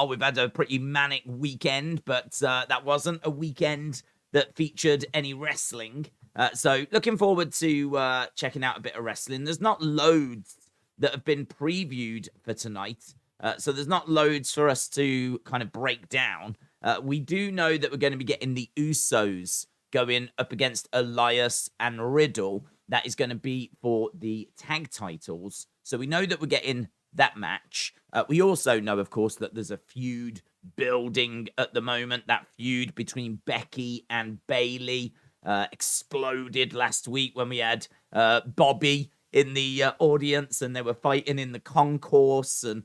we've had a pretty manic weekend, but that wasn't a weekend that featured any wrestling. So looking forward to checking out a bit of wrestling. There's not loads that have been previewed for tonight. So there's not loads for us to kind of break down. We do know that we're going to be getting the Usos going up against Elias and Riddle. That is going to be for the tag titles. So we know that we're getting that match. We also know, of course, that there's a feud building at the moment. That feud between Becky and Bayley exploded last week when we had Bobby in the audience and they were fighting in the concourse, and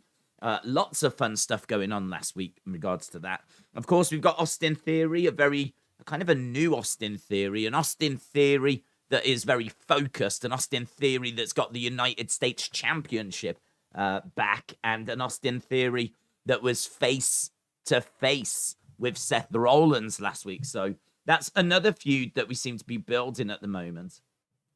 lots of fun stuff going on last week in regards to that. Of course, we've got Austin Theory, a kind of a new Austin Theory, an Austin Theory that is very focused, an Austin Theory that's got the United States Championship back, and an Austin Theory that was face to face with Seth Rollins last week. So that's another feud that we seem to be building at the moment.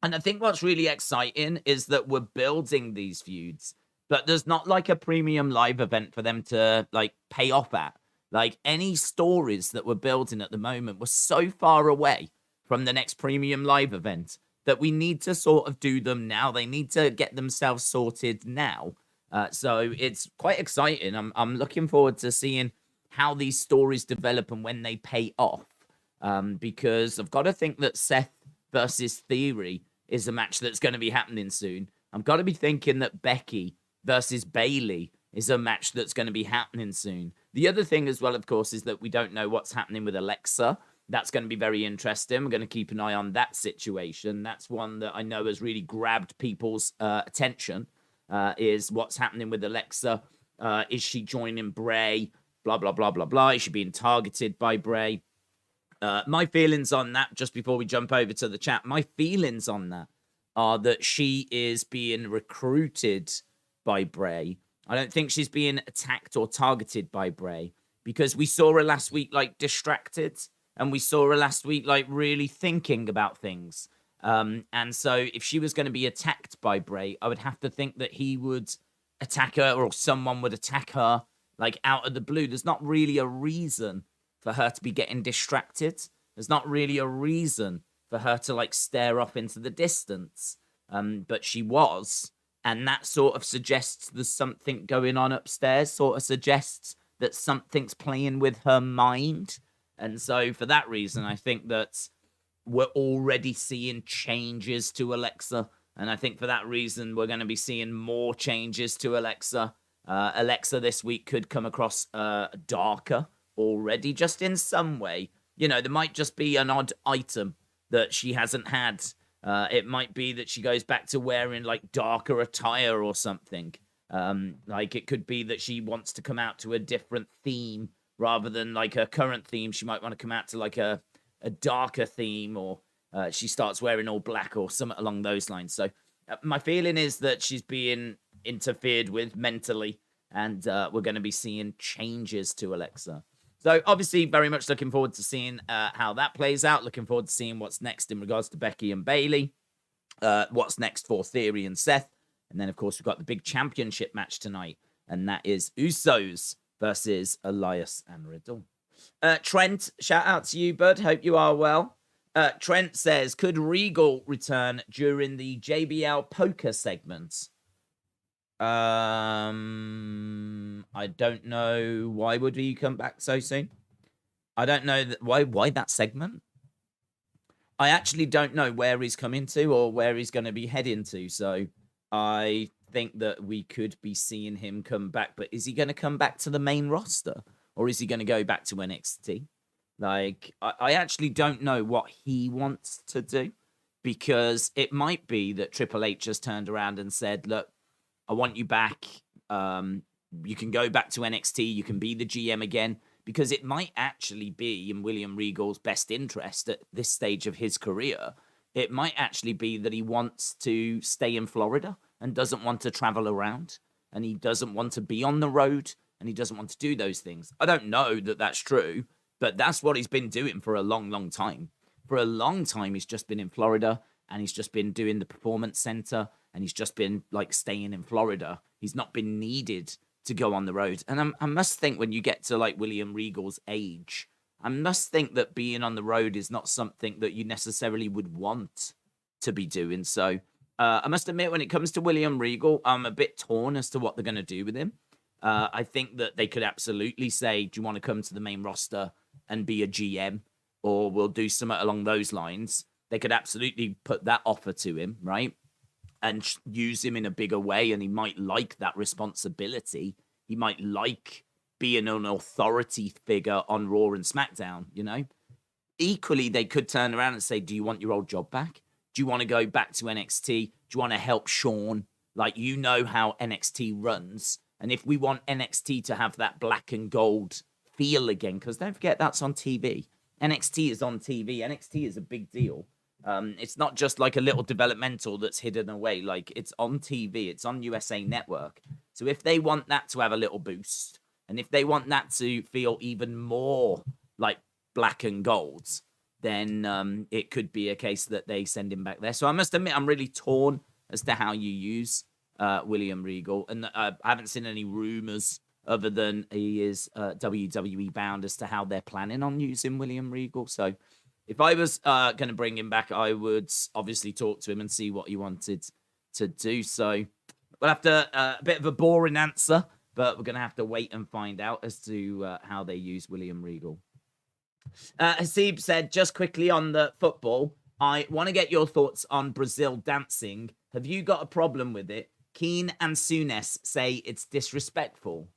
And I think what's really exciting is that we're building these feuds, but there's not like a premium live event for them to like pay off at. Like any stories that we're building at the moment, we're so far away from the next premium live event that we need to sort of do them now. They need to get themselves sorted now. So it's quite exciting. I'm looking forward to seeing how these stories develop and when they pay off. Because I've got to think that Seth versus Theory is a match that's going to be happening soon. I've got to be thinking that Becky versus Bayley is a match that's going to be happening soon. The other thing as well, of course, is that we don't know what's happening with Alexa. That's going to be very interesting. We're going to keep an eye on that situation. That's one that I know has really grabbed people's attention, is what's happening with Alexa. Is she joining Bray? Blah, blah, blah, blah, blah. Is she being targeted by Bray? My feelings on that, just before we jump over to the chat, my feelings on that are that she is being recruited by Bray. I don't think she's being attacked or targeted by Bray, because we saw her last week like distracted, and we saw her last week like really thinking about things. And so if she was going to be attacked by Bray, I would have to think that he would attack her, or someone would attack her like out of the blue. There's not really a reason for her to be getting distracted. There's not really a reason for her to like stare off into the distance. But she was. And that sort of suggests there's something going on upstairs, sort of suggests that something's playing with her mind. And so for that reason, I think that we're already seeing changes to Alexa. And I think for that reason, we're going to be seeing more changes to Alexa. Alexa this week could come across darker already, just in some way. You know, there might just be an odd item that she hasn't had. It might be that she goes back to wearing like darker attire or something. Like it could be that she wants to come out to a different theme rather than like her current theme. She might want to come out to like a darker theme, or she starts wearing all black or something along those lines. So my feeling is that she's being interfered with mentally, and we're going to be seeing changes to Alexa. So obviously very much looking forward to seeing how that plays out. Looking forward to seeing what's next in regards to Becky and Bayley. What's next for Theory and Seth. And then, of course, we've got the big championship match tonight. And that is Usos versus Elias and Riddle. Trent, shout out to you, bud. Hope you are well. Trent says, could Regal return during the JBL poker segments? I don't know. Why would he come back so soon? I don't know that. Why that segment? I actually don't know where he's coming to or where he's going to be heading to. So I think that we could be seeing him come back. But is he going to come back to the main roster, or is he going to go back to NXT? Like, I actually don't know what he wants to do, because it might be that Triple H just turned around and said, look, I want you back. You can go back to NXT. You can be the GM again, because it might actually be in William Regal's best interest at this stage of his career. It might actually be that he wants to stay in Florida and doesn't want to travel around, and he doesn't want to be on the road, and he doesn't want to do those things. I don't know that that's true, but that's what he's been doing for a long, long time. For a long time, he's just been in Florida, and he's just been doing the Performance Center, and he's just been like staying in Florida. He's not been needed to go on the road. And I must think when you get to like William Regal's age, I must think that being on the road is not something that you necessarily would want to be doing. So I must admit, when it comes to William Regal, I'm a bit torn as to what they're going to do with him. I think that they could absolutely say, do you want to come to the main roster and be a GM? Or we'll do something along those lines. They could absolutely put that offer to him, right? And use him in a bigger way, and he might like that responsibility. He might like being an authority figure on Raw and SmackDown, you know? Equally, they could turn around and say, do you want your old job back? Do you want to go back to NXT? Do you want to help Sean? Like, you know how NXT runs. And if we want NXT to have that black and gold feel again, because don't forget, that's on TV. NXT is on TV. NXT is a big deal. It's not just like a little developmental that's hidden away. Like, it's on TV. It's on USA Network. So if they want that to have a little boost, and if they want that to feel even more like black and gold, then it could be a case that they send him back there. So I must admit, I'm really torn as to how you use William Regal. And I haven't seen any rumors other than he is WWE bound as to how they're planning on using William Regal. So if I was going to bring him back, I would obviously talk to him and see what he wanted to do. So we'll have to, a bit of a boring answer, but we're going to have to wait and find out as to how they use William Regal. Hasib said, just quickly on the football, I want to get your thoughts on Brazil dancing. Have you got a problem with it? Keane and Souness say it's disrespectful.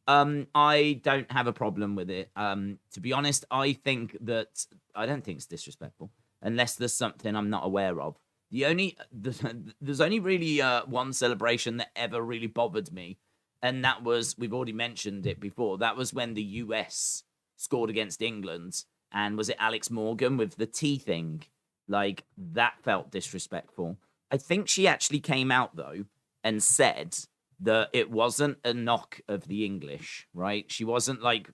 I don't have a problem with it. To be honest, I don't think it's disrespectful unless there's something I'm not aware of. There's only really one celebration that ever really bothered me, and that was, we've already mentioned it before, that was when the US scored against England, and was it Alex Morgan with the tea thing? Like, that felt disrespectful. I think she actually came out though and said that it wasn't a knock of the English, right? She wasn't like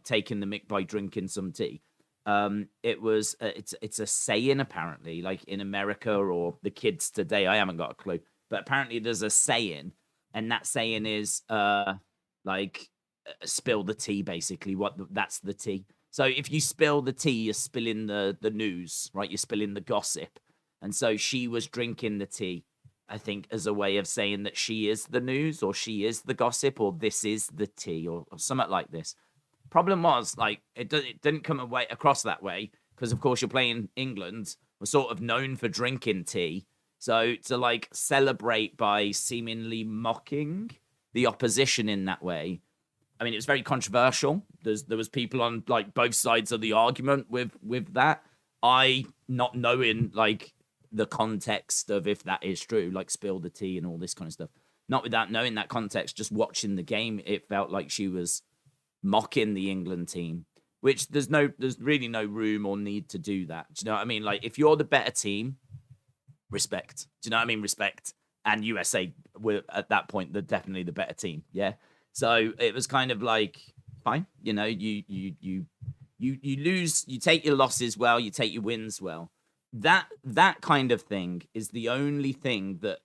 taking the mick by drinking some tea. It was it's a saying apparently, like in America or the kids today. I haven't got a clue, but apparently there's a saying, and that saying is spill the tea. Basically, that's the tea. So if you spill the tea, you're spilling the news, right? You're spilling the gossip, and so she was drinking the tea, I think, as a way of saying that she is the news, or she is the gossip, or this is the tea, or something like this. Problem was, like, it didn't come across that way, because, of course, you're playing England. We're sort of known for drinking tea. So to, like, celebrate by seemingly mocking the opposition in that way, I mean, it was very controversial. There was people on, like, both sides of the argument with that. I, not knowing, like, the context of if that is true, like spill the tea and all this kind of stuff. Not without knowing that context, just watching the game, it felt like she was mocking the England team, which there's really no room or need to do that. Do you know what I mean? Like, if you're the better team, respect. Do you know what I mean? Respect. And USA were at that point definitely the better team. Yeah. So it was kind of like, fine, you know, you lose, you take your losses well, you take your wins well. That kind of thing is the only thing that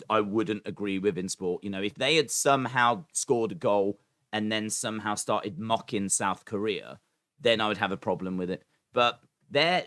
I wouldn't agree with in sport. You know, if they had somehow scored a goal and then somehow started mocking South Korea, then I would have a problem with it. But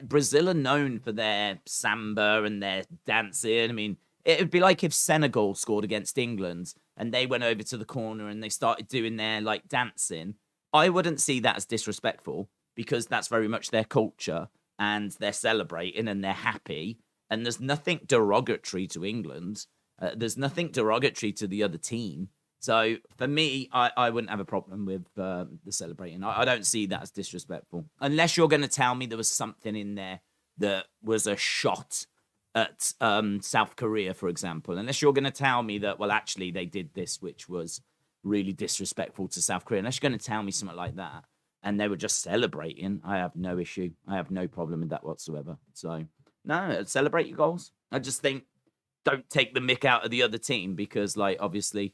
Brazil are known for their samba and their dancing. I mean, it would be like if Senegal scored against England and they went over to the corner and they started doing their like dancing. I wouldn't see that as disrespectful, because that's very much their culture. And they're celebrating and they're happy. And there's nothing derogatory to England. There's nothing derogatory to the other team. So for me, I wouldn't have a problem with the celebrating. I don't see that as disrespectful. Unless you're going to tell me there was something in there that was a shot at South Korea, for example. Unless you're going to tell me that, well, actually, they did this, which was really disrespectful to South Korea. Unless you're going to tell me something like that, and they were just celebrating, I have no issue. I have no problem with that whatsoever. So, no, celebrate your goals. I just think don't take the mick out of the other team, because, like, obviously,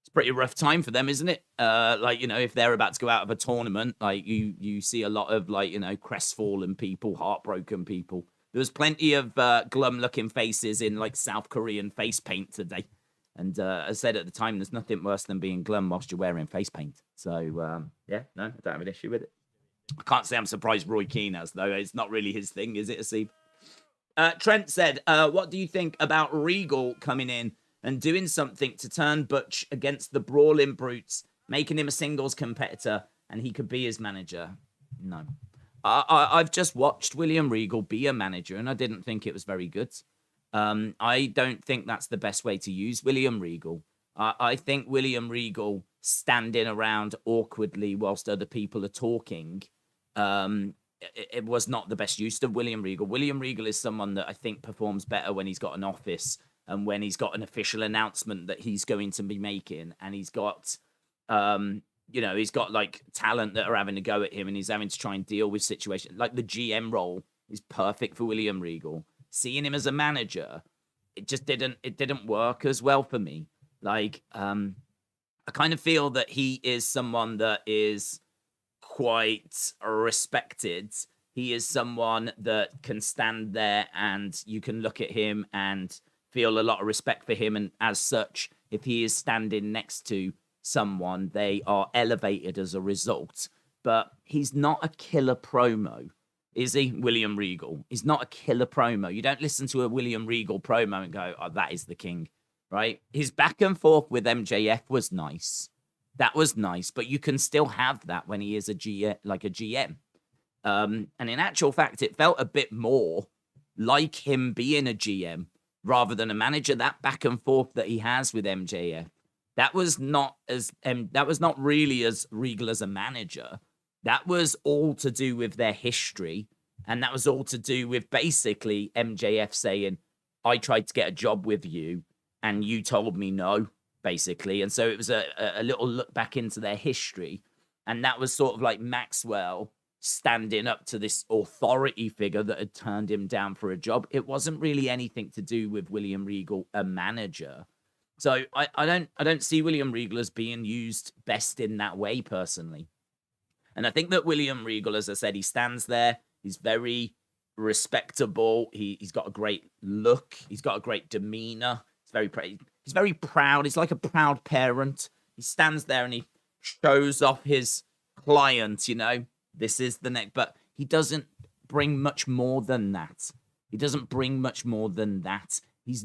it's a pretty rough time for them, isn't it? Like, you know, if they're about to go out of a tournament, like, you see a lot of, like, you know, crestfallen people, heartbroken people. There was plenty of glum-looking faces in, like, South Korean face paint today. And I said at the time, there's nothing worse than being glum whilst you're wearing face paint. So, yeah, no, I don't have an issue with it. I can't say I'm surprised Roy Keane has, though. It's not really his thing, is it, Asib? Trent said, what do you think about Regal coming in and doing something to turn Butch against the Brawling Brutes, making him a singles competitor, and he could be his manager? No. I've just watched William Regal be a manager, and I didn't think it was very good. I don't think that's the best way to use William Regal. I think William Regal standing around awkwardly whilst other people are talking, it was not the best use of William Regal. William Regal is someone that I think performs better when he's got an office and when he's got an official announcement that he's going to be making, and he's got, he's got like talent that are having to go at him, and he's having to try and deal with situations. Like the GM role is perfect for William Regal. Seeing him as a manager, it didn't work as well for me. Like, I kind of feel that he is someone that is quite respected. He is someone that can stand there and you can look at him and feel a lot of respect for him. And as such, if he is standing next to someone, they are elevated as a result. But he's not a killer promo, is he? William Regal. He's not a killer promo. You don't listen to a William Regal promo and go, oh, that is the king, right? His back and forth with MJF was nice. That was nice, but you can still have that when he is a GM. And in actual fact, it felt a bit more like him being a GM rather than a manager. That back and forth that he has with MJF, that was not really as Regal as a manager. That was all to do with their history, and that was all to do with basically MJF saying, "I tried to get a job with you, and you told me no." Basically. And so it was a little look back into their history. And that was sort of like Maxwell standing up to this authority figure that had turned him down for a job. It wasn't really anything to do with William Regal, a manager. So I don't see William Regal as being used best in that way, personally. And I think that William Regal, as I said, he stands there. He's very respectable. He's got a great look. He's got a great demeanor. He's very proud. He's like a proud parent. He stands there and he shows off his client, this is the next. But he doesn't bring much more than that. He's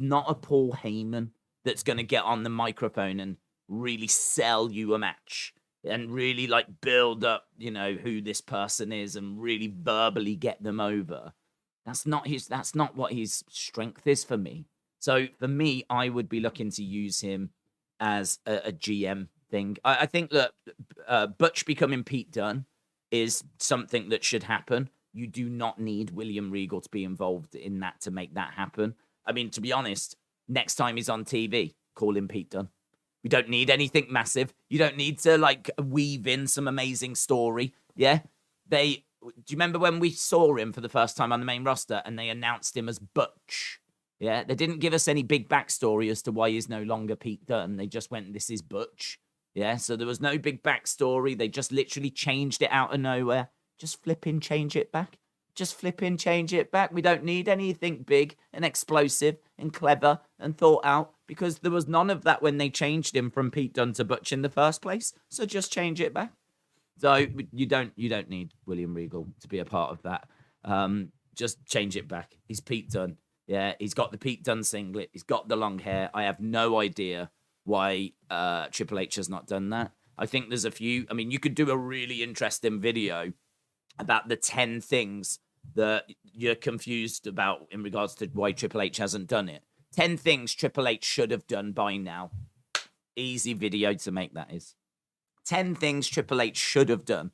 not a Paul Heyman that's going to get on the microphone and really sell you a match and really like build up, who this person is and really verbally get them over. That's not what his strength is for me. So for me, I would be looking to use him as a GM thing. I think that Butch becoming Pete Dunne is something that should happen. You do not need William Regal to be involved in that to make that happen. I mean, to be honest, next time he's on TV, call him Pete Dunne. We don't need anything massive. You don't need to like weave in some amazing story. Yeah. Do you remember when we saw him for the first time on the main roster and they announced him as Butch? Yeah, they didn't give us any big backstory as to why he's no longer Pete Dunne. They just went, this is Butch. Yeah, so there was no big backstory. They just literally changed it out of nowhere. Just flipping change it back. We don't need anything big and explosive and clever and thought out because there was none of that when they changed him from Pete Dunne to Butch in the first place. So just change it back. So you don't need William Regal to be a part of that. Just change it back. He's Pete Dunne. Yeah, he's got the Pete Dunne singlet. He's got the long hair. I have no idea why Triple H has not done that. I think there's a few. I mean, you could do a really interesting video about the 10 things that you're confused about in regards to why Triple H hasn't done it. 10 things Triple H should have done by now. Easy video to make, that is. 10 things Triple H should have done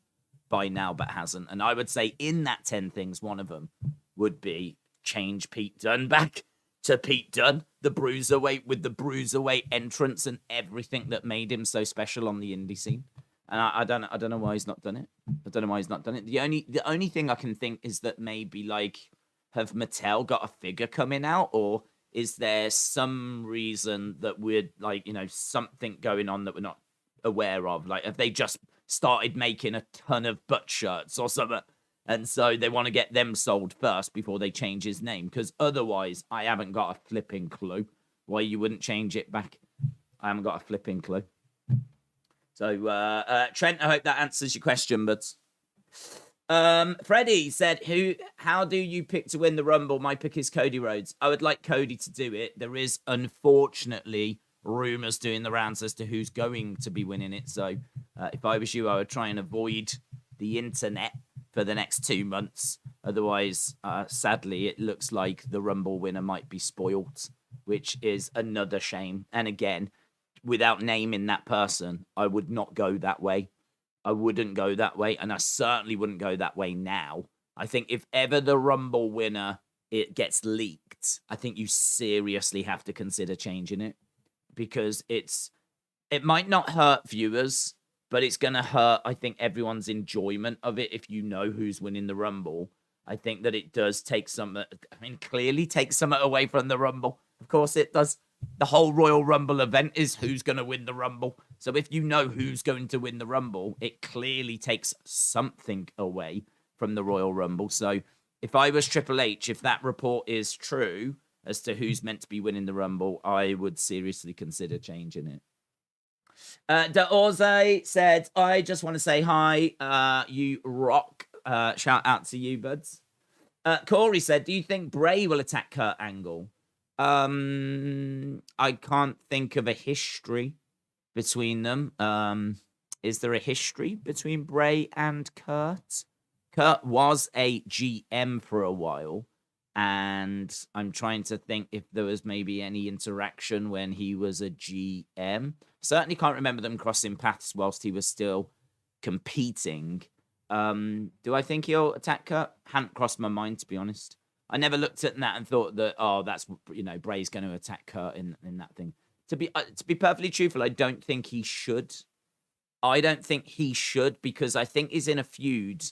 by now but hasn't. And I would say in that 10 things, one of them would be change Pete Dunne back to Pete Dunne, the bruiserweight, with the bruiserweight entrance and everything that made him so special on the indie scene. And I don't know why he's not done it. The only thing I can think is that maybe like have Mattel got a figure coming out, or is there some reason that we're like, something going on that we're not aware of? Like, have they just started making a ton of Butch shirts or something? And so they want to get them sold first before they change his name. Because otherwise, I haven't got a flipping clue why you wouldn't change it back. I haven't got a flipping clue. So, Trent, I hope that answers your question, but Freddie said, how do you pick to win the Rumble? My pick is Cody Rhodes. I would like Cody to do it. There is, unfortunately, rumors doing the rounds as to who's going to be winning it. So if I was you, I would try and avoid the internet for the next 2 months. Otherwise, sadly, it looks like the Rumble winner might be spoilt, which is another shame. And again, without naming that person, I would not go that way. I wouldn't go that way, and I certainly wouldn't go that way now. I think if ever the Rumble winner it gets leaked, I think you seriously have to consider changing it, because it might not hurt viewers, but it's going to hurt, I think, everyone's enjoyment of it if you know who's winning the Rumble. I think that it does take clearly takes some away from the Rumble. Of course it does. The whole Royal Rumble event is who's going to win the Rumble. So if you know who's going to win the Rumble, it clearly takes something away from the Royal Rumble. So if I was Triple H, if that report is true as to who's meant to be winning the Rumble, I would seriously consider changing it. D'Orze said, I just want to say hi. You rock. Shout out to you, buds. Corey said, do you think Bray will attack Kurt Angle? I can't think of a history between them. Is there a history between Bray and Kurt? Kurt was a GM for a while, and I'm trying to think if there was maybe any interaction when he was a GM. Certainly can't remember them crossing paths whilst he was still competing. Do I think he'll attack Kurt? Hadn't crossed my mind, to be honest. I never looked at that and thought that, that's, Bray's going to attack Kurt in that thing. To be perfectly truthful, I don't think he should. Because I think he's in a feud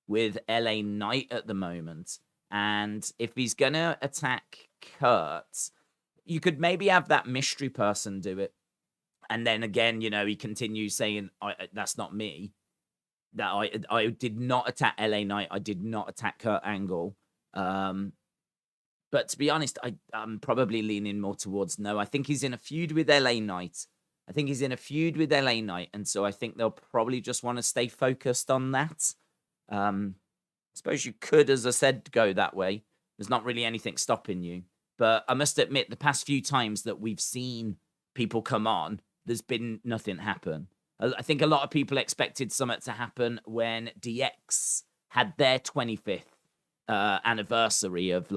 with LA Knight at the moment. And if he's going to attack Kurt, you could maybe have that mystery person do it. And then again, he continues saying, that's not me. That I did not attack LA Knight. I did not attack Kurt Angle. But to be honest, I'm probably leaning more towards no. I think he's in a feud with LA Knight. And so I think they'll probably just want to stay focused on that. I suppose you could, as I said, go that way. There's not really anything stopping you. But I must admit, the past few times that we've seen people come on, there's been nothing happen. I think a lot of people expected something to happen when DX had their 25th anniversary of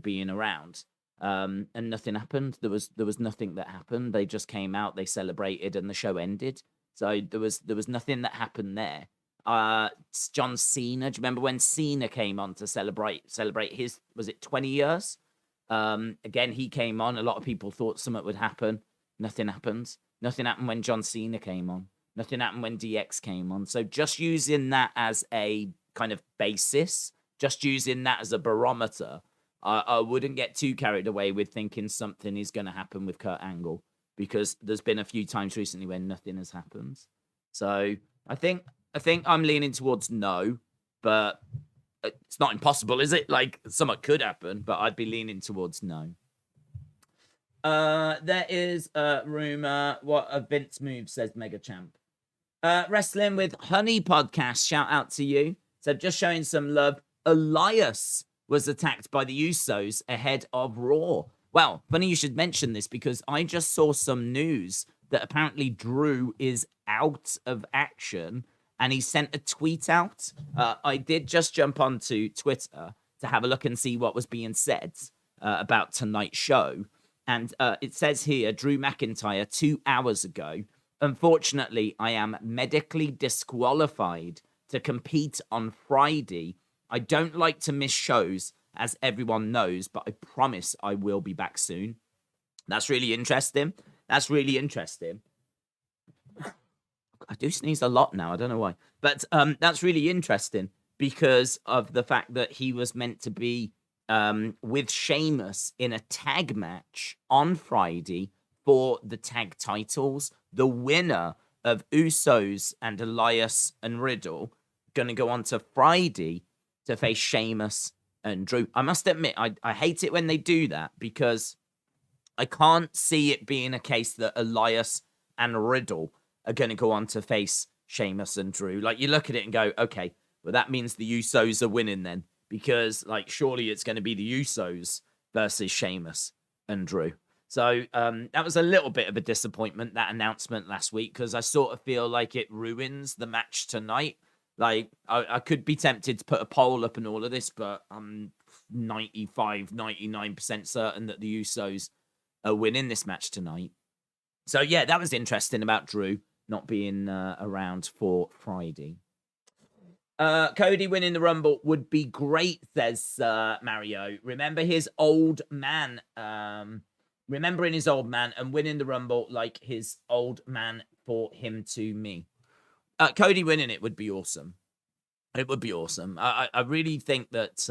being around, and nothing happened. There was nothing that happened. They just came out, they celebrated, and the show ended. So there was nothing that happened there. John Cena, do you remember when Cena came on to celebrate his, was it 20 years? Again, he came on. A lot of people thought something would happen. Nothing happened. Nothing happened when John Cena came on. Nothing happened when DX came on. So just using that as a kind of basis, just using that as a barometer, I wouldn't get too carried away with thinking something is going to happen with Kurt Angle, because there's been a few times recently when nothing has happened. So I think I'm leaning towards no, but it's not impossible, is it? Like, something could happen, but I'd be leaning towards no. There is a rumor. What a Vince move, says Mega Champ. Wrestling with Honey podcast. Shout out to you. So just showing some love. Elias was attacked by the Usos ahead of Raw. Well, funny you should mention this, because I just saw some news that apparently Drew is out of action, and he sent a tweet out. I did just jump onto Twitter to have a look and see what was being said about tonight's show. And it says here, Drew McIntyre, 2 hours ago, unfortunately, I am medically disqualified to compete on Friday. I don't like to miss shows, as everyone knows, but I promise I will be back soon. That's really interesting. I do sneeze a lot now. I don't know why. But that's really interesting, because of the fact that he was meant to be with Sheamus in a tag match on Friday for the tag titles. The winner of Usos and Elias and Riddle going to go on to Friday to face Sheamus and Drew. I must admit, I hate it when they do that, because I can't see it being a case that Elias and Riddle are going to go on to face Sheamus and Drew. Like, you look at it and go, okay, well, that means the Usos are winning then, because, like, surely it's going to be the Usos versus Sheamus and Drew. So that was a little bit of a disappointment, that announcement last week, because I sort of feel like it ruins the match tonight. Like, I could be tempted to put a poll up and all of this, but I'm 99% certain that the Usos are winning this match tonight. So, yeah, that was interesting about Drew not being around for Friday. Cody winning the Rumble would be great, says Mario. Remember his old man. Remembering his old man and winning the Rumble like his old man for him to me. Cody winning it would be awesome. It would be awesome. I really think that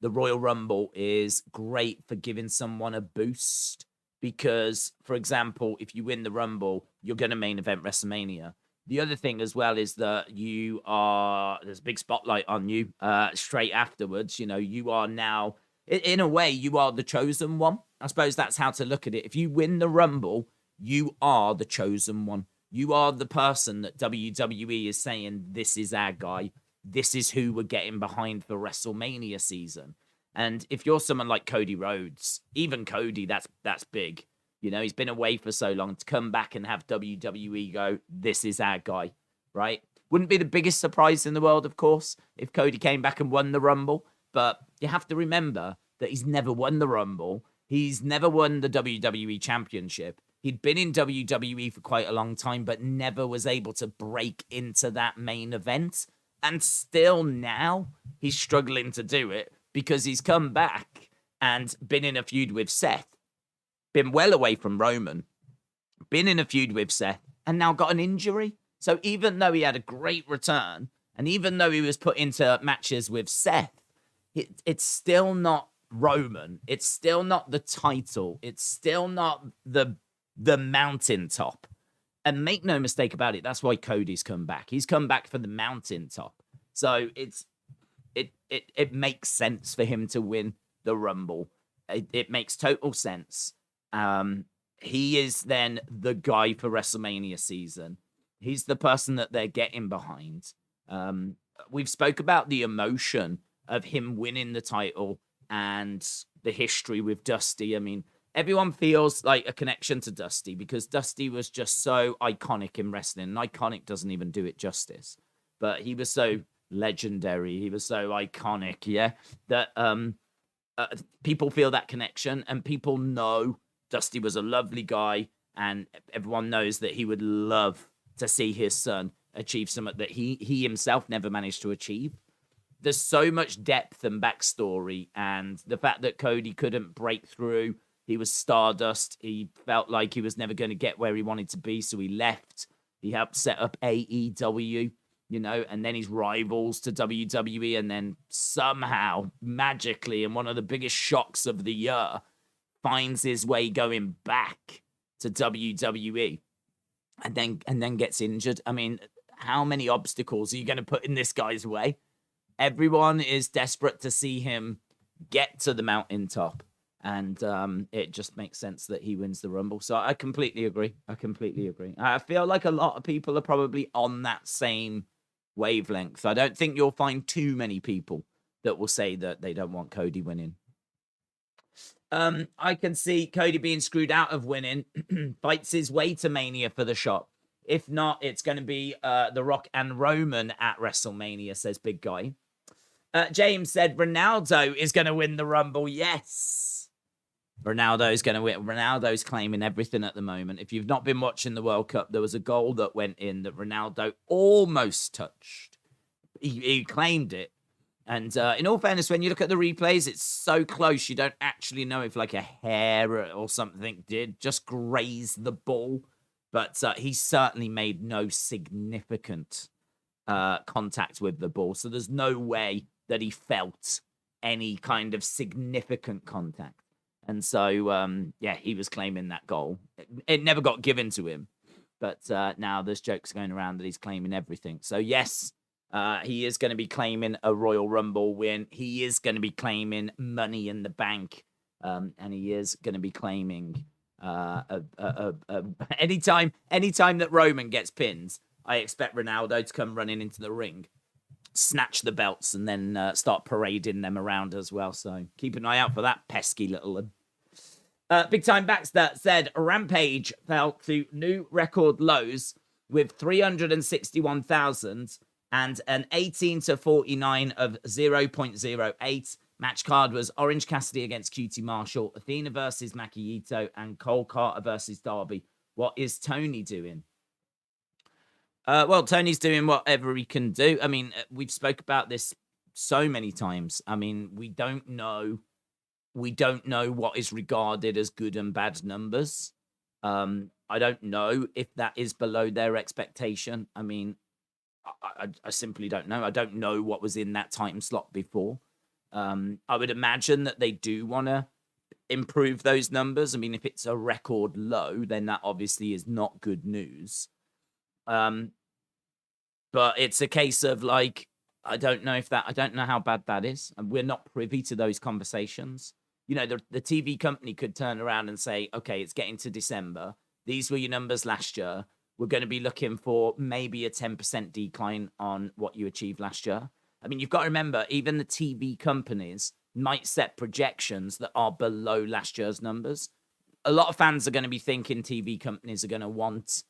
the Royal Rumble is great for giving someone a boost. Because, for example, if you win the Rumble, you're going to main event WrestleMania. The other thing as well is that there's a big spotlight on you straight afterwards. You know, you are now, in a way, you are the chosen one. I suppose that's how to look at it. If you win the Rumble, you are the chosen one. You are the person that WWE is saying, this is our guy. This is who we're getting behind for WrestleMania season. And if you're someone like Cody Rhodes, even Cody, that's big. You know, he's been away for so long, to come back and have WWE go, this is our guy, right? Wouldn't be the biggest surprise in the world, of course, if Cody came back and won the Rumble. But you have to remember that he's never won the Rumble. He's never won the WWE Championship. He'd been in WWE for quite a long time, but never was able to break into that main event. And still now, he's struggling to do it because he's come back and been in a feud with Seth. Been well away from Roman, been in a feud with Seth, and now got an injury. So even though he had a great return, and even though he was put into matches with Seth, it's still not Roman. It's still not the title. It's still not the mountaintop. And make no mistake about it, that's why Cody's come back. He's come back for the mountaintop. So it makes sense for him to win the Rumble. It makes total sense. He is then the guy for WrestleMania season. He's the person that they're getting behind. We've spoke about the emotion of him winning the title and the history with Dusty. I mean, everyone feels like a connection to Dusty because Dusty was just so iconic in wrestling. And iconic doesn't even do it justice. But he was so legendary. He was so iconic, yeah, that people feel that connection, and people know Dusty was a lovely guy, and everyone knows that he would love to see his son achieve something that he himself never managed to achieve. There's so much depth and backstory, and the fact that Cody couldn't break through, he was Stardust. He felt like he was never going to get where he wanted to be, so he left. He helped set up AEW, you know, and then his rivals to WWE, and then somehow, magically, in one of the biggest shocks of the year, finds his way going back to WWE, and then gets injured. I mean, how many obstacles are you going to put in this guy's way? Everyone is desperate to see him get to the mountaintop, and it just makes sense that he wins the Rumble. So I completely agree. I feel like a lot of people are probably on that same wavelength. I don't think you'll find too many people that will say that they don't want Cody winning. I can see Cody being screwed out of winning, fights his way to Mania for the shot. If not, it's going to be The Rock and Roman at WrestleMania, says Big Guy. James said Ronaldo is going to win the Rumble. Yes. Ronaldo's going to win. Ronaldo's claiming everything at the moment. If you've not been watching the World Cup, there was a goal that went in that Ronaldo almost touched. He claimed it. And in all fairness, when you look at the replays, it's so close. You don't actually know if like a hair or something did just graze the ball. But he certainly made no significant contact with the ball. So there's no way that he felt any kind of significant contact. And so, yeah, he was claiming that goal. It never got given to him. But now there's jokes going around that he's claiming everything. So, yes, he is going to be claiming a Royal Rumble win. He is going to be claiming Money in the Bank. And he is going to be claiming Anytime that Roman gets pinned, I expect Ronaldo to come running into the ring, snatch the belts, and then start parading them around as well. So keep an eye out for that pesky little one. Big Time Baxter said Rampage fell to new record lows with 361,000 and an 18-49 of 0.08. Match card was Orange Cassidy against QT Marshall, Athena versus Maki Ito, and Cole Carter versus Darby. What is Tony doing? Well, Tony's doing whatever he can do. I mean, we've spoke about this so many times. I mean, we don't know what is regarded as good and bad numbers. I don't know if that is below their expectation. I mean, I simply don't know. I don't know what was in that time slot before. I would imagine that they do want to improve those numbers. I mean, if it's a record low, then that obviously is not good news. But it's a case of like, I don't know how bad that is. And we're not privy to those conversations. You know, the TV company could turn around and say, okay, it's getting to December. These were your numbers last year. We're going to be looking for maybe a 10% decline on what you achieved last year. I mean, you've got to remember, even the TV companies might set projections that are below last year's numbers. A lot of fans are going to be thinking TV companies are going to want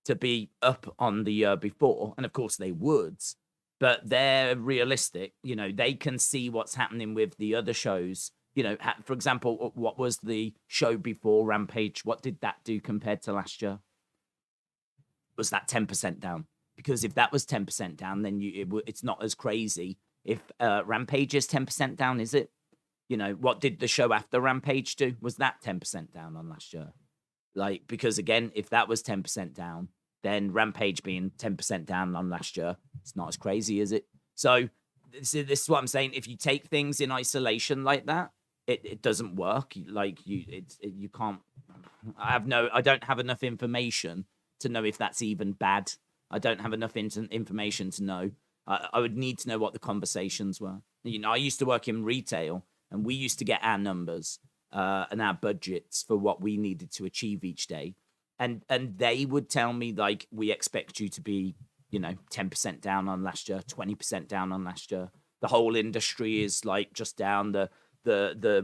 to be up on the year before. And of course they would, but they're realistic. You know, they can see what's happening with the other shows. You know, for example, what was the show before Rampage? What did that do compared to last year? Was that 10% down? Because if that was 10% down, then it's not as crazy. If Rampage is 10% down, is it? You know, what did the show after Rampage do? Was that 10% down on last year? Like, because again, if that was 10% down, then Rampage being 10% down on last year, it's not as crazy, is it? So this is what I'm saying. If you take things in isolation like that, it doesn't work. Like you can't. I don't have enough information to know if that's even bad. I don't have enough information to know. I would need to know what the conversations were. You know, I used to work in retail, and we used to get our numbers and our budgets for what we needed to achieve each day. And they would tell me, like, we expect you to be, you know, 10% down on last year, 20% down on last year. The whole industry is like just down. The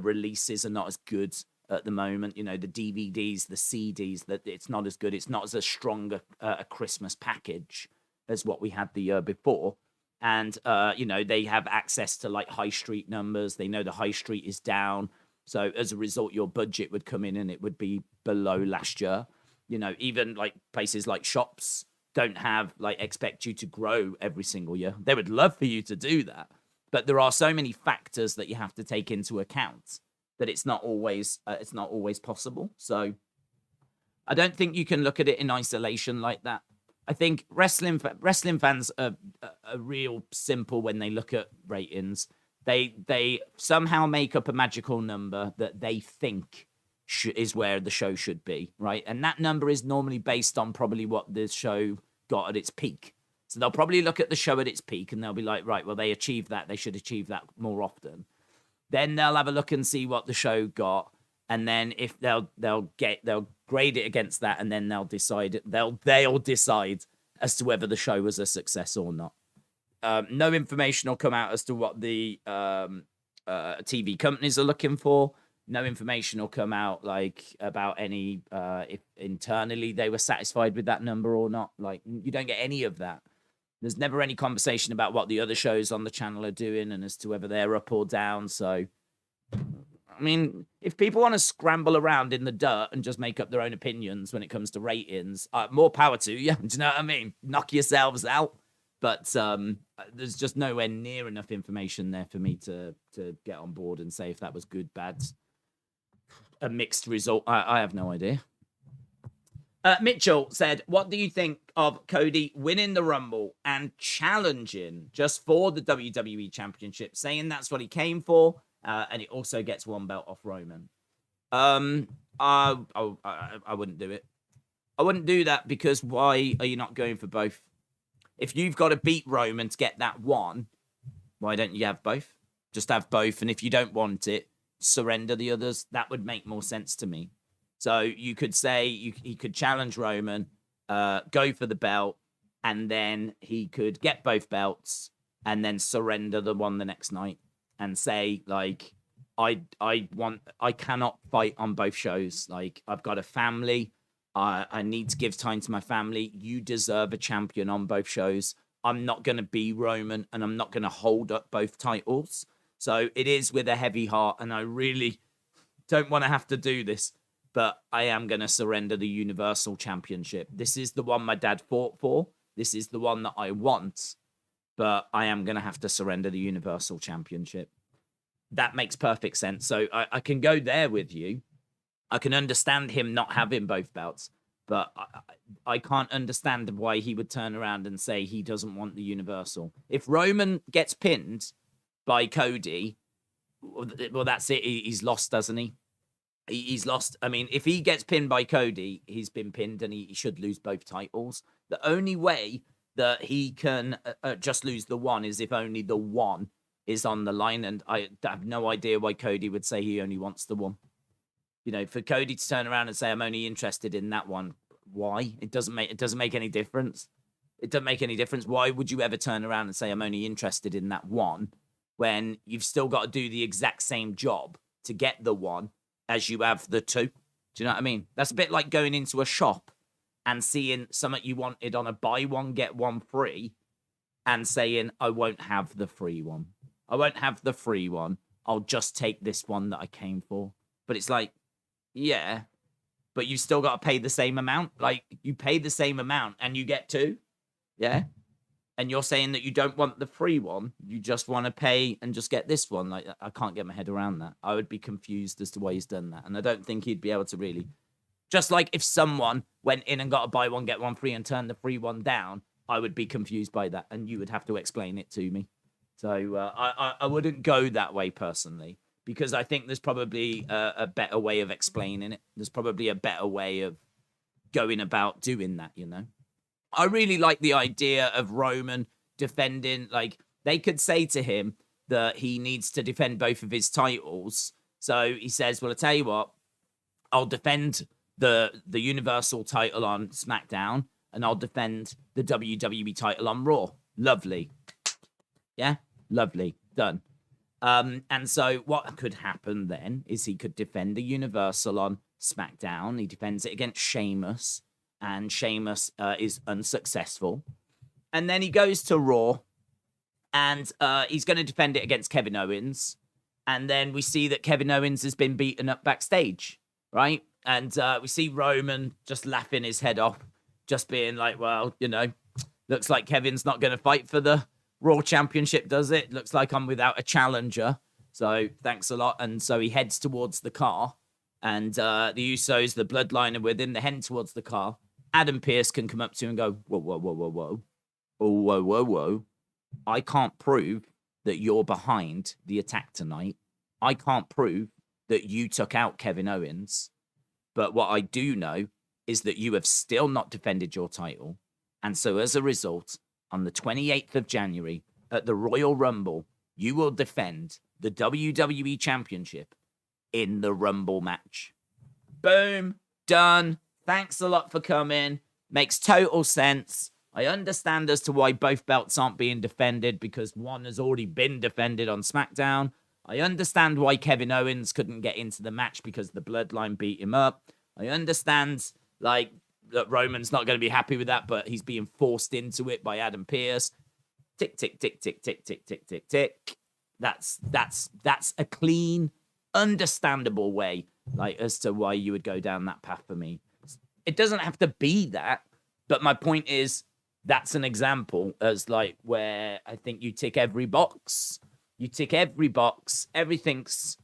releases are not as good at the moment. You know, the DVDs, the CDs, that it's not as good. It's not as a strong a Christmas package as what we had the year before. And, you know, they have access to like high street numbers. They know the high street is down. So as a result, your budget would come in and it would be below last year. You know, even like places like shops don't have like expect you to grow every single year. They would love for you to do that. But there are so many factors that you have to take into account that it's not always possible. So I don't think you can look at it in isolation like that. I think wrestling fans are real simple when they look at ratings. They somehow make up a magical number that they think is where the show should be, right? And that number is normally based on probably what the show got at its peak. So they'll probably look at the show at its peak and they'll be like, right, well, they achieved that. They should achieve that more often. Then they'll have a look and see what the show got. And then if they'll grade it against that, and then they'll decide as to whether the show was a success or not. No information will come out as to what the TV companies are looking for. No information will come out like about any if internally they were satisfied with that number or not. Like, you don't get any of that. There's never any conversation about what the other shows on the channel are doing and as to whether they're up or down. So, I mean, if people want to scramble around in the dirt and just make up their own opinions when it comes to ratings, more power to you. Do you know what I mean? Knock yourselves out. But there's just nowhere near enough information there for me to get on board and say if that was good, bad, a mixed result. I have no idea. Mitchell said, what do you think of Cody winning the Rumble and challenging just for the WWE Championship, saying that's what he came for, and he also gets one belt off Roman? I wouldn't do it. I wouldn't do that because why are you not going for both? If you've got to beat Roman to get that one, why don't you have both? Just have both, and if you don't want it, surrender the others. That would make more sense to me. So you could say he could challenge Roman, go for the belt, and then he could get both belts and then surrender the one the next night and say, like, I cannot fight on both shows. Like, I've got a family. I need to give time to my family. You deserve a champion on both shows. I'm not going to be Roman, and I'm not going to hold up both titles. So it is with a heavy heart, and I really don't want to have to do this, but I am going to surrender the Universal Championship. This is the one my dad fought for. This is the one that I want, but I am going to have to surrender the Universal Championship. That makes perfect sense. So I can go there with you. I can understand him not having both belts, but I can't understand why he would turn around and say he doesn't want the Universal. If Roman gets pinned by Cody, well, that's it. He's lost, doesn't he? He's lost. I mean, if he gets pinned by Cody, he's been pinned and he should lose both titles. The only way that he can just lose the one is if only the one is on the line. And I have no idea why Cody would say he only wants the one. You know, for Cody to turn around and say, I'm only interested in that one. Why? It doesn't make any difference. It doesn't make any difference. Why would you ever turn around and say, I'm only interested in that one, when you've still got to do the exact same job to get the one as you have the two? Do you know what I mean? That's a bit like going into a shop and seeing something you wanted on a buy one, get one free and saying, I won't have the free one. I won't have the free one. I'll just take this one that I came for. But it's like, yeah, but you still got to pay the same amount. Like, you pay the same amount and you get two. Yeah. And you're saying that you don't want the free one. You just want to pay and just get this one. Like, I can't get my head around that. I would be confused as to why he's done that. And I don't think he'd be able to really. Just like if someone went in and got a buy one, get one free and turned the free one down, I would be confused by that. And you would have to explain it to me. So I wouldn't go that way personally, because I think there's probably a better way of explaining it. There's probably a better way of going about doing that, you know? I really like the idea of Roman defending. Like, they could say to him that he needs to defend both of his titles. So he says, well, I tell you what, I'll defend the Universal title on SmackDown, and I'll defend the WWE title on Raw. Lovely. Yeah? Lovely. Done. And so what could happen then is he could defend the Universal on SmackDown. He defends it against Sheamus, and Sheamus is unsuccessful. And then he goes to Raw, and he's going to defend it against Kevin Owens. And then we see that Kevin Owens has been beaten up backstage, right? And we see Roman just laughing his head off, just being like, well, you know, looks like Kevin's not going to fight for the Raw Championship, does it? Looks like I'm without a challenger. So thanks a lot. And so he heads towards the car. And the Usos, the Bloodline, are with him. They're heading towards the car. Adam Pearce can come up to him and go, whoa, whoa, whoa, whoa, whoa. Oh, whoa, whoa, whoa. I can't prove that you're behind the attack tonight. I can't prove that you took out Kevin Owens. But what I do know is that you have still not defended your title. And so as a result, on the 28th of January at the Royal Rumble, you will defend the WWE Championship in the Rumble match. Boom. Done. Thanks a lot for coming. Makes total sense. I understand as to why both belts aren't being defended, because one has already been defended on SmackDown. I understand why Kevin Owens couldn't get into the match because the Bloodline beat him up. I understand, like, that Roman's not going to be happy with that, but he's being forced into it by Adam Pearce. Tick, tick, tick, tick, tick, tick, tick, tick, tick. That's a clean, understandable way, like, as to why you would go down that path for me. It doesn't have to be that, but my point is that's an example as, like, where I think you tick every box. You tick every box. Everything's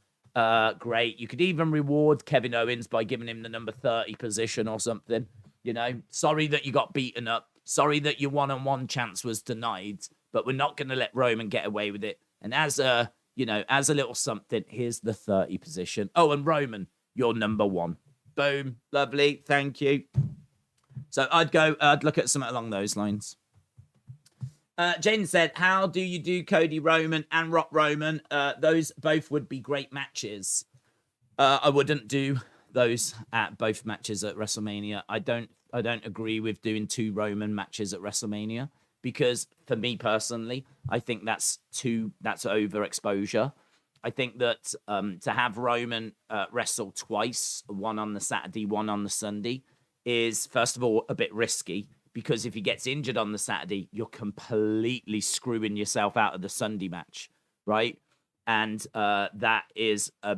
great. You could even reward Kevin Owens by giving him the number 30 position or something. You know, sorry that you got beaten up. Sorry that your one-on-one chance was denied, but we're not going to let Roman get away with it. And as a, you know, as a little something, here's the 30 position. Oh, and Roman, you're number 1. Boom. Lovely. Thank you. So I'd look at something along those lines. Jaden said, how do you do Cody Roman and Rock Roman? Those both would be great matches. I wouldn't do those at both matches at WrestleMania. I don't agree with doing 2 Roman matches at WrestleMania, because for me personally, I think that's overexposure. I think that to have Roman wrestle twice, one on the Saturday, one on the Sunday, is first of all a bit risky, because if he gets injured on the Saturday, you're completely screwing yourself out of the Sunday match, right? And that is a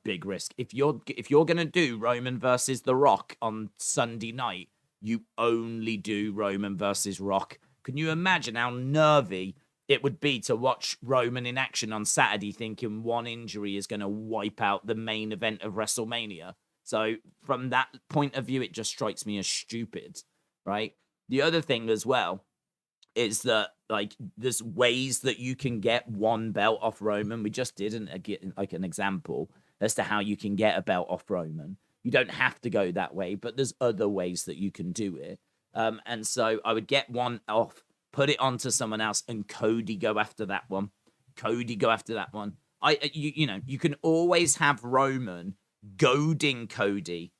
big risk. If you're gonna do Roman versus The Rock on Sunday night, you only do Roman versus Rock. Can you imagine how nervy it would be to watch Roman in action on Saturday, thinking one injury is going to wipe out the main event of WrestleMania? So from that point of view, it just strikes me as stupid, right? The other thing as well is that, like, there's ways that you can get one belt off Roman. We just did an example as to how you can get a belt off Roman. You don't have to go that way, but there's other ways that you can do it. And so I would get one off, put it onto someone else, and Cody go after that one. You can always have Roman goading Cody,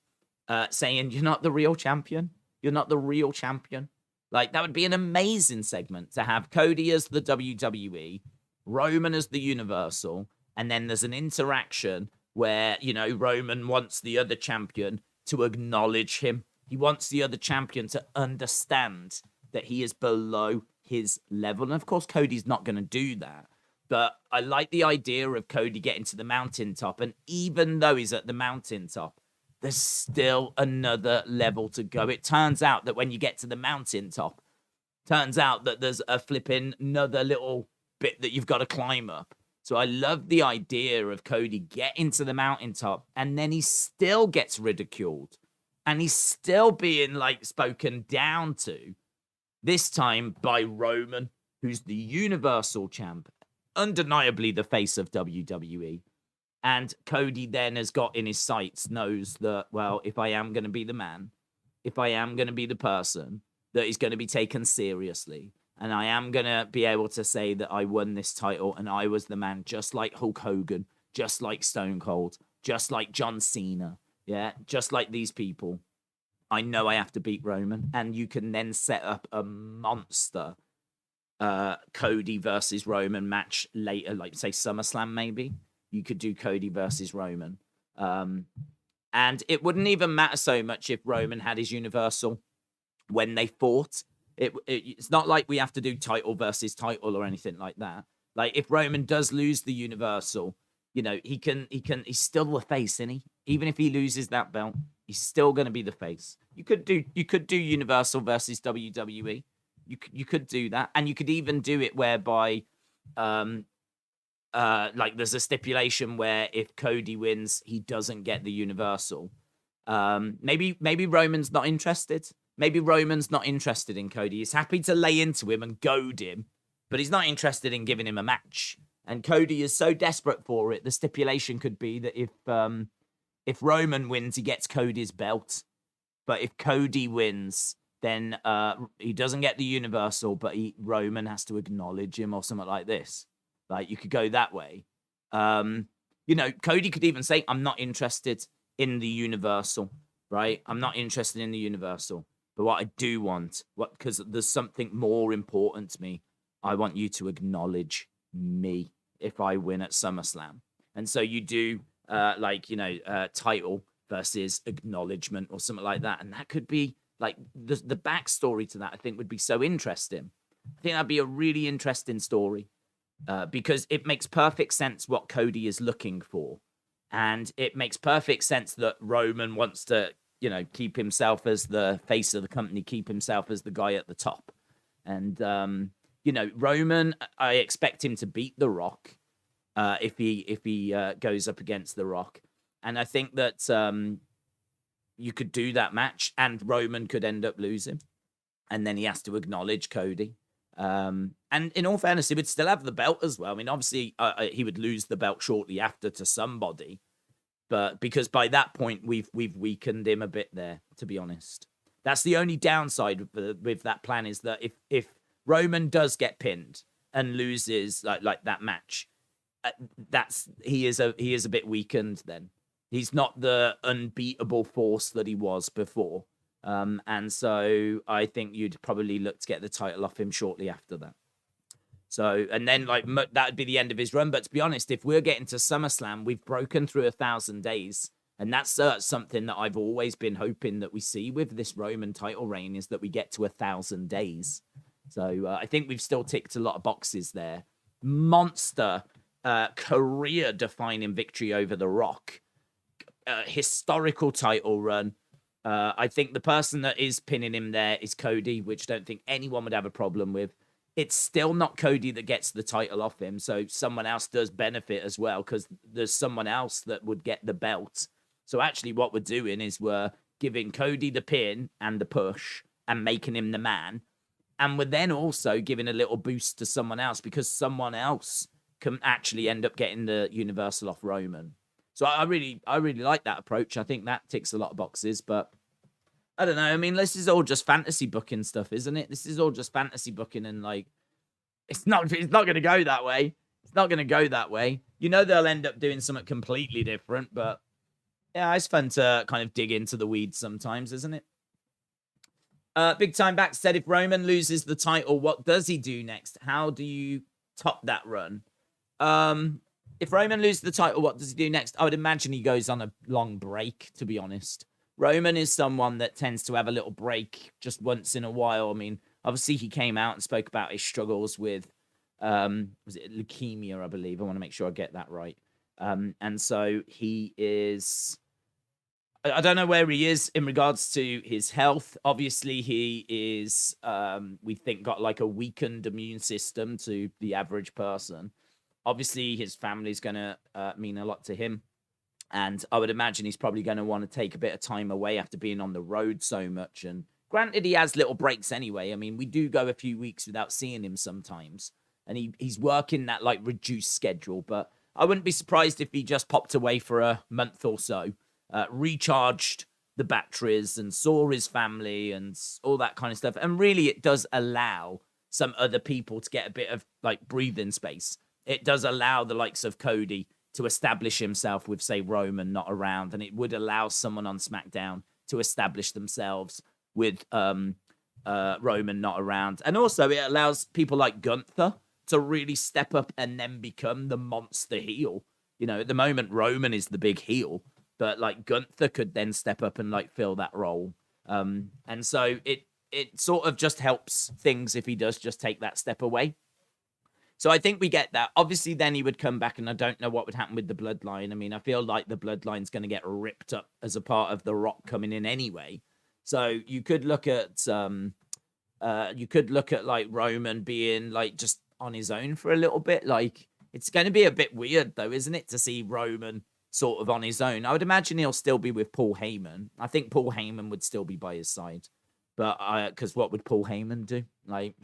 saying, "You're not the real champion. You're not the real champion." Like, that would be an amazing segment to have Cody as the WWE, Roman as the Universal, and then there's an interaction where, Roman wants the other champion to acknowledge him. He wants the other champion to understand that he is below his level. And of course, Cody's not going to do that. But I like the idea of Cody getting to the mountaintop. And even though he's at the mountaintop, there's still another level to go. It turns out that when you get to the mountaintop, turns out that there's a flipping another little bit that you've got to climb up. So I love the idea of Cody getting to the mountaintop, and then he still gets ridiculed. And he's still being, like, spoken down to. This time by Roman, who's the Universal Champ, undeniably the face of WWE. And Cody then has got in his sights, knows that, well, if I am going to be the man, if I am going to be the person that is going to be taken seriously, and I am going to be able to say that I won this title and I was the man, just like Hulk Hogan, just like Stone Cold, just like John Cena, yeah, just like these people, I know I have to beat Roman. And you can then set up a monster Cody versus Roman match later, like, say, SummerSlam maybe. You could do Cody versus Roman. And it wouldn't even matter so much if Roman had his Universal when they fought. It's not like we have to do title versus title or anything like that. Like, if Roman does lose the Universal, he's still the face, isn't he? Even if he loses that belt, he's still going to be the face. You could do Universal versus WWE. You could do that, and you could even do it whereby, like, there's a stipulation where if Cody wins, he doesn't get the Universal. Maybe Roman's not interested. Maybe Roman's not interested in Cody. He's happy to lay into him and goad him, but he's not interested in giving him a match. And Cody is so desperate for it. The stipulation could be that if Roman wins, he gets Cody's belt. But if Cody wins, then he doesn't get the Universal, but Roman has to acknowledge him or something like this. Like, you could go that way. Cody could even say, "I'm not interested in the Universal," right? "I'm not interested in the Universal. But what I do want, because there's something more important to me, I want you to acknowledge me if I win at SummerSlam." And so you do, title versus acknowledgement or something like that. And that could be, like, the backstory to that, I think, would be so interesting. I think that'd be a really interesting story. Because it makes perfect sense what Cody is looking for. And it makes perfect sense that Roman wants to, keep himself as the face of the company, keep himself as the guy at the top. And, Roman, I expect him to beat The Rock if he goes up against The Rock. And I think that you could do that match and Roman could end up losing. And then he has to acknowledge Cody. And in all fairness, he would still have the belt as well. I mean, obviously, he would lose the belt shortly after to somebody, but because by that point we've weakened him a bit there, to be honest. That's the only downside with that plan, is that if Roman does get pinned and loses like that match, he is a bit weakened then. He's not the unbeatable force that he was before. And so I think you'd probably look to get the title off him shortly after that. So, and then like that would be the end of his run. But to be honest, if we're getting to SummerSlam, we've broken through 1,000 days. And that's something that I've always been hoping that we see with this Roman title reign, is that we get to 1,000 days. So I think we've still ticked a lot of boxes there. Monster career-defining victory over The Rock. Historical title run. I think the person that is pinning him there is Cody, which I don't think anyone would have a problem with. It's still not Cody that gets the title off him, so someone else does benefit as well, because there's someone else that would get the belt. So actually what we're doing is we're giving Cody the pin and the push and making him the man. And we're then also giving a little boost to someone else, because someone else can actually end up getting the Universal off Roman. So I really like that approach. I think that ticks a lot of boxes, but I don't know. I mean, this is all just fantasy booking stuff, isn't it? This is all just fantasy booking, and like, it's not going to go that way. It's not going to go that way. You know, they'll end up doing something completely different, but yeah, it's fun to kind of dig into the weeds sometimes, isn't it? Big Time Back said, if Roman loses the title, what does he do next? How do you top that run? If Roman loses the title, what does he do next? I would imagine he goes on a long break, to be honest. Roman is someone that tends to have a little break just once in a while. I mean, obviously he came out and spoke about his struggles with, was it leukemia, I believe? I want to make sure I get that right. And so he is, I don't know where he is in regards to his health. Obviously he is, we think, got like a weakened immune system to the average person. Obviously his family's going to mean a lot to him. And I would imagine he's probably going to want to take a bit of time away after being on the road so much. And granted, he has little breaks anyway. I mean, we do go a few weeks without seeing him sometimes. And he's working that like reduced schedule. But I wouldn't be surprised if he just popped away for a month or so, recharged the batteries and saw his family and all that kind of stuff. And really, it does allow some other people to get a bit of like breathing space. It does allow the likes of Cody to establish himself with, say, Roman not around, and it would allow someone on SmackDown to establish themselves with Roman not around. And also it allows people like Gunther to really step up and then become the monster heel. You know, at the moment, Roman is the big heel, but like Gunther could then step up and like fill that role. And so it sort of just helps things if he does just take that step away. So I think we get that. Obviously, then he would come back, and I don't know what would happen with the bloodline. I mean, I feel like the bloodline's going to get ripped up as a part of The Rock coming in anyway. So you could look at like Roman being like just on his own for a little bit. Like, it's going to be a bit weird though, isn't it, to see Roman sort of on his own? I would imagine he'll still be with Paul Heyman. I think Paul Heyman would still be by his side. But because what would Paul Heyman do? Like,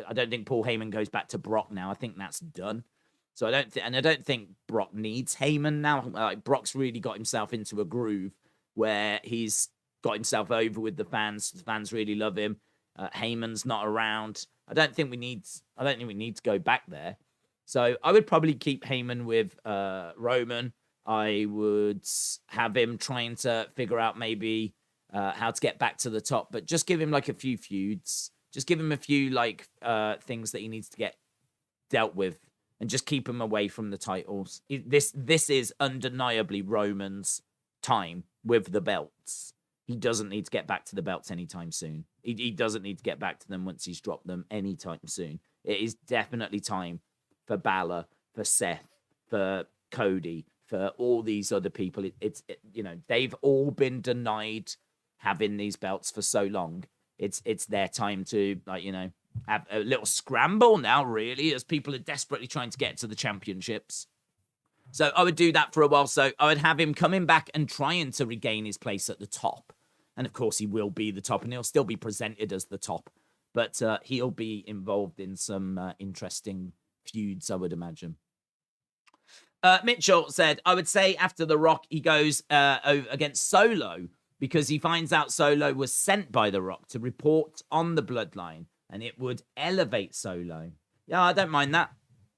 I don't think Paul Heyman goes back to Brock now. I think that's done. So I don't think Brock needs Heyman now. Like, Brock's really got himself into a groove where he's got himself over with the fans. The fans really love him. Heyman's not around. I don't think we need to go back there. So I would probably keep Heyman with Roman. I would have him trying to figure out maybe how to get back to the top, but just give him like a few feuds. Just give him a few like things that he needs to get dealt with, and just keep him away from the titles. This is undeniably Roman's time with the belts. He doesn't need to get back to the belts anytime soon. He doesn't need to get back to them once he's dropped them anytime soon. It is definitely time for Balor, for Seth, for Cody, for all these other people. You know, they've all been denied having these belts for so long. It's their time to, like, you know, have a little scramble now, really, as people are desperately trying to get to the championships. So I would do that for a while. So I would have him coming back and trying to regain his place at the top. And of course he will be the top, and he'll still be presented as the top, but he'll be involved in some interesting feuds, I would imagine. Mitchell said, I would say after The Rock, he goes against Solo, because he finds out Solo was sent by The Rock to report on the bloodline, and it would elevate Solo. Yeah, I don't mind that.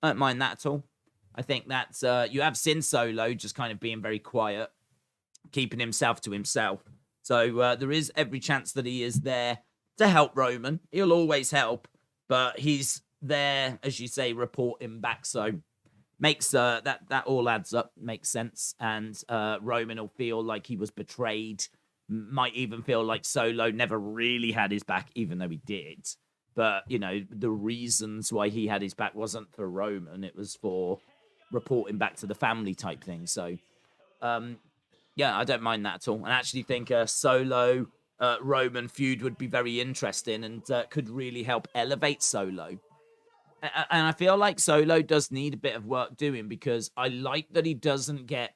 I don't mind that at all. I think that you have seen Solo just kind of being very quiet, keeping himself to himself. So there is every chance that he is there to help Roman. He'll always help, but he's there, as you say, reporting back. So makes that all adds up, makes sense. And Roman will feel like he was betrayed. Might even feel like Solo never really had his back, even though he did. But, you know, the reasons why he had his back wasn't for Roman. It was for reporting back to the family type thing. So, yeah, I don't mind that at all. And I actually think a Solo Roman feud would be very interesting and could really help elevate Solo. And I feel like Solo does need a bit of work doing, because I like that he doesn't get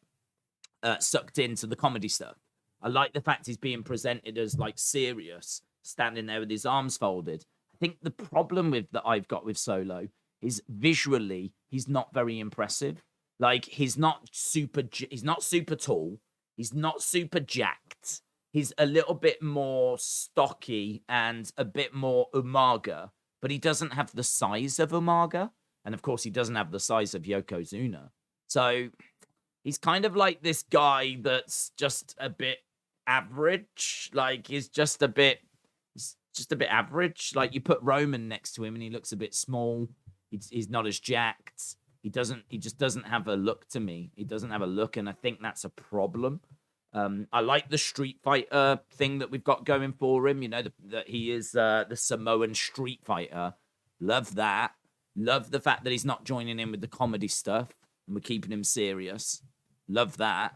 sucked into the comedy stuff. I like the fact he's being presented as like serious, standing there with his arms folded. I think the problem that I've got with Solo is visually he's not very impressive. Like he's not super tall. He's not super jacked. He's a little bit more stocky and a bit more Umaga, but he doesn't have the size of Umaga. And of course, he doesn't have the size of Yokozuna. So he's kind of like this guy that's just a bit average. Like he's just a bit average. Like you put Roman next to him and he looks a bit small. He's not as jacked. He just doesn't have a look to me. He doesn't have a look, and I think that's a problem. I like the Street Fighter thing that we've got going for him. You know, that he is the Samoan Street Fighter. Love that. Love the fact that he's not joining in with the comedy stuff and we're keeping him serious. Love that.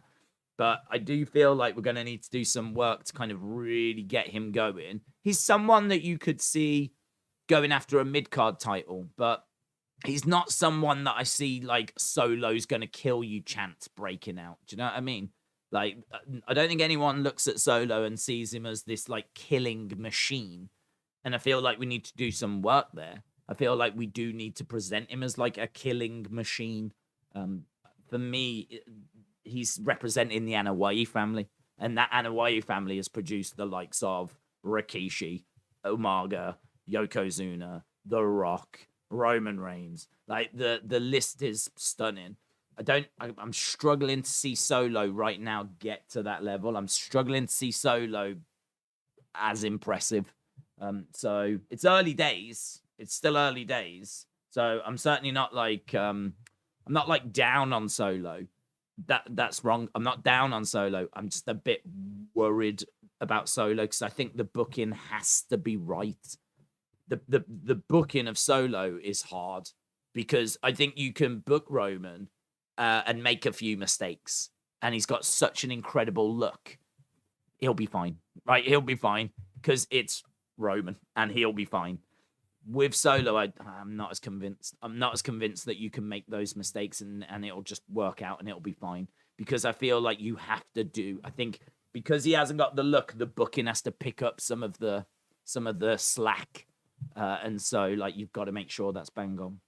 But I do feel like we're going to need to do some work to kind of really get him going. He's someone that you could see going after a mid-card title, but he's not someone that I see like Solo's going to kill you chant breaking out. Do you know what I mean? Like, I don't think anyone looks at Solo and sees him as this like killing machine. And I feel like we need to do some work there. I feel like we do need to present him as like a killing machine. For me, he's representing the Anoa'i family. And that Anoa'i family has produced the likes of Rikishi, Umaga, Yokozuna, The Rock, Roman Reigns. Like the list is stunning. I'm struggling to see Solo right now get to that level. I'm struggling to see Solo as impressive. So it's early days. It's still early days. So I'm certainly not like I'm not like down on Solo. That's wrong. I'm not down on Solo. I'm just a bit worried about Solo because I think the booking has to be right. The booking of Solo is hard because I think you can book Roman and make a few mistakes, and he's got such an incredible look. He'll be fine, right? He'll be fine because it's Roman, and he'll be fine. With Solo, I'm not as convinced. I'm not as convinced that you can make those mistakes and it'll just work out and it'll be fine. Because I feel like you have to do. I think because he hasn't got the look, the booking has to pick up some of the slack, and so like you've got to make sure that's bang on.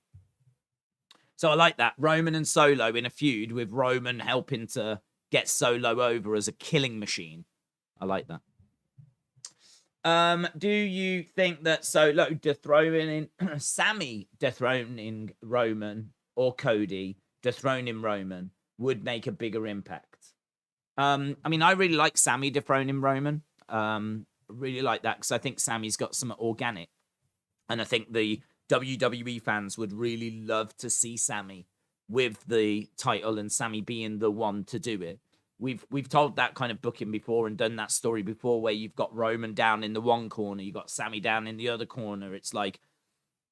So I like that Roman and Solo in a feud with Roman helping to get Solo over as a killing machine. I like that. Do you think that Solo dethroning Sami dethroning Roman or Cody dethroning Roman would make a bigger impact? I mean, I really like Sami dethroning Roman. Really like that because I think Sami's got some organic, and I think the WWE fans would really love to see Sami with the title and Sami being the one to do it. We've told that kind of booking before and done that story before where you've got Roman down in the one corner, you've got Sami down in the other corner. It's like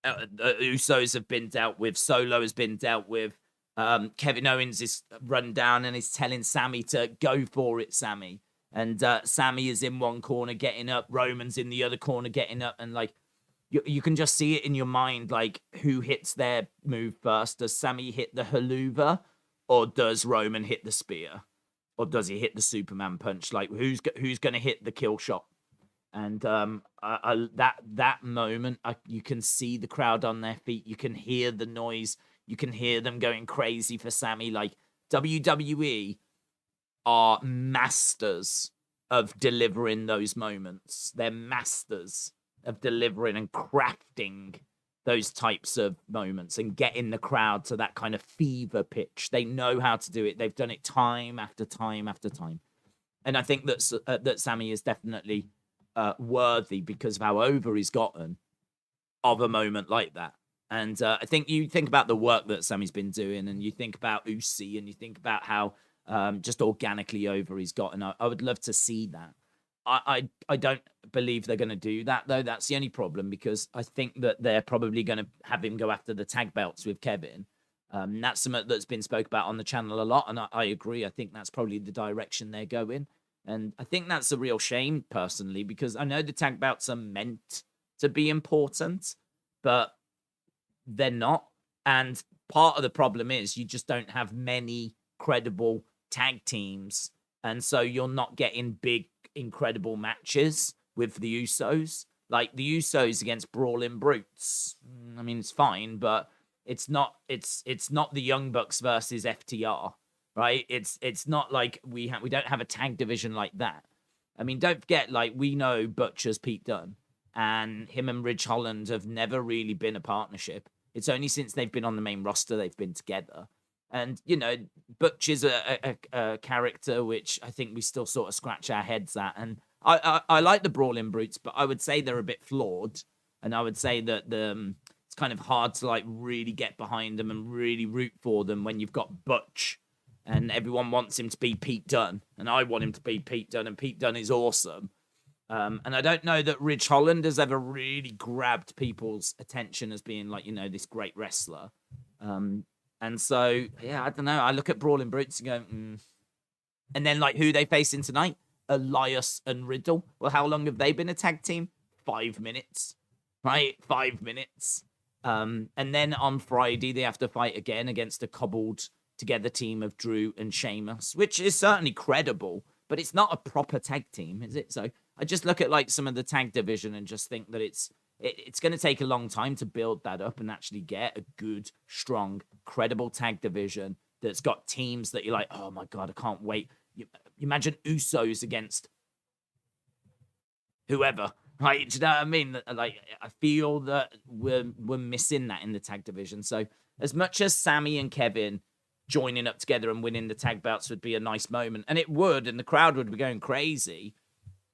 Usos have been dealt with, Solo has been dealt with. Kevin Owens is run down and is telling Sami to go for it, Sami. And Sami is in one corner getting up, Roman's in the other corner getting up, and like you can just see it in your mind, like who hits their move first. Does Sami hit the haluva or does Roman hit the spear? Or does he hit the Superman punch? Like who's going to hit the kill shot? And that moment, you can see the crowd on their feet. You can hear the noise. You can hear them going crazy for Sami. Like WWE are masters of delivering those moments. They're masters of delivering and crafting those types of moments and getting the crowd to that kind of fever pitch. They know how to do it. They've done it time after time after time. And I think that Sami is definitely worthy because of how over he's gotten of a moment like that. And I think you think about the work that Sami's been doing, and you think about Usi, and you think about how just organically over he's gotten. I would love to see that. I don't believe they're going to do that, though. That's the only problem, because I think that they're probably going to have him go after the tag belts with Kevin. That's something that's been spoke about on the channel a lot, and I agree. I think that's probably the direction they're going. And I think that's a real shame, personally, because I know the tag belts are meant to be important, but they're not. And part of the problem is you just don't have many credible tag teams. And so you're not getting big, incredible matches with the Usos. Like the Usos against Brawling Brutes. I mean, it's fine, but it's not the Young Bucks versus FTR, right? It's not like we don't have a tag division like that. I mean, don't forget, like, we know Butch as Pete Dunne, and him and Ridge Holland have never really been a partnership. It's only since they've been on the main roster they've been together. And, you know, Butch is a character which I think we still sort of scratch our heads at. And I like the Brawling Brutes, but I would say they're a bit flawed. And I would say that it's kind of hard to, like, really get behind them and really root for them when you've got Butch and everyone wants him to be Pete Dunne. And I want him to be Pete Dunne, and Pete Dunne is awesome. And I don't know that Ridge Holland has ever really grabbed people's attention as being, like, you know, this great wrestler. And so, yeah, I don't know. I look at Brawling Brutes and go, And then, like, who they facing tonight? Elias and Riddle. Well, how long have they been a tag team? 5 minutes, right? 5 minutes. And then on Friday, they have to fight again against a cobbled together team of Drew and Sheamus, which is certainly credible, but it's not a proper tag team, is it? So I just look at, like, some of the tag division and just think that it's going to take a long time to build that up and actually get a good, strong, credible tag division that's got teams that you're like, oh my God, I can't wait. You imagine Usos against whoever, right? Do you know what I mean? Like, I feel that we're missing that in the tag division. So as much as Sami and Kevin joining up together and winning the tag belts would be a nice moment, and it would, and the crowd would be going crazy,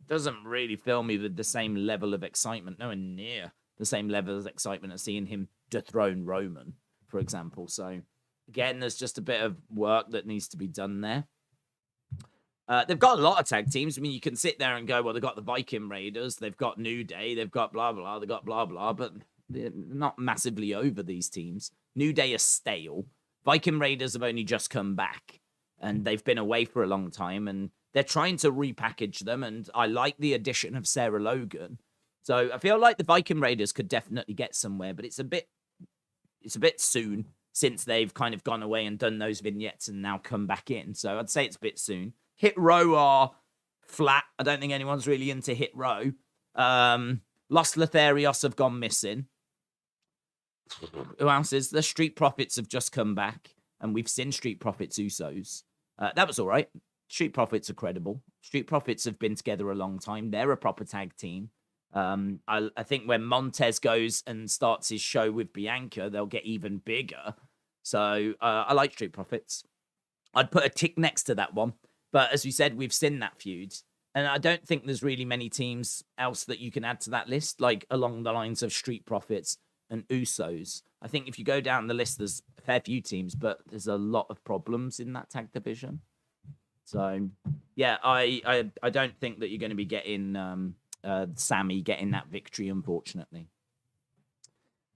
doesn't really fill me with the same level of excitement, nowhere near the same level of excitement as seeing him dethrone Roman, for example. So, again, there's just a bit of work that needs to be done there. They've got a lot of tag teams. I mean, you can sit there and go, well, they've got the Viking Raiders, they've got New Day, they've got blah, blah, they've got blah, blah, but they're not massively over, these teams. New Day is stale. Viking Raiders have only just come back, and they've been away for a long time, and they're trying to repackage them, and I like the addition of Sarah Logan. So I feel like the Viking Raiders could definitely get somewhere, but it's a bit soon since they've kind of gone away and done those vignettes and now come back in. So I'd say it's a bit soon. Hit Row are flat. I don't think anyone's really into Hit Row. Los Lotharios have gone missing. Who else is? The Street Profits have just come back, and we've seen Street Profits Usos. That was all right. Street Profits are credible. Street Profits have been together a long time. They're a proper tag team. I think when Montez goes and starts his show with Bianca, they'll get even bigger. So I like Street Profits. I'd put a tick next to that one. But as we said, we've seen that feud. And I don't think there's really many teams else that you can add to that list, like along the lines of Street Profits and Usos. I think if you go down the list, there's a fair few teams, but there's a lot of problems in that tag division. So, yeah, I don't think that you're going to be getting Sami getting that victory, unfortunately.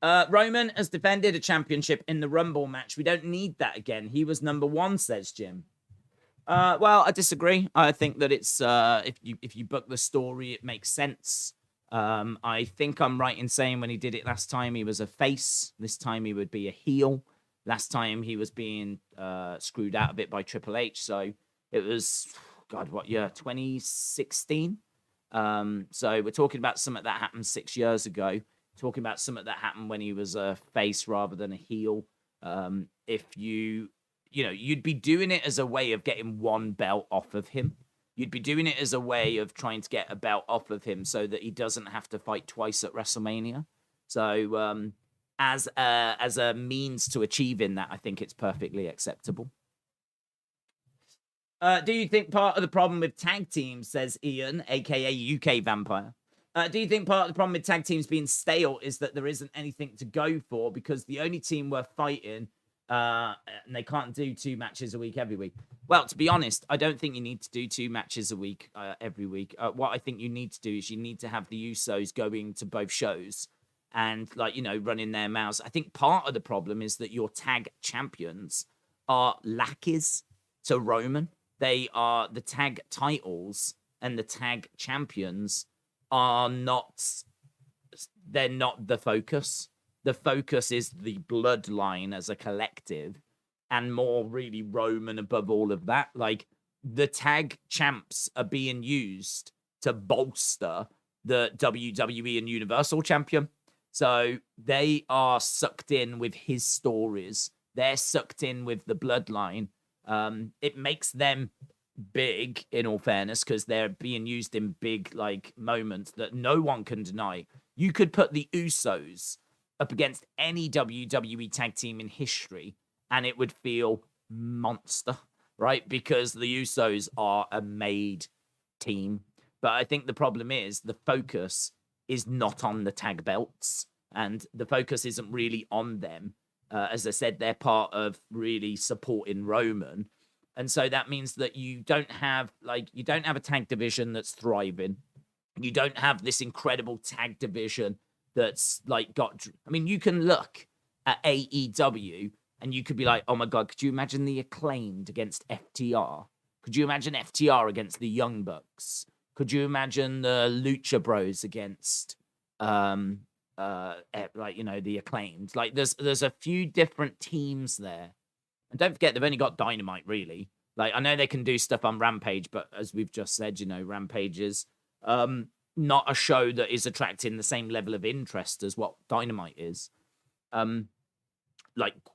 Roman has defended a championship in the Rumble match. We don't need that again. He was number one, says Jim. Well, I disagree. I think that it's if you book the story, it makes sense. I think I'm right in saying when he did it last time, he was a face. This time he would be a heel. Last time he was being screwed out of it by Triple H. So it was, God, what year? 2016. So we're talking about something that happened 6 years ago. Talking about something that happened when he was a face rather than a heel. If you'd be doing it as a way of getting one belt off of him. You'd be doing it as a way of trying to get a belt off of him so that he doesn't have to fight twice at WrestleMania. So as a means to achieving that, I think it's perfectly acceptable. Do you think part of the problem with tag teams, says Ian, aka UK Vampire, do you think part of the problem with tag teams being stale is that there isn't anything to go for because the only team worth fighting, and they can't do 2 matches a week every week? Well, to be honest, I don't think you need to do 2 matches a week every week. What I think you need to do is you need to have the Usos going to both shows and, like, you know, running their mouths. I think part of the problem is that your tag champions are lackeys to Roman. They are the tag titles and the tag champions are not, they're not the focus. The focus is the bloodline as a collective and more really Roman above all of that. Like, the tag champs are being used to bolster the WWE and Universal champion. So they are sucked in with his stories. They're sucked in with the bloodline. It makes them big, in all fairness, because they're being used in big, like, moments that no one can deny. You could put the Usos up against any WWE tag team in history, and it would feel monster, right? Because the Usos are a made team. But I think the problem is the focus is not on the tag belts, and the focus isn't really on them. As I said, they're part of really supporting Roman. And so that means that you don't have a tag division that's thriving. You don't have this incredible tag division that's like you can look at AEW and you could be like, oh my God, could you imagine the Acclaimed against FTR? Could you imagine FTR against the Young Bucks? Could you imagine the Lucha Bros against, the Acclaimed? Like, there's a few different teams there. And don't forget, they've only got Dynamite, really. Like, I know they can do stuff on Rampage, but as we've just said, Rampage is not a show that is attracting the same level of interest as what Dynamite is.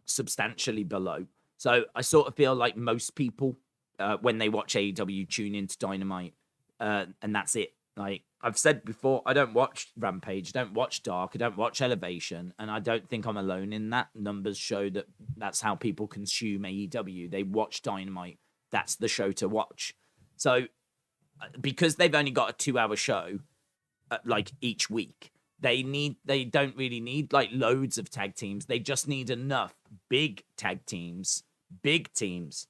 Substantially below. So I sort of feel like most people, when they watch AEW, tune into Dynamite, and that's it. Like I've said before, I don't watch Rampage, I don't watch Dark, I don't watch Elevation, and I don't think I'm alone in that. Numbers show that that's how people consume AEW. They watch Dynamite. That's the show to watch. So because they've only got a 2-hour show, each week, they don't really need like loads of tag teams. They just need enough big tag teams, big teams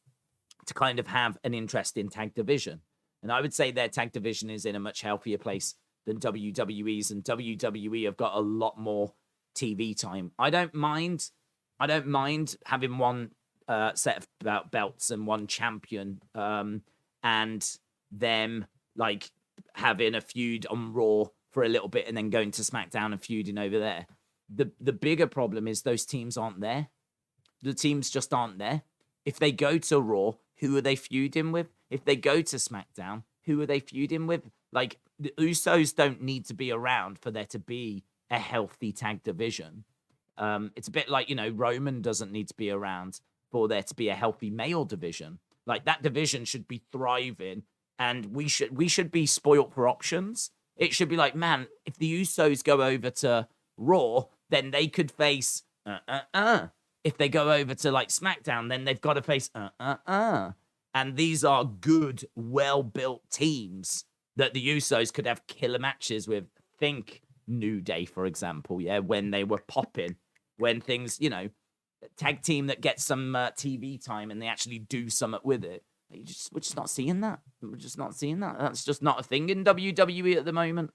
to kind of have an interesting tag division. And I would say their tag division is in a much healthier place than WWE's, and WWE have got a lot more TV time. I don't mind having one set of belts and one champion, and them like having a feud on Raw for a little bit and then going to SmackDown and feuding over there. The bigger problem is those teams aren't there. The teams just aren't there. If they go to Raw, who are they feuding with? If they go to SmackDown, who are they feuding with? Like, the Usos don't need to be around for there to be a healthy tag division. It's a bit like, Roman doesn't need to be around for there to be a healthy male division. Like, that division should be thriving, and we should be spoilt for options. It should be like, man, if the Usos go over to Raw, then they could face If they go over to like SmackDown, then they've got to face And these are good, well-built teams that the Usos could have killer matches with. Think New Day, for example, when they were popping, when things, tag team that gets some TV time and they actually do something with it. We're just not seeing that. We're just not seeing that. That's just not a thing in WWE at the moment.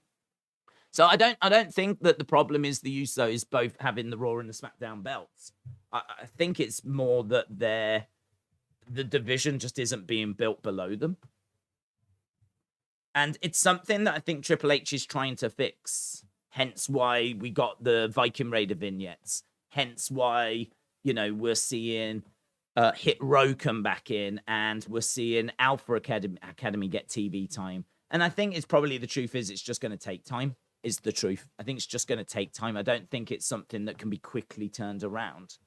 So I don't think that the problem is the Usos both having the Raw and the SmackDown belts. I think it's more that the division just isn't being built below them. And it's something that I think Triple H is trying to fix. Hence why we got the Viking Raider vignettes. Hence why, we're seeing Hit Row come back in, and we're seeing Alpha Academy get TV time. And I think it's probably the truth is it's just going to take time, is the truth. I think it's just going to take time. I don't think it's something that can be quickly turned around,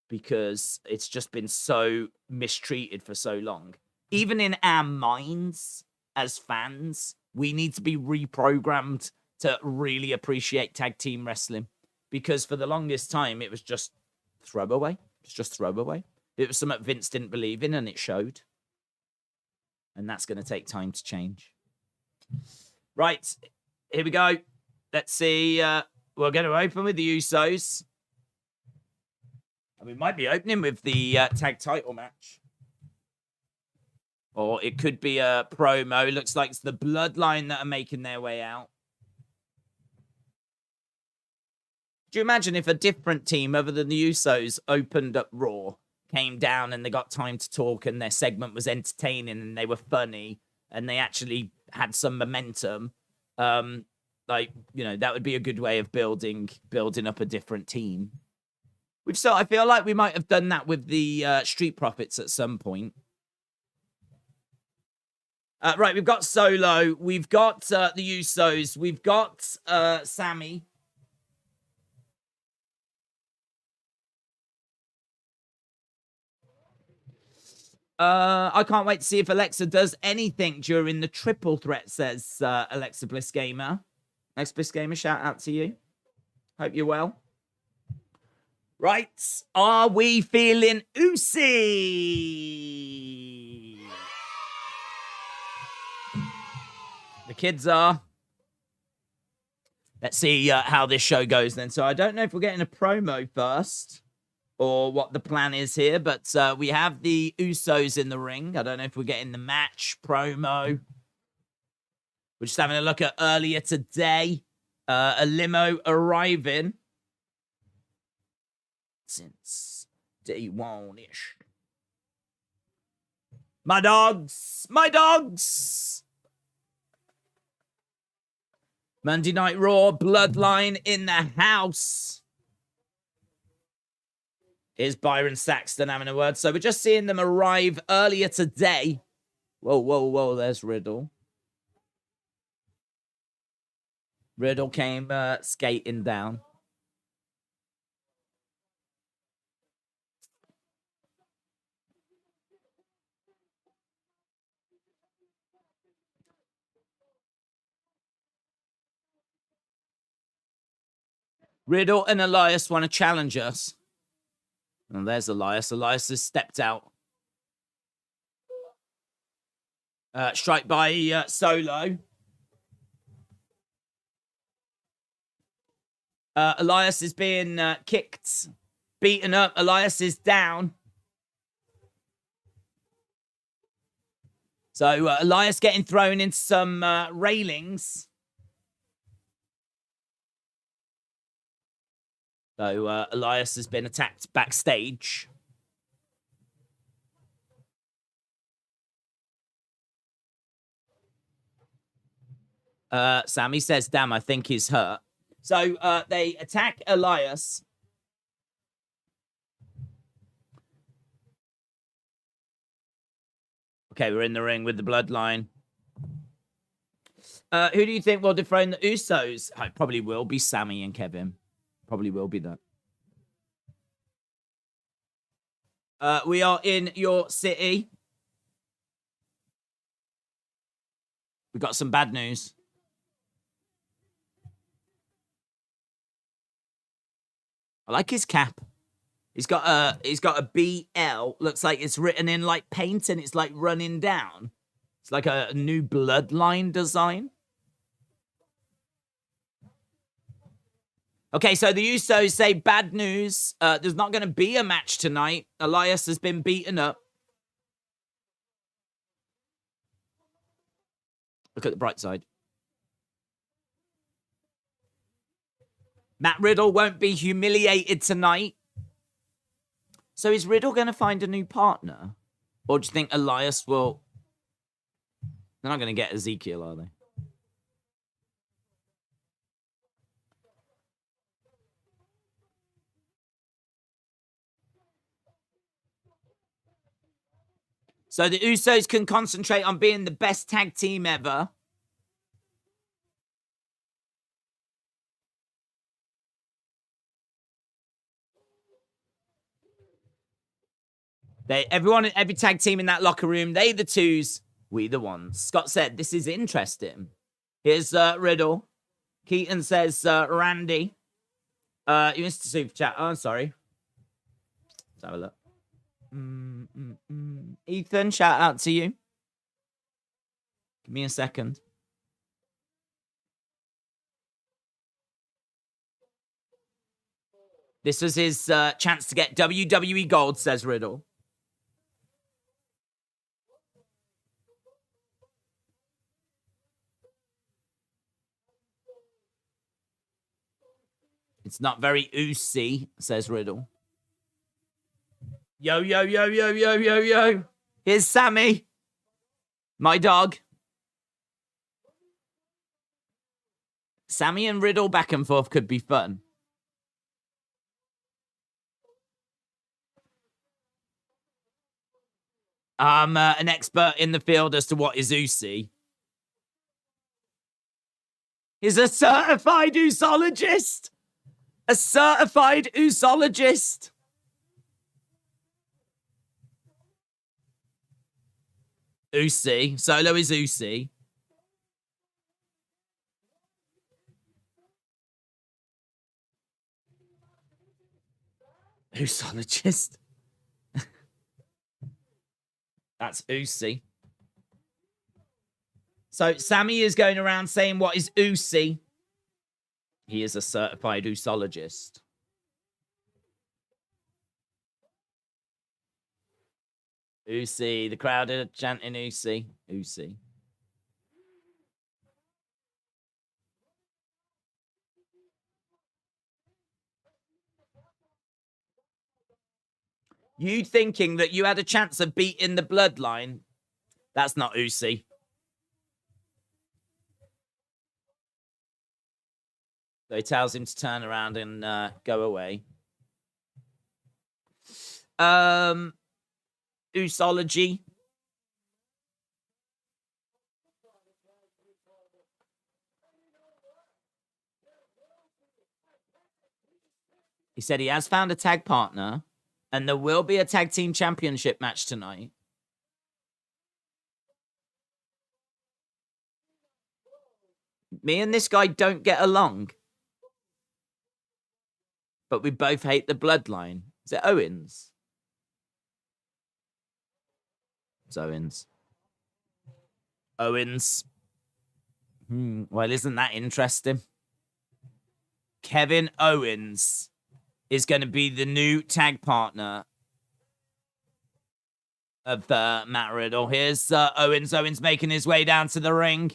because it's just been so mistreated for so long. Even in our minds as fans, we need to be reprogrammed to really appreciate tag team wrestling, because for the longest time, it was just throwaway. It's just throwaway. It was something Vince didn't believe in, and it showed. And that's going to take time to change. Right. Here we go. Let's see. We're going to open with the Usos. And we might be opening with the tag title match. Or it could be a promo. Looks like it's the Bloodline that are making their way out. Do you imagine if a different team other than the Usos opened up Raw, came down and they got time to talk and their segment was entertaining and they were funny and they actually had some momentum? Like, you know, that would be a good way of building up a different team. I feel like we might have done that with the Street Profits at some point. Right, we've got Solo. We've got the Usos. We've got Sami. I can't wait to see if Alexa does anything during the triple threat, says Alexa Bliss Gamer. Alexa Bliss Gamer, shout out to you. Hope you're well. Right, are we feeling oozy? The kids are. Let's see how this show goes then. So I don't know if we're getting a promo first or what the plan is here, but we have the Usos in the ring. I don't know if we're getting the match promo. We're just having a look at earlier today. A limo arriving since day one-ish. My dogs! My dogs! Monday Night Raw, Bloodline in the house. Here's Byron Saxton having a word. So we're just seeing them arrive earlier today. Whoa, whoa, whoa, there's Riddle. Riddle came skating down. Riddle and Elias want to challenge us. And there's Elias. Elias has stepped out. Strike by Solo. Elias is being kicked, beaten up. Elias is down. So Elias getting thrown into some railings. So Elias has been attacked backstage. Sami says, damn, I think he's hurt. So they attack Elias. Okay, we're in the ring with the Bloodline. Who do you think will dethrone the Usos? It probably will be Sami and Kevin. Probably will be that. We are in your city. We got some bad news. I like his cap. He's got a BL. Looks like it's written in like paint and it's like running down. It's like a new Bloodline design. Okay, so the Usos say bad news. There's not going to be a match tonight. Elias has been beaten up. Look at the bright side. Matt Riddle won't be humiliated tonight. So is Riddle going to find a new partner? Or do you think Elias will... They're not going to get Ezekiel, are they? So the Usos can concentrate on being the best tag team ever. Every tag team in that locker room, they the twos, we the ones. Scott said, this is interesting. Here's Riddle. Keaton says, Randy. You missed the super chat. Oh, I'm sorry. Let's have a look. Ethan, shout out to you. Give me a second. This was his chance to get WWE Gold, says Riddle. It's not very oozy, says Riddle. Yo, yo, yo, yo, yo, yo, yo. Here's Sami. My dog. Sami and Riddle back and forth could be fun. I'm an expert in the field as to what is oozy. He's a certified oosologist. A certified oosologist. Oozy. Solo is oozy. Oosologist. That's oozy. So Sami is going around saying what is oozy. He is a certified oosologist. Oozy. The crowd are chanting oozy. Oozy. You thinking that you had a chance of beating the bloodline? That's not oozy. So he tells him to turn around and go away. Oosology. He said he has found a tag partner and there will be a tag team championship match tonight. Me and this guy don't get along. But we both hate the bloodline. Is it Owens? It's Owens. Owens. Well, isn't that interesting? Kevin Owens is going to be the new tag partner of Matt Riddle. Here's Owens. Owens making his way down to the ring.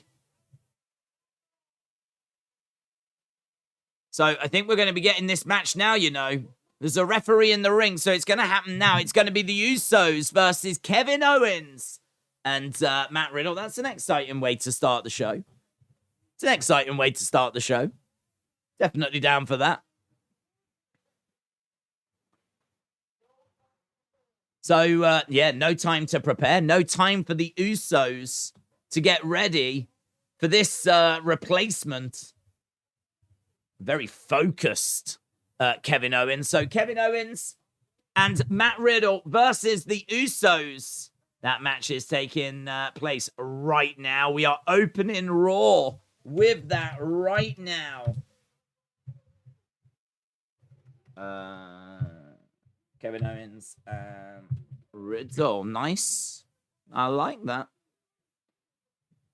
So I think we're going to be getting this match now, you know. There's a referee in the ring, so it's going to happen now. It's going to be the Usos versus Kevin Owens and Matt Riddle. That's an exciting way to start the show. It's an exciting way to start the show. Definitely down for that. So, yeah, no time to prepare. No time for the Usos to get ready for this replacement. Very focused Kevin Owens. So Kevin Owens and Matt Riddle versus the Usos. That match is taking place right now. We are opening Raw with that right now. Kevin Owens and Riddle. Nice. I like that.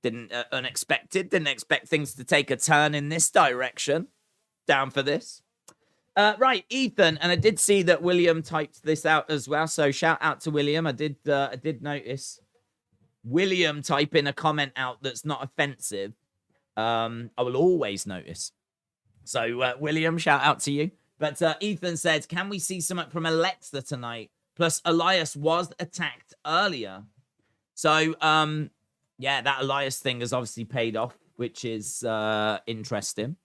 Didn't unexpected. Didn't expect things to take a turn in this direction. Down for this. Right, Ethan, and I did see that William typed this out as well, so shout out to William. I did notice William typing a comment out that's not offensive. I will always notice. So, William, shout out to you. But Ethan said, can we see something from Alexa tonight? Plus, Elias was attacked earlier. So, yeah, that Elias thing has obviously paid off, which is interesting.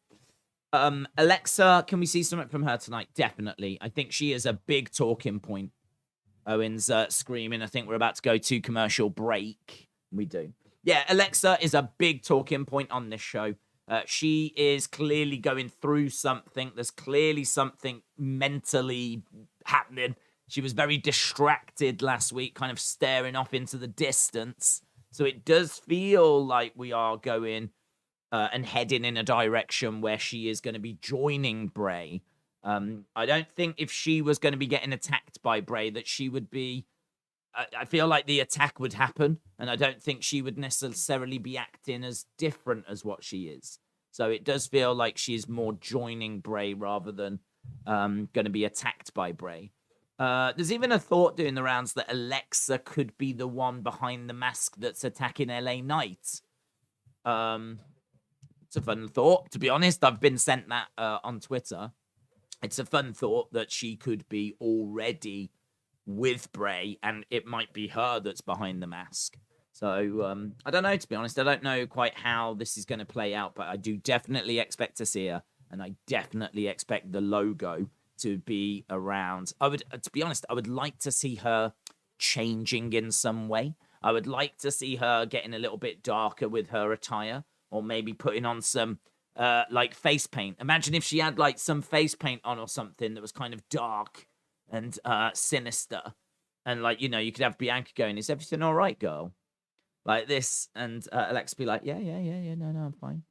Alexa, can we see something from her tonight? Definitely. I think she is a big talking point. Owens screaming. I think we're about to go to commercial break. We do. Yeah, Alexa is a big talking point on this show. She is clearly going through something. There's clearly something mentally happening. She was very distracted last week, kind of staring off into the distance. So it does feel like we are going and heading in a direction where she is going to be joining Bray. I don't think if she was going to be getting attacked by Bray that she would be I feel like the attack would happen, and I don't think she would necessarily be acting as different as what she is. So it does feel like she's more joining Bray rather than going to be attacked by Bray. There's even a thought doing the rounds that Alexa could be the one behind the mask that's attacking LA Knight. It's a fun thought, to be honest. I've been sent that on Twitter. It's a fun thought that she could be already with Bray, and it might be her that's behind the mask. So, I don't know, to be honest. I don't know quite how this is going to play out, but I do definitely expect to see her, and I definitely expect the logo to be around. To be honest, I would like to see her changing in some way. I would like to see her getting a little bit darker with her attire, or maybe putting on some, like, face paint. Imagine if she had, like, some face paint on or something that was kind of dark and sinister. And, like, you could have Bianca going, "Is everything all right, girl?" Like this, and Alexa be like, yeah, no, I'm fine.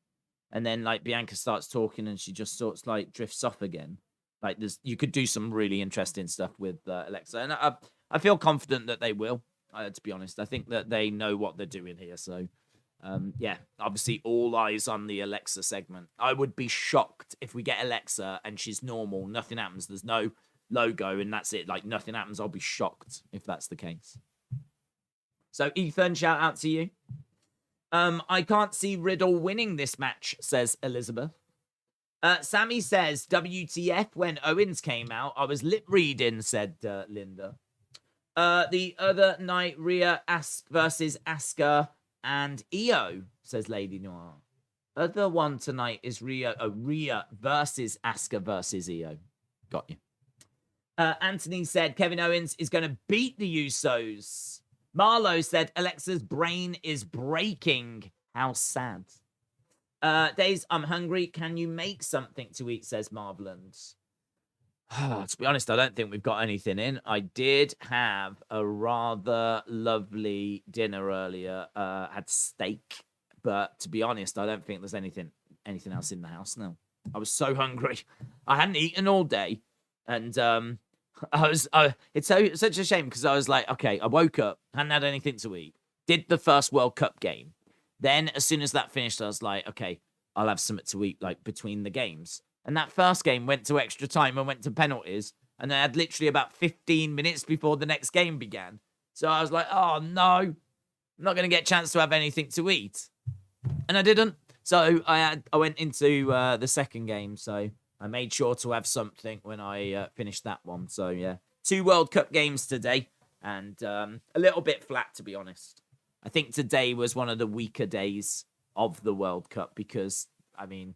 And then, like, Bianca starts talking, and she just sort of, like, drifts off again. Like, you could do some really interesting stuff with Alexa, and I feel confident that they will. To be honest, I think that they know what they're doing here. So, yeah, obviously, all eyes on the Alexa segment. I would be shocked if we get Alexa and she's normal, nothing happens. There's no logo, and that's it. Like, nothing happens. I'll be shocked if that's the case. So, Ethan, shout out to you. I can't see Riddle winning this match, says Elizabeth. Sami says, WTF when Owens came out. I was lip reading, said Linda. The other night, Rhea versus Asuka and Io, says Lady Noir. Other one tonight is Rhea versus Asuka versus Io. Got you. Anthony said, Kevin Owens is going to beat the Usos. Marlo said, Alexa's brain is breaking. How sad. Days, I'm hungry. Can you make something to eat, says Marveland. To be honest, I don't think we've got anything in. I did have a rather lovely dinner earlier. Had steak. But to be honest, I don't think there's anything else in the house now. I was so hungry. I hadn't eaten all day. And it's such a shame because I was like, okay, I woke up, hadn't had anything to eat, did the first World Cup game. Then as soon as that finished, I was like, okay, I'll have something to eat like between the games. And that first game went to extra time and went to penalties. And I had literally about 15 minutes before the next game began. So I was like, oh no, I'm not going to get a chance to have anything to eat. And I didn't. So I went into the second game. So I made sure to have something when I finished that one. So, yeah, 2 World Cup games today and a little bit flat, to be honest. I think today was one of the weaker days of the World Cup because, I mean,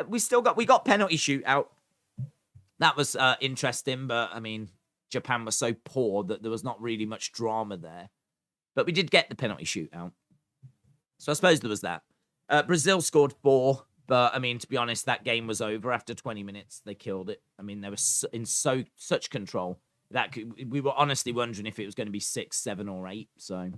we got penalty shootout. That was interesting, but, I mean, Japan was so poor that there was not really much drama there. But we did get the penalty shootout. So I suppose there was that. Brazil scored 4. But, I mean, to be honest, that game was over after 20 minutes. They killed it. I mean, they were in such control. We were honestly wondering if it was going to be 6, 7, or 8. So,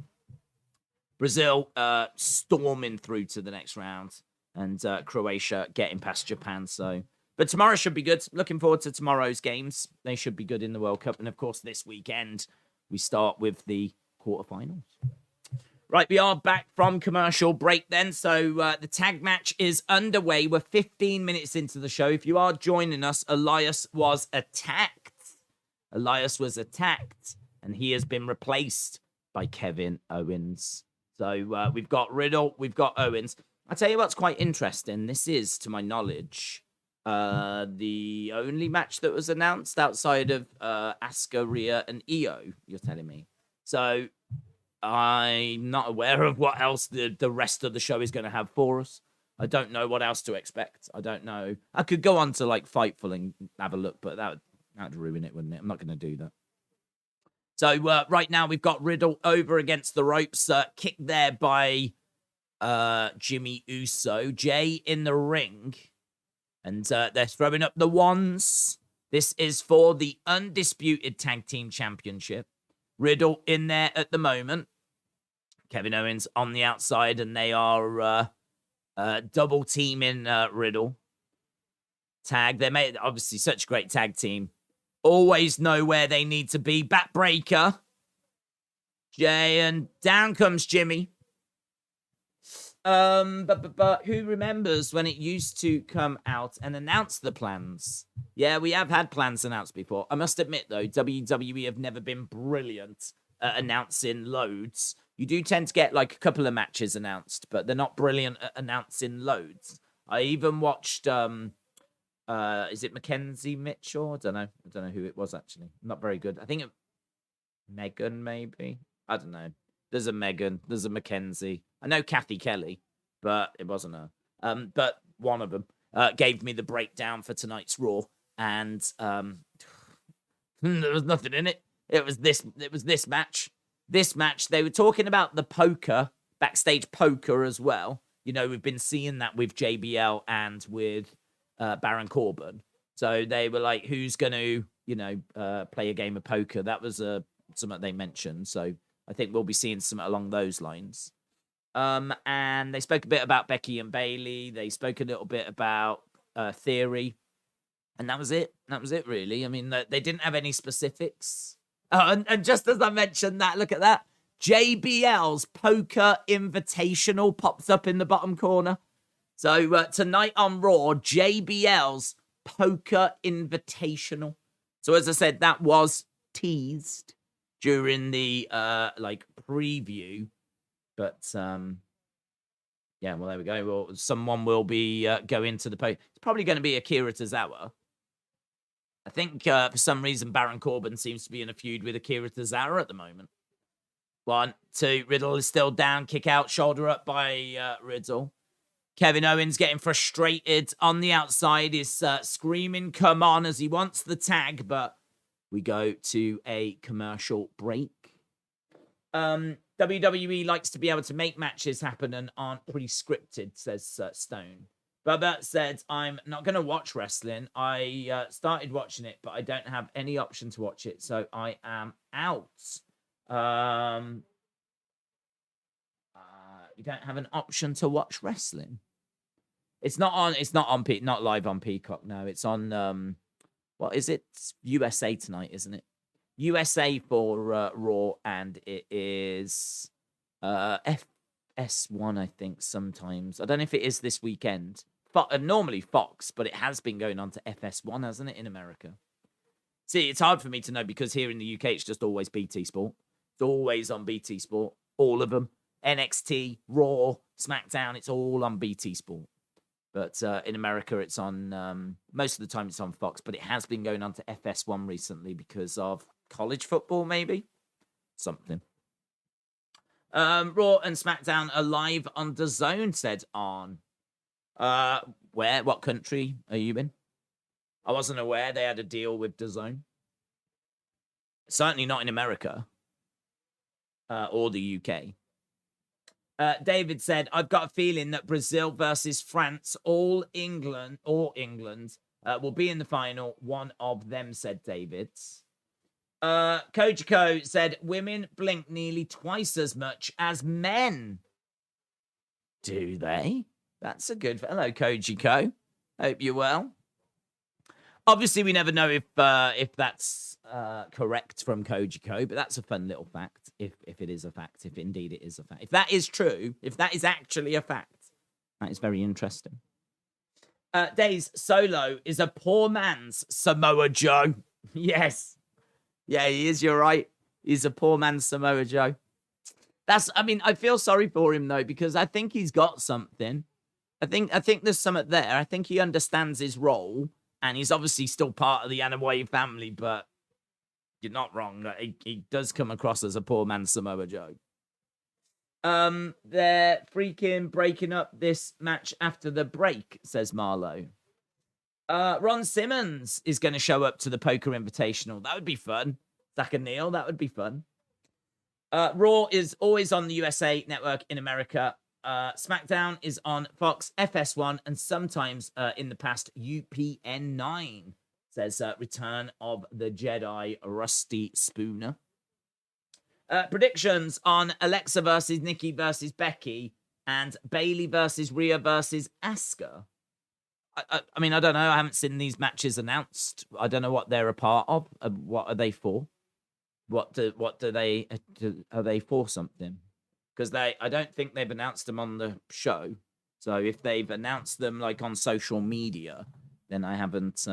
Brazil storming through to the next round. And Croatia getting past Japan. So, but tomorrow should be good. Looking forward to tomorrow's games. They should be good in the World Cup. And, of course, this weekend, we start with the quarterfinals. Right, we are back from commercial break then. So the tag match is underway. We're 15 minutes into the show. If you are joining us, Elias was attacked. And he has been replaced by Kevin Owens. So we've got Riddle, we've got Owens. I'll tell you what's quite interesting. This is, to my knowledge, the only match that was announced outside of Asuka, Rhea, and Io, you're telling me. So I'm not aware of what else the rest of the show is going to have for us. I don't know what else to expect. I don't know. I could go on to like Fightful and have a look, but that would ruin it, wouldn't it? I'm not going to do that. So right now we've got Riddle over against the ropes, kicked there by Jimmy Uso. Jay in the ring, and they're throwing up the wands. This is for the undisputed tag team championship. Riddle in there at the moment. Kevin Owens on the outside, and they are double teaming Riddle. Tag. They made obviously such a great tag team. Always know where they need to be. Backbreaker. Jay, and down comes Jimmy. But who remembers when it used to come out and announce the plans? Yeah, we have had plans announced before. I must admit, though, WWE have never been brilliant at announcing loads. You do tend to get like a couple of matches announced, but they're not brilliant at announcing loads. I even watched, is it Mackenzie Mitchell? I don't know who it was, actually. Not very good. I think Megan, maybe. I don't know. There's a Megan. There's a Mackenzie. I know Kathy Kelly, but it wasn't her. But one of them gave me the breakdown for tonight's Raw, and there was nothing in it. It was this match. This match, they were talking about the poker, backstage poker as well. You know, we've been seeing that with JBL and with Baron Corbin. So they were like, who's going to, play a game of poker? That was something they mentioned. So I think we'll be seeing something along those lines. And they spoke a bit about Becky and Bayley. They spoke a little bit about Theory. And that was it. That was it, really. I mean, they didn't have any specifics. Oh, and just as I mentioned that, look at that. JBL's Poker Invitational pops up in the bottom corner. So tonight on Raw, JBL's Poker Invitational. So as I said, that was teased during the preview. But yeah, well, there we go. Well, someone will be going to the poker. It's probably going to be Akira Tozawa. I think for some reason Baron Corbin seems to be in a feud with Akira Tozawa at the moment. 1, 2, Riddle is still down. Kick out, shoulder up by Riddle. Kevin Owens getting frustrated on the outside. Is screaming, come on, as he wants the tag. But we go to a commercial break. WWE likes to be able to make matches happen and aren't pre-scripted, says Stone. Bubba said, I'm not going to watch wrestling. I started watching it, but I don't have any option to watch it, so I am out. You don't have an option to watch wrestling. It's not live on Peacock. No, it's on, what is it? It's USA tonight, isn't it? USA for Raw, and it is FS1, I think, sometimes. I don't know if it is this weekend. Normally Fox, but it has been going on to FS1, hasn't it, in America? See, it's hard for me to know because here in the UK, it's just always BT Sport. It's always on BT Sport. All of them. NXT, Raw, SmackDown, it's all on BT Sport. But in America, it's on, most of the time it's on Fox, but it has been going on to FS1 recently because of college football, maybe? Something. Raw and SmackDown are live on DAZN, said on. Where? What country are you in? I wasn't aware they had a deal with DAZN. Certainly not in America. Or the UK. David said, I've got a feeling that Brazil versus France, all England, will be in the final. One of them, said David. Kojiko said, women blink nearly twice as much as men. Do they? That's a good... Hello, Kojiko. Hope you're well. Obviously, we never know if that's correct from Kojiko, but that's a fun little fact, if it is a fact, if indeed it is a fact. If that is true, if that is actually a fact, that is very interesting. Days Solo is a poor man's Samoa Joe. Yes. Yeah, he is, you're right. He's a poor man's Samoa Joe. I feel sorry for him, though, because I think he's got something. I think there's something there. I think he understands his role, and he's obviously still part of the Anoa'i family, but you're not wrong. He does come across as a poor man's Samoa Joe. They're freaking breaking up this match after the break, says Marlo. Ron Simmons is going to show up to the Poker Invitational. That would be fun. Zach and Neil, that would be fun. Raw is always on the USA Network in America. SmackDown is on Fox, FS1, and sometimes in the past, UPN 9. Says Return of the Jedi, Rusty Spooner. Predictions on Alexa versus Nikki versus Becky and Bayley versus Rhea versus Asuka. I mean, I don't know. I haven't seen these matches announced. I don't know what they're a part of. What are they for? What do they are they for something? Because I don't think they've announced them on the show. So if they've announced them like on social media, then I haven't.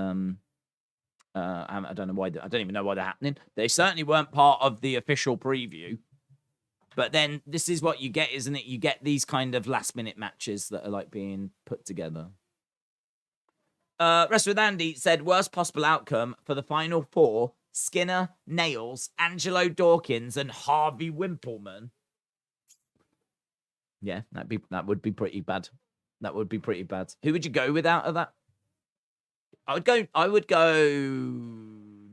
I don't know why. I don't even know why they're happening. They certainly weren't part of the official preview. But then this is what you get, isn't it? You get these kind of last minute matches that are like being put together. Wrestler with Andy said worst possible outcome for the final four: Skinner, Nails, Angelo Dawkins, and Harvey Wimpleman. Yeah, that would be pretty bad. That would be pretty bad. Who would you go with out of that? I would go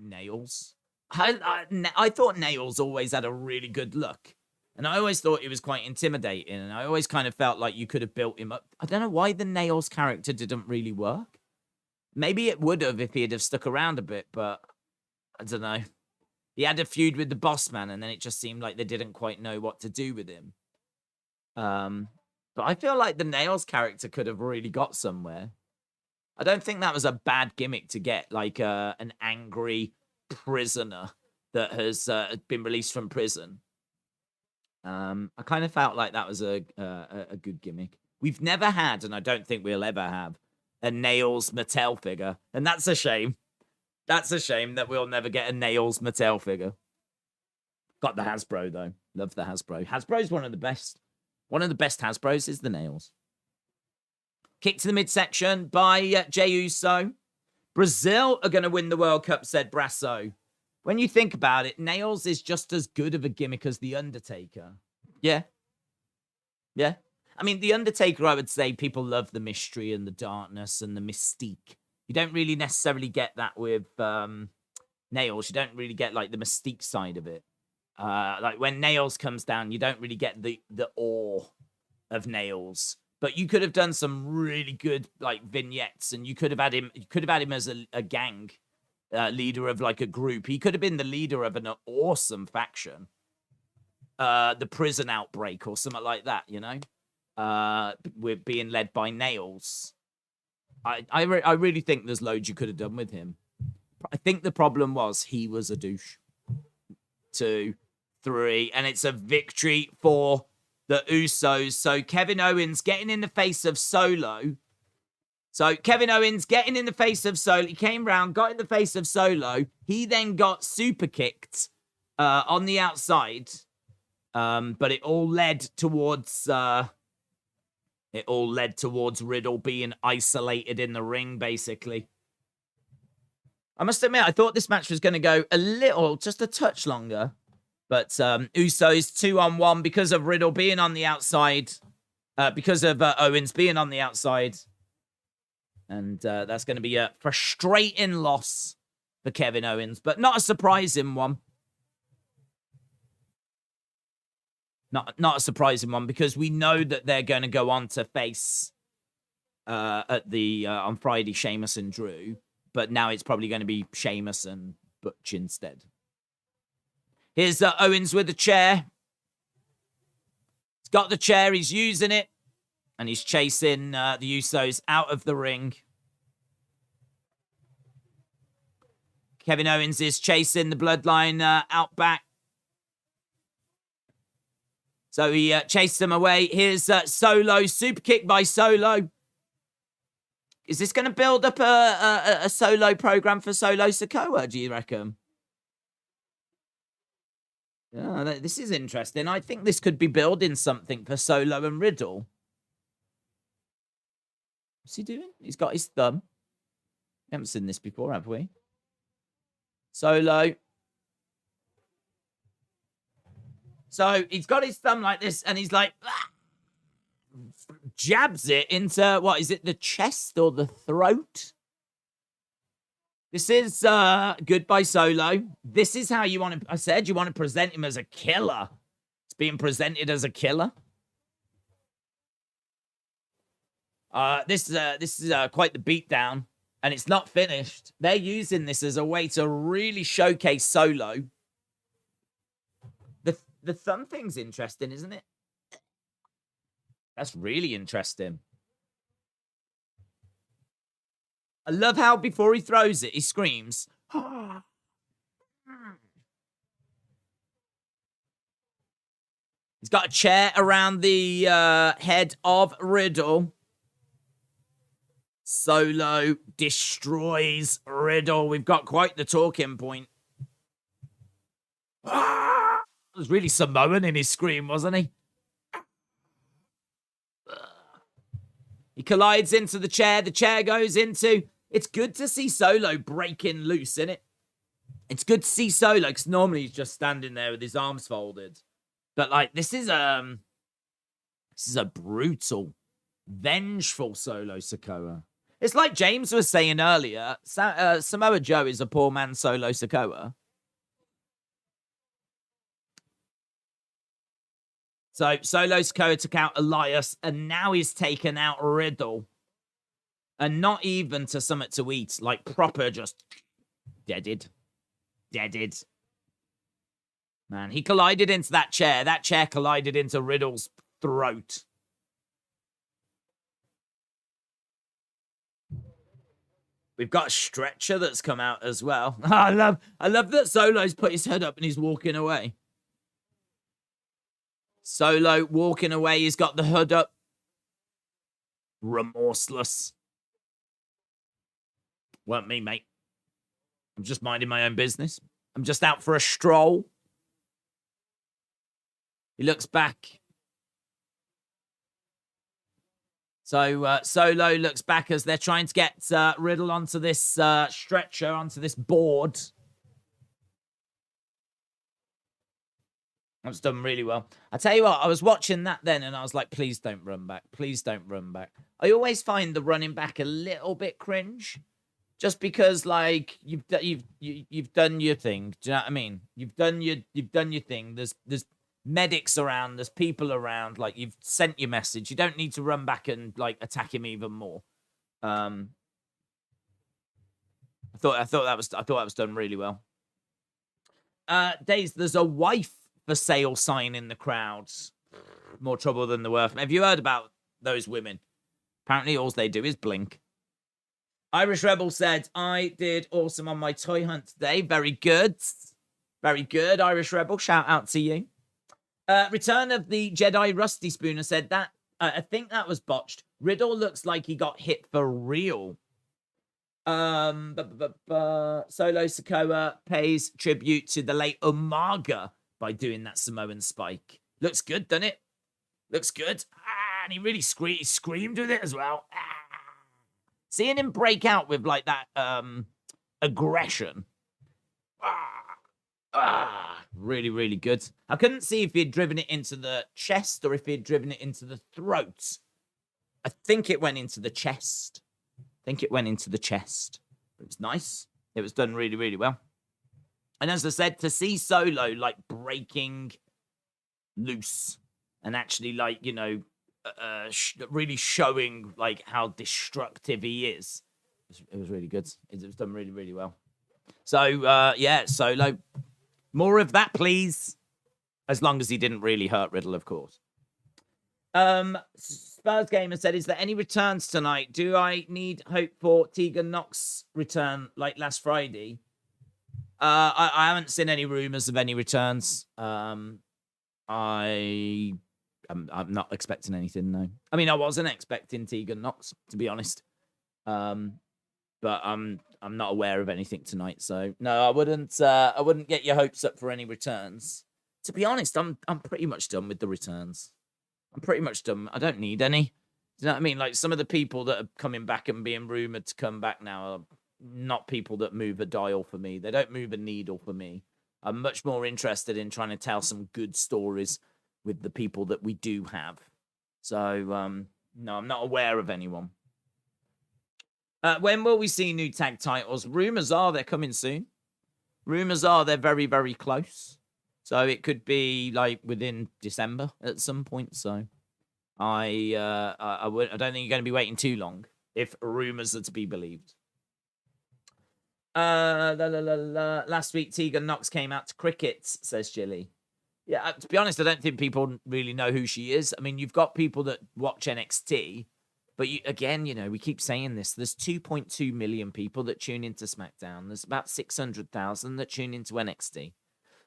Nails. I thought Nails always had a really good look. And I always thought he was quite intimidating. And I always kind of felt like you could have built him up. I don't know why the Nails character didn't really work. Maybe it would have if he'd have stuck around a bit, but I don't know. He had a feud with the boss man, and then it just seemed like they didn't quite know what to do with him. But I feel like the Nails character could have really got somewhere. I don't think that was a bad gimmick to get, like an angry prisoner that has been released from prison. I kind of felt like that was a good gimmick. We've never had, and I don't think we'll ever have, a Nails Mattel figure, and that's a shame. That's a shame that we'll never get a Nails Mattel figure. Got the Hasbro though. Love the Hasbro. Hasbro's one of the best. One of the best Hasbros is the Nails. Kick to the midsection by Jey Uso. Brazil are going to win the World Cup, said Brasso. When you think about it, Nails is just as good of a gimmick as The Undertaker. Yeah. Yeah. I mean, The Undertaker, I would say people love the mystery and the darkness and the mystique. You don't really necessarily get that with Nails. You don't really get, like, the mystique side of it. Like, when Nails comes down, you don't really get the awe of Nails. But you could have done some really good, like, vignettes, and you could have had him as a gang. Leader of like a group. He could have been the leader of an awesome faction. The prison outbreak or something like that, you know? With being led by Nails. I really think there's loads you could have done with him. I think the problem was he was a douche. 2, 3, and it's a victory for the Usos. So Kevin Owens getting in the face of Solo. So Kevin Owens getting in the face of Solo. He came round, got in the face of Solo. He then got super kicked on the outside. But it all led towards Riddle being isolated in the ring, basically. I must admit, I thought this match was going to go just a touch longer. But Usos 2-on-1 because of Riddle being on the outside. Because of Owens being on the outside. And that's going to be a frustrating loss for Kevin Owens, but not a surprising one. Not a surprising one because we know that they're going to go on to face on Friday Sheamus and Drew, but now it's probably going to be Sheamus and Butch instead. Here's Owens with the chair. He's got the chair. He's using it. And he's chasing the Usos out of the ring. Kevin Owens is chasing the Bloodline out back. So he chased them away. Here's Solo. Super kick by Solo. Is this going to build up a Solo program for Solo Sikoa, do you reckon? Yeah, this is interesting. I think this could be building something for Solo and Riddle. What's he doing? He's got his thumb. We haven't seen this before, have we? Solo. So he's got his thumb like this, and he's like, jabs it into, what is it, the chest or the throat? This is good by Solo. This is how you want to, I said you want to present him as a killer. It's being presented as a killer. This is quite the beatdown, and it's not finished. They're using this as a way to really showcase Solo. The thumb thing's interesting, isn't it? That's really interesting. I love how before he throws it, he screams. He's got a chair around the head of Riddle. Solo destroys Riddle. We've got quite the talking point. Ah! It was really Samoan in his scream, wasn't he? He collides into the chair. The chair goes into... It's good to see Solo breaking loose, isn't it? It's good to see Solo, because normally he's just standing there with his arms folded. But, like, this is a brutal, vengeful Solo Sikoa. It's like James was saying earlier, Samoa Joe is a poor man Solo Sikoa. So Solo Sikoa took out Elias, and now he's taken out Riddle. And not even to something to eat, like proper just deaded. Man, he collided into that chair. That chair collided into Riddle's throat. We've got a stretcher that's come out as well. I love that Solo's put his head up and he's walking away. Solo walking away. He's got the hood up. Remorseless. Weren't me, mate. I'm just minding my own business. I'm just out for a stroll. He looks back. So Solo looks back as they're trying to get Riddle onto this stretcher, onto this board. That's done really well. I tell you what, I was watching that then and I was like, please don't run back. Please don't run back. I always find the running back a little bit cringe. Just because, like, you've done your thing. Do you know what I mean? You've done your thing. There's medics around. There's people around. Like, you've sent your message. You don't need to run back and like attack him even more. I thought that was done really well. Days, there's a wife for sale sign in the crowds. More trouble than the worth. Have you heard about those women? Apparently, all they do is blink. Irish Rebel said, I did awesome on my toy hunt today. Very good. Very good, Irish Rebel. Shout out to you. Return of the Jedi Rusty Spooner said that. I think that was botched. Riddle looks like he got hit for real. Solo Sikoa pays tribute to the late Umaga by doing that Samoan spike. Looks good, doesn't it? Looks good. And he really screamed with it as well. Seeing him break out with like that aggression. Really, really good. I couldn't see if he had driven it into the chest or if he had driven it into the throat. I think it went into the chest. It was nice. It was done really, really well. And as I said, to see Solo like breaking loose and actually like, you know, really showing like how destructive he is. It was really good. It was done really, really well. So, yeah, Solo. More of that, please. As long as he didn't really hurt Riddle, of course. Spurs Gamer said, is there any returns tonight? Do I need hope for Tegan Knox return like last Friday? I haven't seen any rumors of any returns. I'm not expecting anything, no. I mean, I wasn't expecting Tegan Knox, to be honest. But I'm not aware of anything tonight, so no, I wouldn't get your hopes up for any returns. To be honest, I'm pretty much done with the returns. I'm pretty much done. I don't need any. Do you know what I mean? Like some of the people that are coming back and being rumored to come back now are not people that move a dial for me. They don't move a needle for me. I'm much more interested in trying to tell some good stories with the people that we do have. So, no, I'm not aware of anyone. When will we see new tag titles? Rumors are they're coming soon. Rumors are they're very, very close. So it could be like within December at some point. So I don't think you're going to be waiting too long if rumors are to be believed. Last week, Tegan Knox came out to crickets, says Jilly. Yeah, to be honest, I don't think people really know who she is. I mean, you've got people that watch NXT, but we keep saying this. There's 2.2 million people that tune into SmackDown. There's about 600,000 that tune into NXT.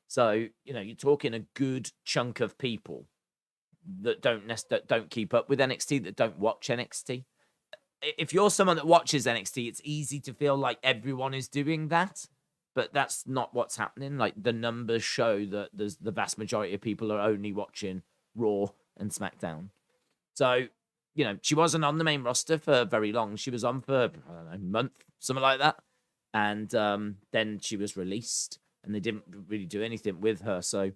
So, you're talking a good chunk of people that don't keep up with NXT, that don't watch NXT. If you're someone that watches NXT, it's easy to feel like everyone is doing that, but that's not what's happening. Like, the numbers show that there's the vast majority of people are only watching Raw and SmackDown. So, you know, she wasn't on the main roster for very long. She was on for, I don't know, a month, something like that. And then she was released, and they didn't really do anything with her. So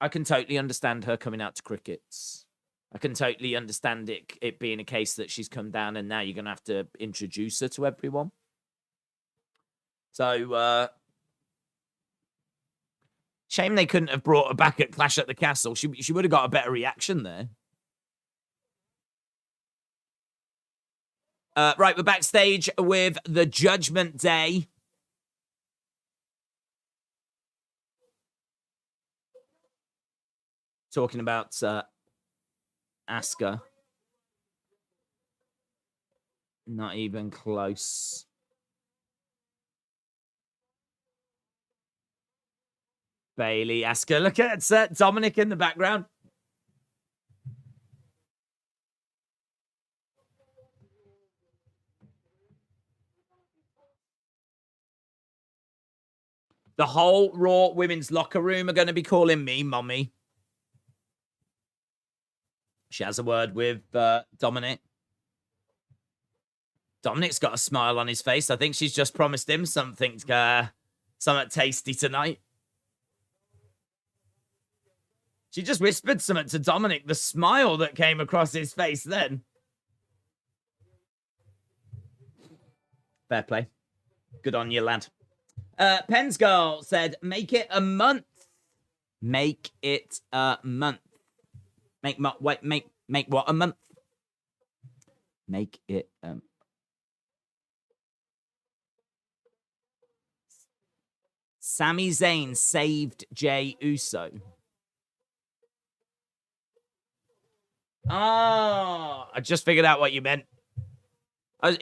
I can totally understand her coming out to crickets. I can totally understand it being a case that she's come down and now you're going to have to introduce her to everyone. So, shame they couldn't have brought her back at Clash at the Castle. She would have got a better reaction there. Right, we're backstage with the Judgment Day. Talking about Asuka. Not even close. Bailey, Asuka. Look at Dominic in the background. The whole Raw women's locker room are going to be calling me mommy. She has a word with Dominic. Dominic's got a smile on his face. I think she's just promised him something tasty tonight. She just whispered something to Dominic. The smile that came across his face then. Fair play. Good on you, lad. Penn's girl said, make it a month. Make it a month. Make what a month? Make it Sami Zayn saved Jey Uso. Oh, I just figured out what you meant.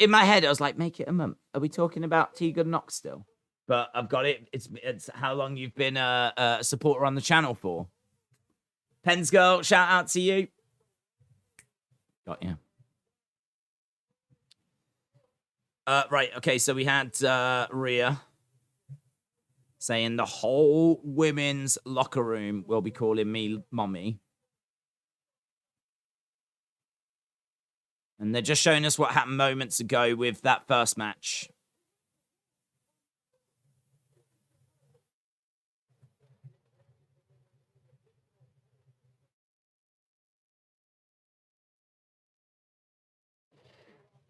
In my head, I was like, make it a month. Are we talking about Tegan Knox still? But I've got it. It's how long you've been a supporter on the channel for. Penn's girl, shout out to you. Got you. Right, okay, so we had Rhea saying the whole women's locker room will be calling me mommy. And they're just showing us what happened moments ago with that first match.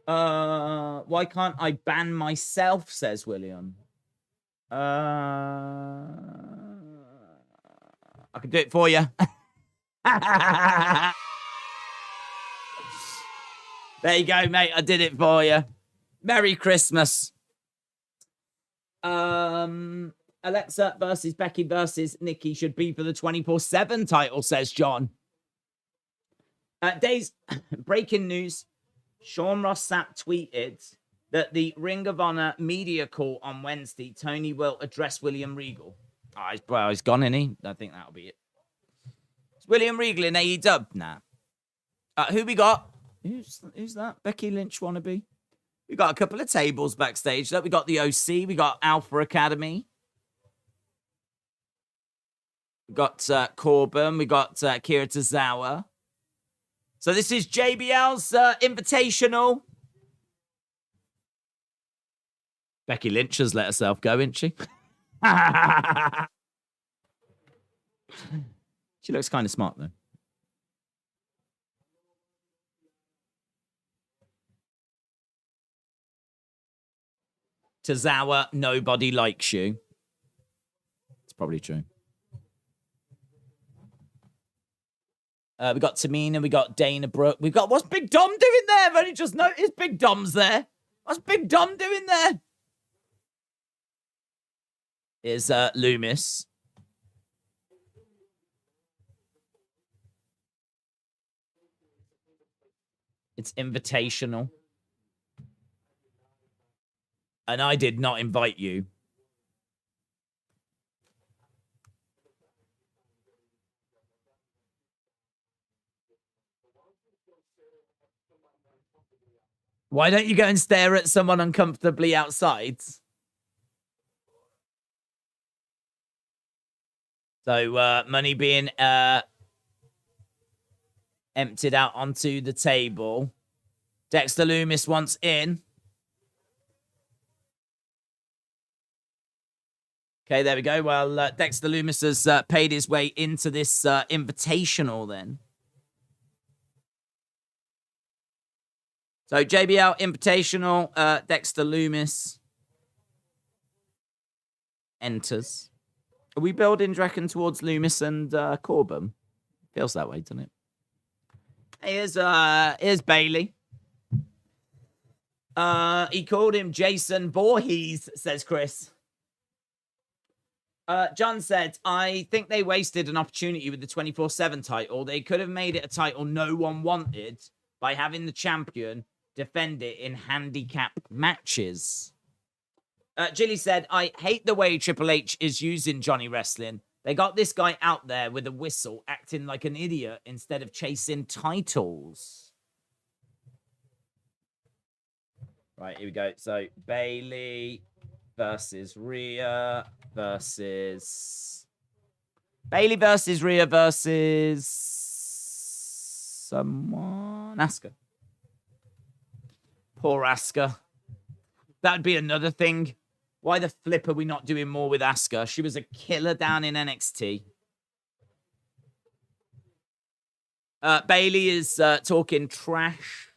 Why can't I ban myself, says William. I can do it for you. There you go, mate. I did it for you. Merry Christmas. Alexa versus Becky versus Nikki should be for the 24/7 title, says John. Days breaking news. Sean Ross Sapp tweeted that the Ring of Honor media call on Wednesday, Tony will address William Regal. Oh, he's gone, isn't he? I think that'll be it. Is William Regal in AEW? Nah. Who we got? Who's that? Becky Lynch wannabe? We got a couple of tables backstage. We got the OC. We got Alpha Academy. We got Corbin. We got Kira Tozawa. So this is JBL's Invitational. Becky Lynch has let herself go, isn't she? She looks kind of smart, though. Tozawa, nobody likes you. It's probably true. We got Tamina, we got Dana Brooke, we got, what's Big Dom doing there? I've only just noticed Big Dom's there. What's Big Dom doing there? Is Loomis. It's invitational. And I did not invite you. Why don't you go and stare at someone uncomfortably outside? So, money being emptied out onto the table. Dexter Lumis wants in. Okay, there we go. Well, Dexter Lumis has paid his way into this invitational then. So, JBL Invitational, Dexter Lumis enters. Are we building, do you reckon, towards Lumis and Corbin? Feels that way, doesn't it? Here's Bailey. He called him Jason Voorhees, says Chris. John said, I think they wasted an opportunity with the 24/7 title. They could have made it a title no one wanted by having the champion defend it in handicap matches. Jilly said, I hate the way Triple H is using Johnny Wrestling. They got this guy out there with a whistle acting like an idiot instead of chasing titles. Right, here we go. So, Bailey versus Rhea versus... Bailey versus Rhea versus... someone... Asuka. Poor Asuka. That'd be another thing. Why the flip are we not doing more with Asuka? She was a killer down in NXT. Bailey is talking trash.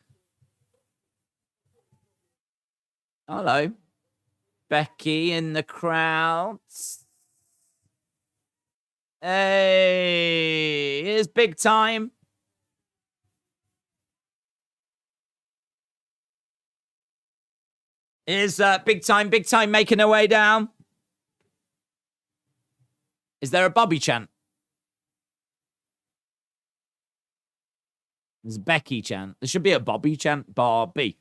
Hello. Becky in the crowd. Hey, here's Big Time. Is Big Time making her way down? Is there a Bobby chant? There's Becky chant. There should be a Bobby chant. Bobby.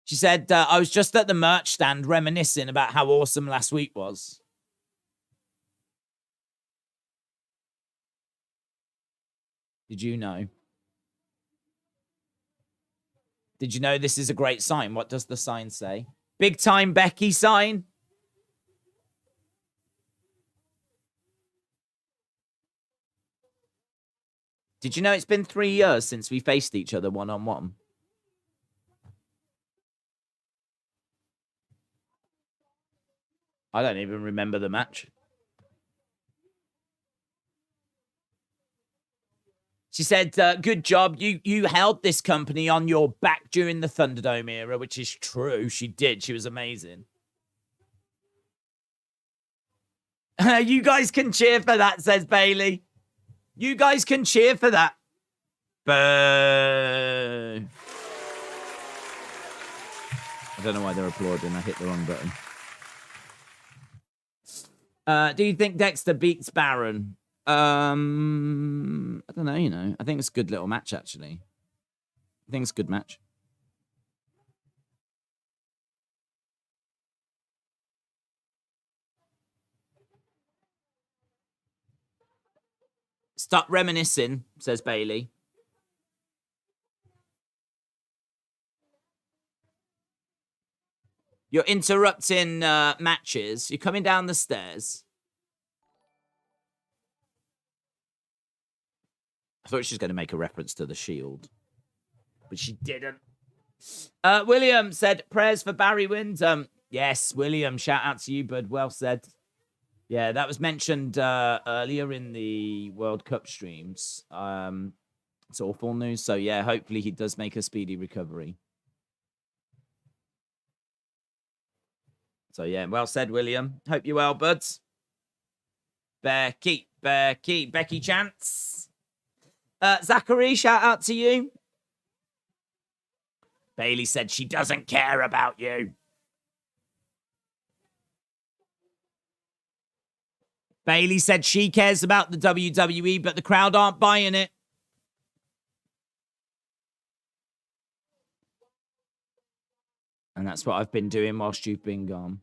She said, I was just at the merch stand reminiscing about how awesome last week was. Did you know? Did you know this is a great sign? What does the sign say? Big Time Becky sign? Did you know it's been 3 years since we faced each other one-on-one? I don't even remember the match. She said, good job. You held this company on your back during the Thunderdome era, which is true. She did. She was amazing. You guys can cheer for that, says Bailey. You guys can cheer for that. Boo. I don't know why they're applauding. I hit the wrong button. Do you think Dexter beats Baron? I don't know, I think it's a good little match, actually. I think it's a good match. Stop reminiscing, says Bailey. You're interrupting matches. You're coming down the stairs. I thought she was going to make a reference to the Shield, but she didn't. William said, prayers for Barry Windham. Yes, William, shout out to you, bud. Well said. Yeah, that was mentioned earlier in the World Cup streams. It's awful news. So, yeah, hopefully he does make a speedy recovery. So, yeah, well said, William. Hope you're well, buds. Becky Chance. Zachary, shout out to you. Bailey said she doesn't care about you. Bailey said she cares about the WWE, but the crowd aren't buying it. And that's what I've been doing whilst you've been gone.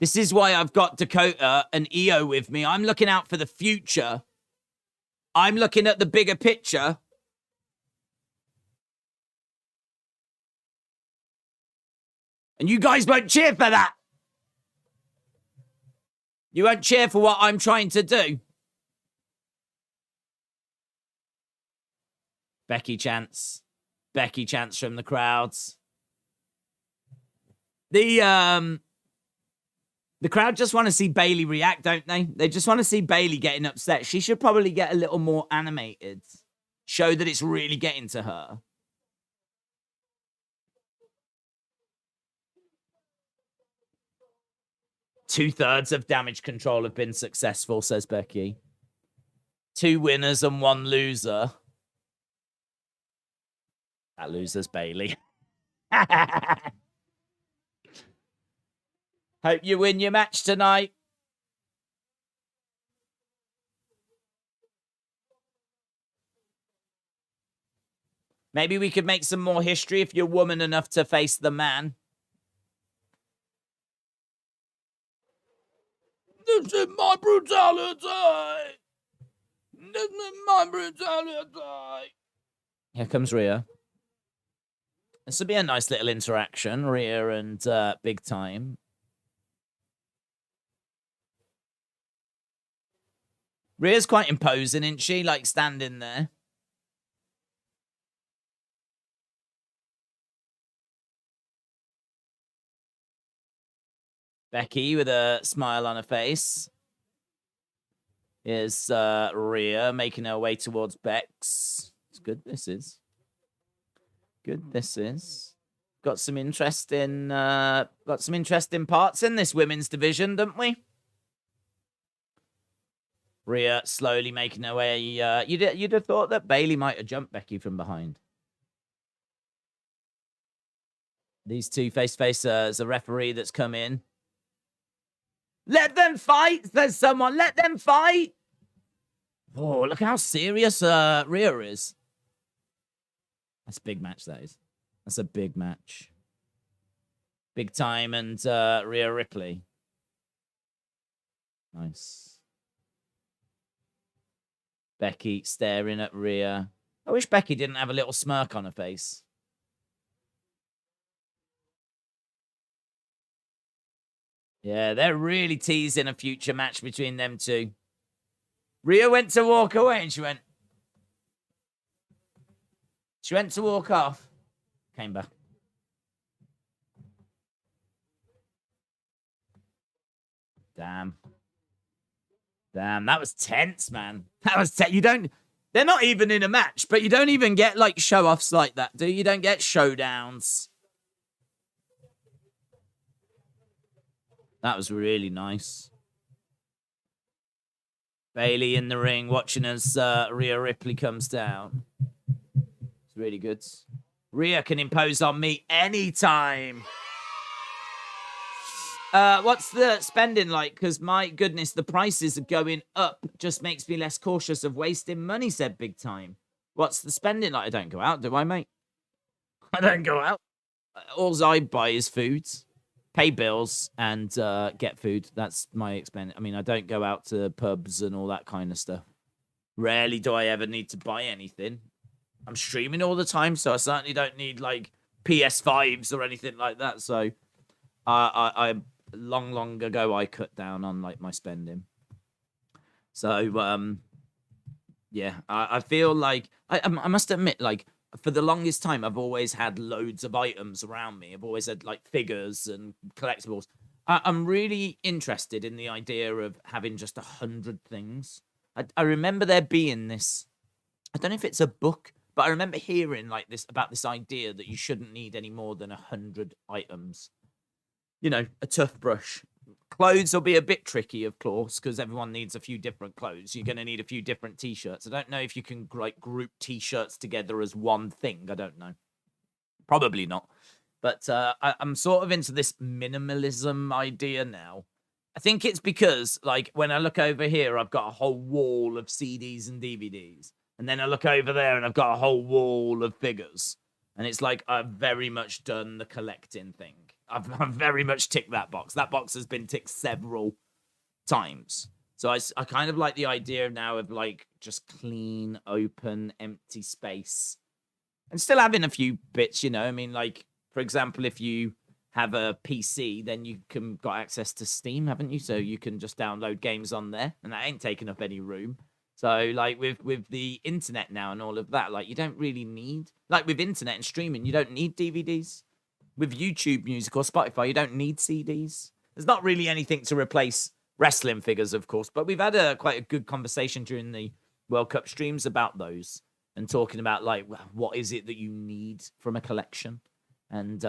This is why I've got Dakota and Io with me. I'm looking out for the future. I'm looking at the bigger picture. And you guys won't cheer for that. You won't cheer for what I'm trying to do. Becky chants. Becky chants from the crowds. The crowd just want to see Bayley react, don't they? They just want to see Bayley getting upset. She should probably get a little more animated. Show that it's really getting to her. Two-thirds of damage control have been successful, says Becky. 2 winners and 1 loser. That loser's Bayley. Hope you win your match tonight. Maybe we could make some more history if you're woman enough to face the man. This is my brutality. This is my brutality. Here comes Rhea. This will be a nice little interaction, Rhea and Big Time. Rhea's quite imposing, isn't she? Like, standing there. Becky with a smile on her face. Here's Rhea making her way towards Bex. It's good, this is. Good, this is. Got some interesting parts in this women's division, don't we? Rhea slowly making her way. You'd have thought that Bayley might have jumped Becky from behind. These two face-to-face. There's a referee that's come in. Let them fight, says someone. Let them fight. Oh, look how serious Rhea is. That's a big match, that is. That's a big match. Big Time and Rhea Ripley. Nice. Becky staring at Rhea. I wish Becky didn't have a little smirk on her face. Yeah, they're really teasing a future match between them two. Rhea went to walk away and she went to walk off. Came back. Damn. Damn, that was tense, man. That was tense. They're not even in a match, but you don't even get, like, show-offs like that, do you? You don't get showdowns. That was really nice. Bayley in the ring watching as Rhea Ripley comes down. It's really good. Rhea can impose on me anytime. What's the spending like? Because, my goodness, the prices are going up. Just makes me less cautious of wasting money, said Big Time. What's the spending like? I don't go out, do I, mate? I don't go out. All I buy is foods. Pay bills and get food. That's my expense. I mean, I don't go out to pubs and all that kind of stuff. Rarely do I ever need to buy anything. I'm streaming all the time, so I certainly don't need, like, PS5s or anything like that. So, I long ago, I cut down on, like, my spending. So, yeah, I feel like I must admit, like, for the longest time, I've always had loads of items around me. I've always had, like, figures and collectibles. I'm really interested in the idea of having just 100 things. I remember there being this, I don't know if it's a book, but I remember hearing, like, this about this idea that you shouldn't need any more than 100 items. You know, a toothbrush. Clothes will be a bit tricky, of course, because everyone needs a few different clothes. You're going to need a few different T-shirts. I don't know if you can, like, group T-shirts together as one thing. I don't know. Probably not. But I'm sort of into this minimalism idea now. I think it's because, like, when I look over here, I've got a whole wall of CDs and DVDs. And then I look over there and I've got a whole wall of figures. And it's like, I've very much done the collecting thing. I've very much ticked that box. That box has been ticked several times. So I kind of like the idea now of like just clean, open, empty space. And still having a few bits, you know. I mean, like, for example, if you have a PC, then you can got access to Steam, haven't you? So you can just download games on there, and that ain't taking up any room. So, like, with the internet now and all of that, like, you don't really need, like, with internet and streaming, you don't need DVDs. With YouTube Music or Spotify, you don't need CDs. There's not really anything to replace wrestling figures, of course, but we've had quite a good conversation during the World Cup streams about those and talking about, like, what is it that you need from a collection? And,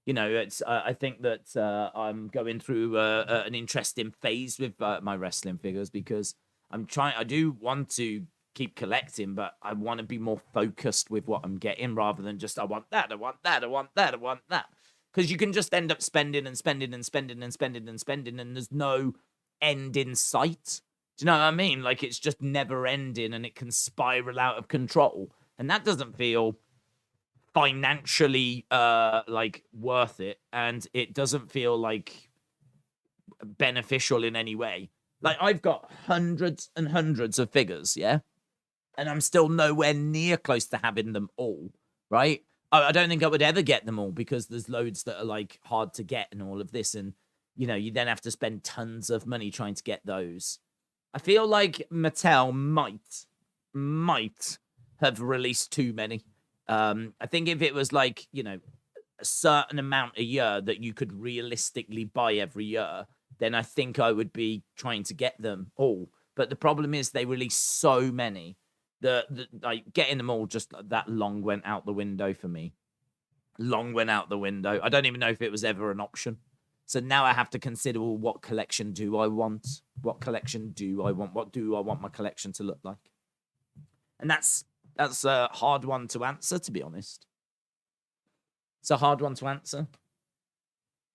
you know, it's. I think that I'm going through an interesting phase with my wrestling figures because I do want to keep collecting, but I want to be more focused with what I'm getting rather than just, I want that, I want that, I want that, I want that. Because you can just end up spending and spending and spending and spending and spending, and there's no end in sight. Do you know what I mean? Like, it's just never ending and it can spiral out of control. And that doesn't feel financially like worth it, and it doesn't feel like beneficial in any way. Like, I've got hundreds and hundreds of figures, yeah, and I'm still nowhere near close to having them all, right? I don't think I would ever get them all because there's loads that are like hard to get and all of this, and you know, you then have to spend tons of money trying to get those. I feel like Mattel might have released too many. I think if it was like, you know, a certain amount a year that you could realistically buy every year, then I think I would be trying to get them all. But the problem is they release so many that like getting them all just that long went out the window for me. Long went out the window. I don't even know if it was ever an option. So now I have to consider, well, what collection do I want? What collection do I want? What do I want my collection to look like? And that's a hard one to answer, to be honest. It's a hard one to answer.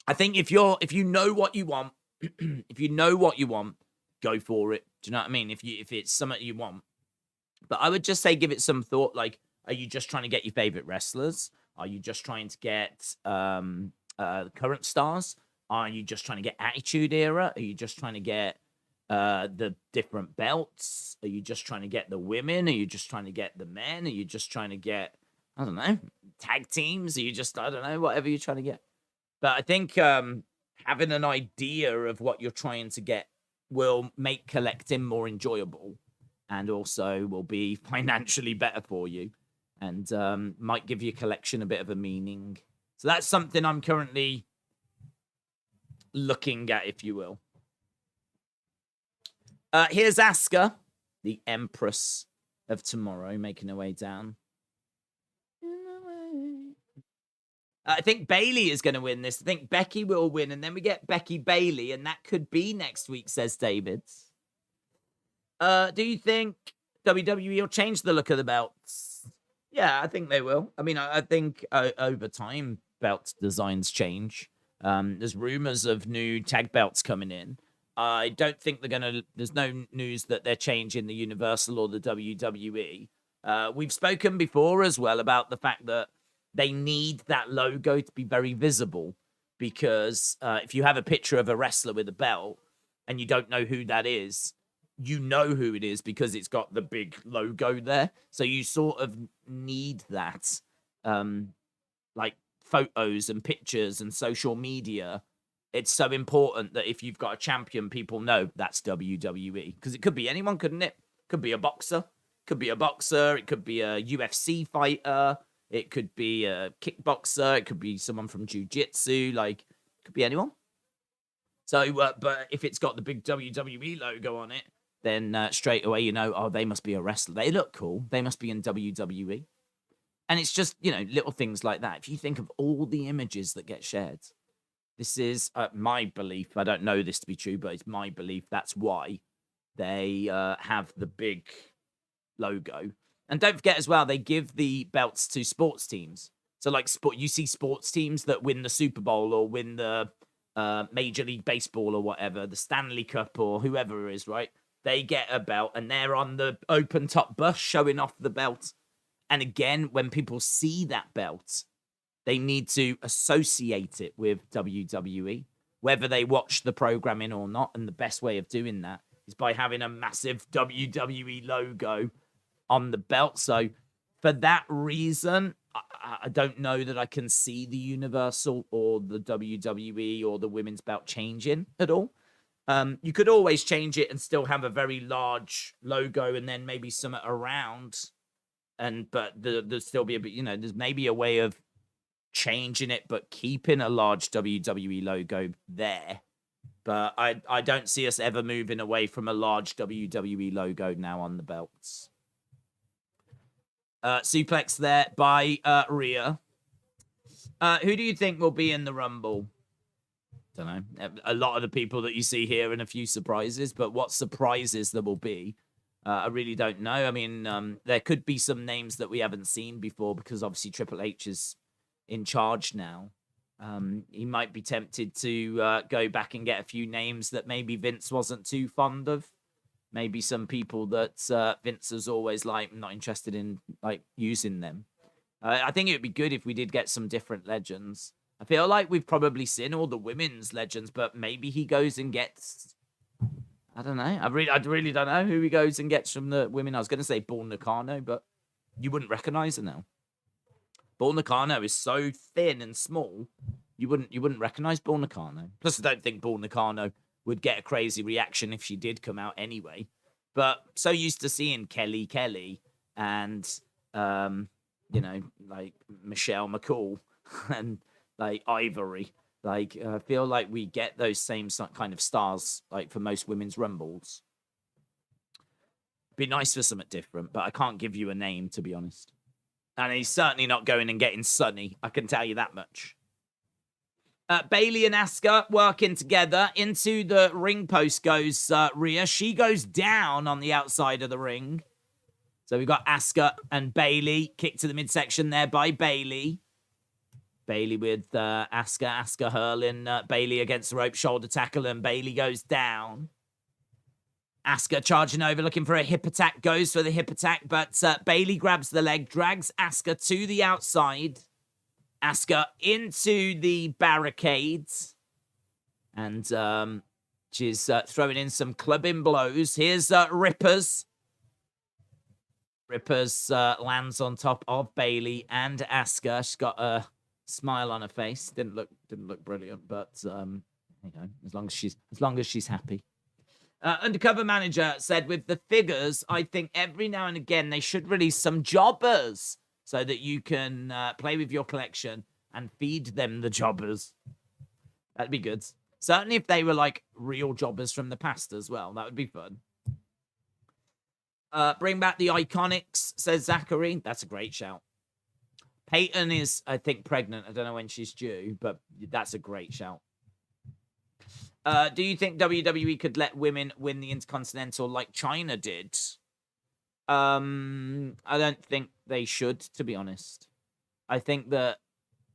I think if you know what you want, if you know what you want, go for it. Do you know what I mean? If it's something you want. But I would just say give it some thought. Like, are you just trying to get your favorite wrestlers? Are you just trying to get current stars? Are you just trying to get Attitude Era? Are you just trying to get the different belts? Are you just trying to get the women? Are you just trying to get the men? Are you just trying to get, I don't know, tag teams? Are you just, I don't know, whatever you're trying to get? But I think having an idea of what you're trying to get will make collecting more enjoyable and also will be financially better for you and might give your collection a bit of a meaning. So that's something I'm currently looking at, if you will. Here's Asuka, the Empress of Tomorrow, making her way down. I think Bayley is going to win this. I think Becky will win, and then we get Becky Bayley, and that could be next week, says David. Do you think WWE will change the look of the belts? Yeah, I think they will. I mean, I think over time, belt designs change. There's rumors of new tag belts coming in. I don't think they're going to... There's no news that they're changing the Universal or the WWE. We've spoken before as well about the fact that they need that logo to be very visible because if you have a picture of a wrestler with a belt and you don't know who that is, you know who it is because it's got the big logo there. So you sort of need that, like photos and pictures and social media. It's so important that if you've got a champion, people know that's WWE. Because it could be anyone, couldn't it? Could be a boxer. Could be a boxer. It could be a UFC fighter. It could be a kickboxer. It could be someone from jiu-jitsu. Like, it could be anyone. So, but if it's got the big WWE logo on it, then straight away you know, oh, they must be a wrestler. They look cool. They must be in WWE. And it's just, you know, little things like that. If you think of all the images that get shared, this is my belief. I don't know this to be true, but it's my belief. That's why they have the big logo. And don't forget as well, they give the belts to sports teams. So like you see sports teams that win the Super Bowl or win the Major League Baseball or whatever, the Stanley Cup or whoever it is, right? they get a belt and they're on the open top bus showing off the belt. And again, when people see that belt, they need to associate it with WWE, whether they watch the programming or not. And the best way of doing that is by having a massive WWE logo on the belt. So for that reason, I don't know that I can see the Universal or the WWE or the women's belt changing at all. You could always change it and still have a very large logo and then maybe something around. But there'd still be a bit, there's maybe a way of changing it, but keeping a large WWE logo there. But I don't see us ever moving away from a large WWE logo now on the belts. Suplex there by Rhea. Who do you think will be in the Rumble? Don't know. A lot of the people that you see here and a few surprises, but what surprises there will be, I really don't know. I mean, there could be some names that we haven't seen before because obviously Triple H is in charge now. He might be tempted to go back and get a few names that maybe Vince wasn't too fond of. Maybe some people that Vince is always like not interested in like using them. I think it would be good if we did get some different legends. I feel like we've probably seen all the women's legends, but maybe he goes and gets. I don't know. I really don't know who he goes and gets from the women. I was going to say Bull Nakano, but you wouldn't recognize her now. Bull Nakano is so thin and small, you wouldn't recognize Bull Nakano. Plus, I don't think Bull Nakano would get a crazy reaction if she did come out anyway. But so used to seeing Kelly and like Michelle McCool and like Ivory. Like I feel like we get those same kind of stars like for most women's rumbles. Be nice for something different, but I can't give you a name to be honest. And he's certainly not going and getting Sunny. I can tell you that much. Bayley and Asuka working together. Into the ring post goes Rhea. She goes down on the outside of the ring. So we've got Asuka and Bayley. Kick to the midsection there by Bayley. Bayley with Asuka. Asuka hurling Bayley against the rope. Shoulder tackle and Bayley goes down. Asuka charging over, looking for a hip attack. Goes for the hip attack, but Bayley grabs the leg, drags Asuka to the outside. Asuka into the barricades. And she's throwing in some clubbing blows. Here's Rippers. Rippers lands on top of Bayley and Asuka. She's got a smile on her face. Didn't look brilliant, but as long as she's happy. Undercover manager said, with the figures, I think every now and again they should release some jobbers so that you can play with your collection and feed them the jobbers. That'd be good. Certainly if they were like real jobbers from the past as well. That would be fun. Bring back the Iconics, says Zachary. That's a great shout. Peyton is, I think, pregnant. I don't know when she's due, but that's a great shout. Do you think WWE could let women win the Intercontinental like China did? I don't think they should, to be honest. I think that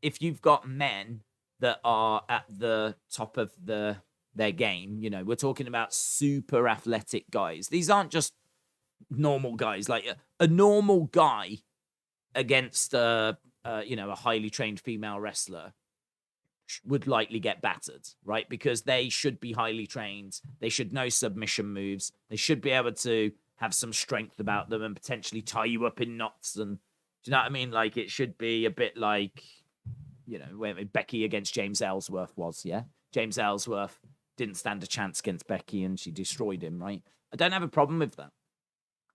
if you've got men that are at the top of their game, we're talking about super athletic guys. These aren't just normal guys. Like a normal guy against a highly trained female wrestler would likely get battered, right? Because they should be highly trained. They should know submission moves. They should be able to have some strength about them and potentially tie you up in knots. And do you know what I mean? Like it should be a bit like, when Becky against James Ellsworth was, yeah? James Ellsworth didn't stand a chance against Becky and she destroyed him, right? I don't have a problem with that.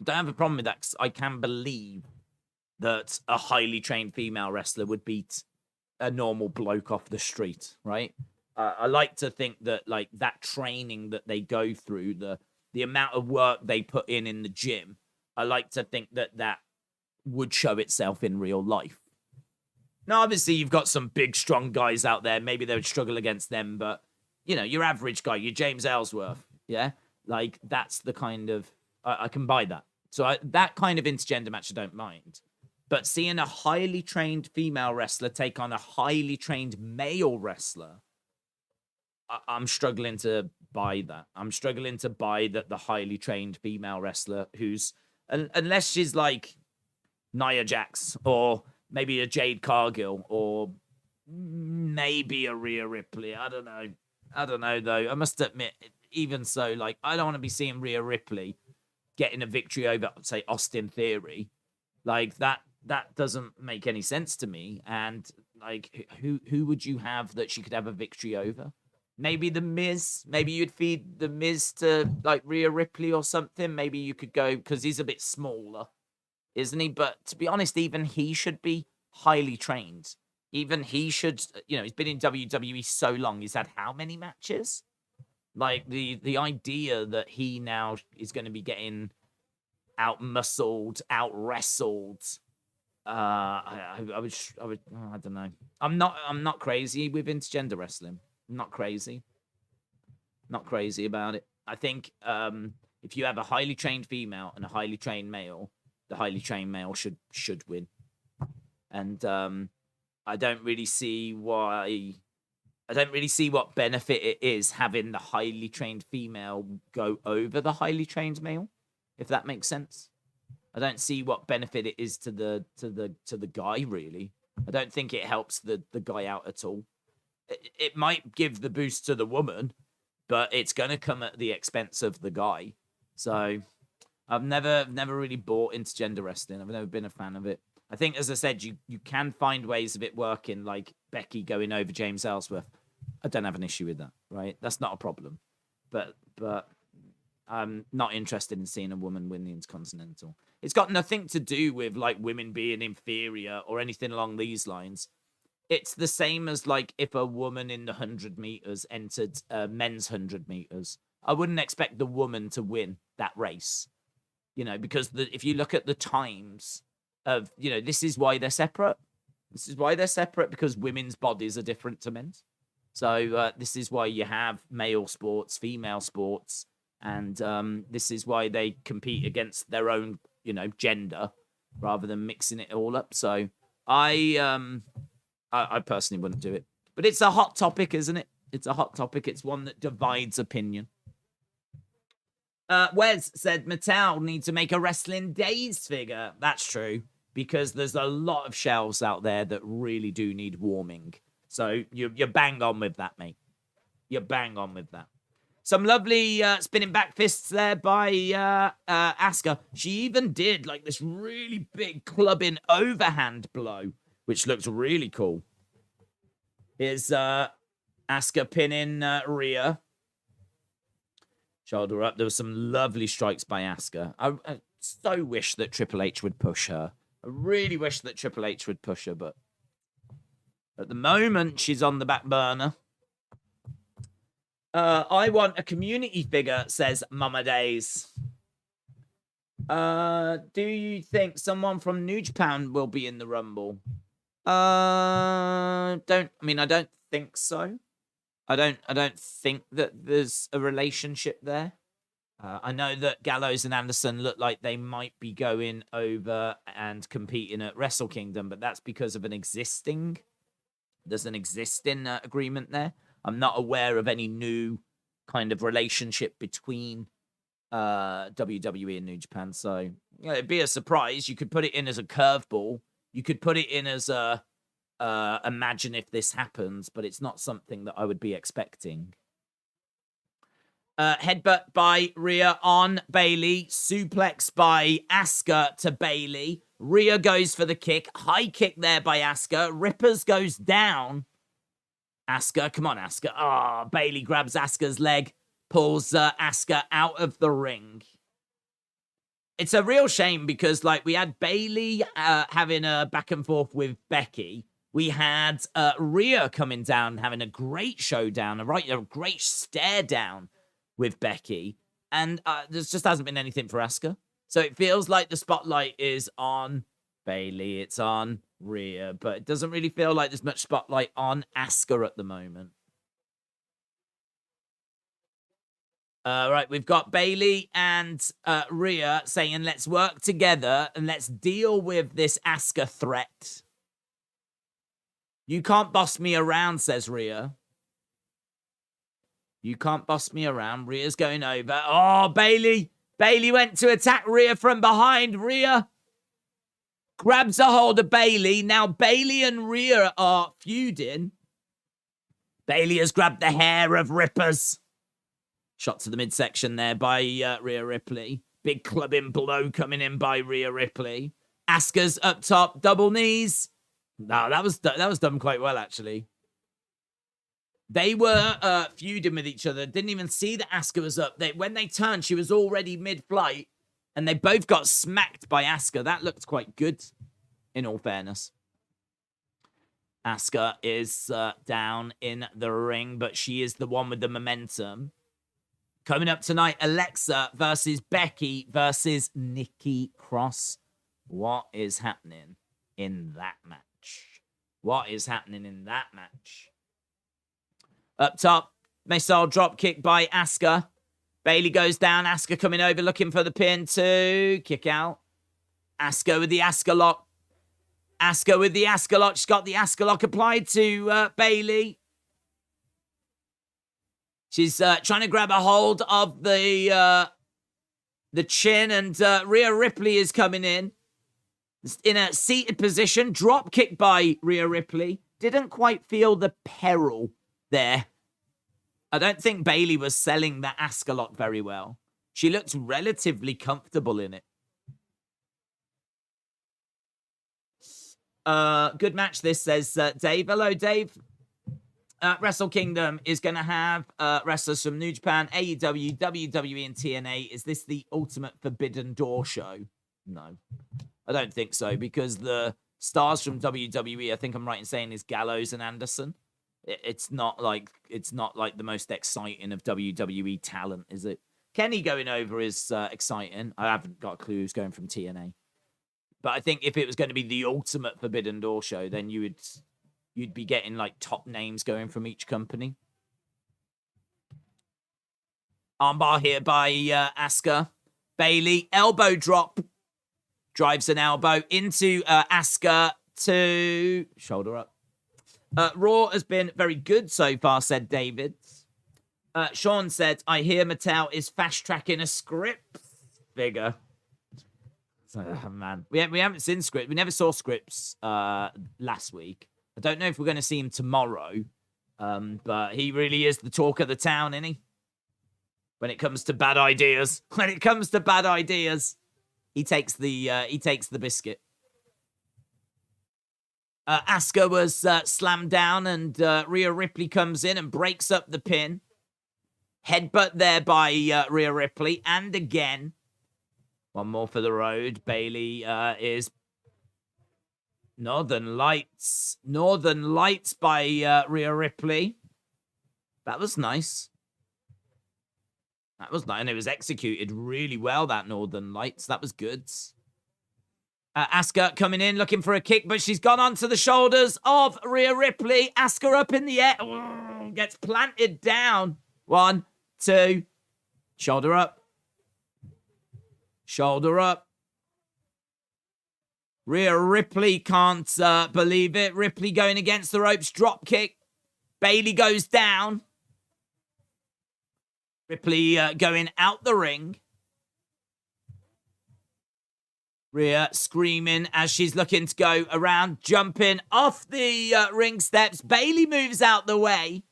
I don't have a problem with that because I can believe that a highly trained female wrestler would beat a normal bloke off the street, right? I like to think that like that training that they go through, the amount of work they put in the gym, I like to think that would show itself in real life. Now, obviously, you've got some big, strong guys out there. Maybe they would struggle against them, but, your average guy, your James Ellsworth, yeah? Like, that's the kind of... I can buy that. So that kind of intergender match, I don't mind. But seeing a highly trained female wrestler take on a highly trained male wrestler, I'm struggling to buy that. I'm struggling to buy that the highly trained female wrestler who's, unless she's like Nia Jax or maybe a Jade Cargill or maybe a Rhea Ripley. I don't know though. I must admit, even so, like I don't want to be seeing Rhea Ripley getting a victory over, say, Austin Theory. Like that doesn't make any sense to me. And like who would you have that she could have a victory over? Maybe the Miz. Maybe you'd feed the Miz to like Rhea Ripley or something. Maybe you could go because he's a bit smaller, isn't he? But to be honest, even he should be highly trained. Even he should, he's been in WWE so long. He's had how many matches? Like the idea that he now is going to be getting out muscled, out wrestled. I would, I don't know. I'm not crazy with intergender wrestling. I'm not crazy. Not crazy about it. I think if you have a highly trained female and a highly trained male, the highly trained male should win. And I don't really see what benefit it is having the highly trained female go over the highly trained male, if that makes sense. I don't see what benefit it is to the guy, really. I don't think it helps the guy out at all. It might give the boost to the woman, but it's going to come at the expense of the guy. So I've never really bought into gender wrestling. I've never been a fan of it. I think, as I said, you can find ways of it working, like Becky going over James Ellsworth. I don't have an issue with that, right? That's not a problem. But I'm not interested in seeing a woman win the Intercontinental. It's got nothing to do with like women being inferior or anything along these lines. It's the same as like if a woman in the 100 meters entered men's 100 meters. I wouldn't expect the woman to win that race, because if you look at the times of, this is why they're separate. This is why they're separate, because women's bodies are different to men's. So this is why you have male sports, female sports, and this is why they compete against their own, gender rather than mixing it all up. So I personally wouldn't do it. But it's a hot topic, isn't it? It's a hot topic. It's one that divides opinion. Wes said Mattel needs to make a Wrestling Days figure. That's true, because there's a lot of shelves out there that really do need warming. So you're bang on with that, mate. You're bang on with that. Some lovely spinning back fists there by Asuka. She even did like this really big clubbing overhand blow, which looks really cool. Here's Asuka pinning Rhea. Shoulder up. There were some lovely strikes by Asuka. I so wish that Triple H would push her. I really wish that Triple H would push her, but at the moment, she's on the back burner. I want a community figure, says Mama Days. Do you think someone from New Japan will be in the Rumble? I don't think so. I don't think that there's a relationship there. I know that Gallows and Anderson look like they might be going over and competing at Wrestle Kingdom, but that's because of there's an existing agreement there. I'm not aware of any new kind of relationship between WWE and New Japan. So it'd be a surprise. You could put it in as a curveball. You could put it in as a imagine if this happens, but it's not something that I would be expecting. Headbutt by Rhea on Bayley. Suplex by Asuka to Bayley. Rhea goes for the kick. High kick there by Asuka. Rippers goes down. Asuka, come on, Asuka. Bayley grabs Asuka's leg, pulls Asuka out of the ring. It's a real shame because, like, we had Bayley having a back and forth with Becky. We had Rhea coming down, having a great showdown, a great stare down with Becky. And there just hasn't been anything for Asuka. So it feels like the spotlight is on Bayley, it's on Rhea, but it doesn't really feel like there's much spotlight on Asuka at the moment. Right, we've got Bayley and Rhea saying, let's work together and let's deal with this Asuka threat. You can't boss me around, says Rhea. You can't boss me around. Rhea's going over. Oh, Bayley. Bayley went to attack Rhea from behind. Rhea grabs a hold of Bayley. Now Bayley and Rhea are feuding. Bayley has grabbed the hair of Rippers. Shot to the midsection there by Rhea Ripley. Big clubbing blow coming in by Rhea Ripley. Asuka's up top, double knees. No, that was done quite well, actually. They were feuding with each other. Didn't even see that Asuka was up. When they turned, she was already mid-flight. And they both got smacked by Asuka. That looked quite good, in all fairness. Asuka is down in the ring, but she is the one with the momentum. Coming up tonight, Alexa versus Becky versus Nikki Cross. What is happening in that match? What is happening in that match? Up top, missile drop kick by Asuka. Bayley goes down. Asuka coming over, looking for the pin to kick out. Asuka with the Asuka lock. Asuka with the Asuka lock. She's got the Asuka lock applied to Bayley. She's trying to grab a hold of the chin, and Rhea Ripley is coming in a seated position. Drop kick by Rhea Ripley. Didn't quite feel the peril there. I don't think Bayley was selling the Asuka lock very well. She looked relatively comfortable in it. Good match, this, says Dave. Hello, Dave. Wrestle Kingdom is going to have wrestlers from New Japan, AEW, WWE, and TNA. Is this the ultimate Forbidden Door show? No, I don't think so, because the stars from WWE, I think I'm right in saying, is Gallows and Anderson. It's not like the most exciting of WWE talent, is it? Kenny going over is exciting. I haven't got a clue who's going from TNA. But I think if it was going to be the ultimate Forbidden Door show, then you'd be getting like top names going from each company. Armbar here by Asuka. Bayley, elbow drop. Drives an elbow into Asuka to shoulder up. Raw has been very good so far, said David. Sean said, I hear Mattel is fast-tracking a script figure. Oh, man. We haven't seen scripts. We never saw scripts last week. I don't know if we're going to see him tomorrow, but he really is the talk of the town, isn't he? When it comes to bad ideas. When it comes to bad ideas, he takes the biscuit. Asuka was slammed down, and Rhea Ripley comes in and breaks up the pin. Headbutt there by Rhea Ripley, and again. One more for the road. Bayley is Northern Lights. Northern Lights by Rhea Ripley. That was nice. That was nice, and it was executed really well, that Northern Lights. That was good. Asuka coming in, looking for a kick, but she's gone onto the shoulders of Rhea Ripley. Asuka up in the air. Ooh, gets planted down. 1, 2. Shoulder up. Shoulder up. Rhea Ripley can't believe it. Ripley going against the ropes. Drop kick. Bayley goes down. Ripley going out the ring. Rhea screaming as she's looking to go around, jumping off the ring steps. Bayley moves out the way.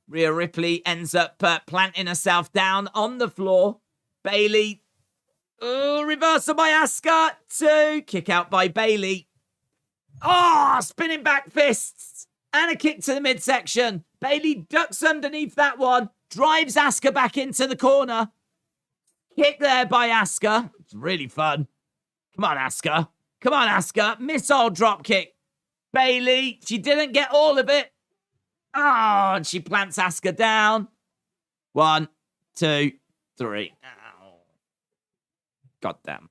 Rhea Ripley ends up planting herself down on the floor. Bayley, reversal by Asuka. 2, kick out by Bayley. Oh, spinning back fists. And a kick to the midsection. Bayley ducks underneath that one. Drives Asuka back into the corner. Kick there by Asuka. It's really fun. Come on, Asuka. Come on, Asuka. Missile drop kick. Bayley, she didn't get all of it. Oh, and she plants Asuka down. 1, 2, 3. Ow. Goddamn.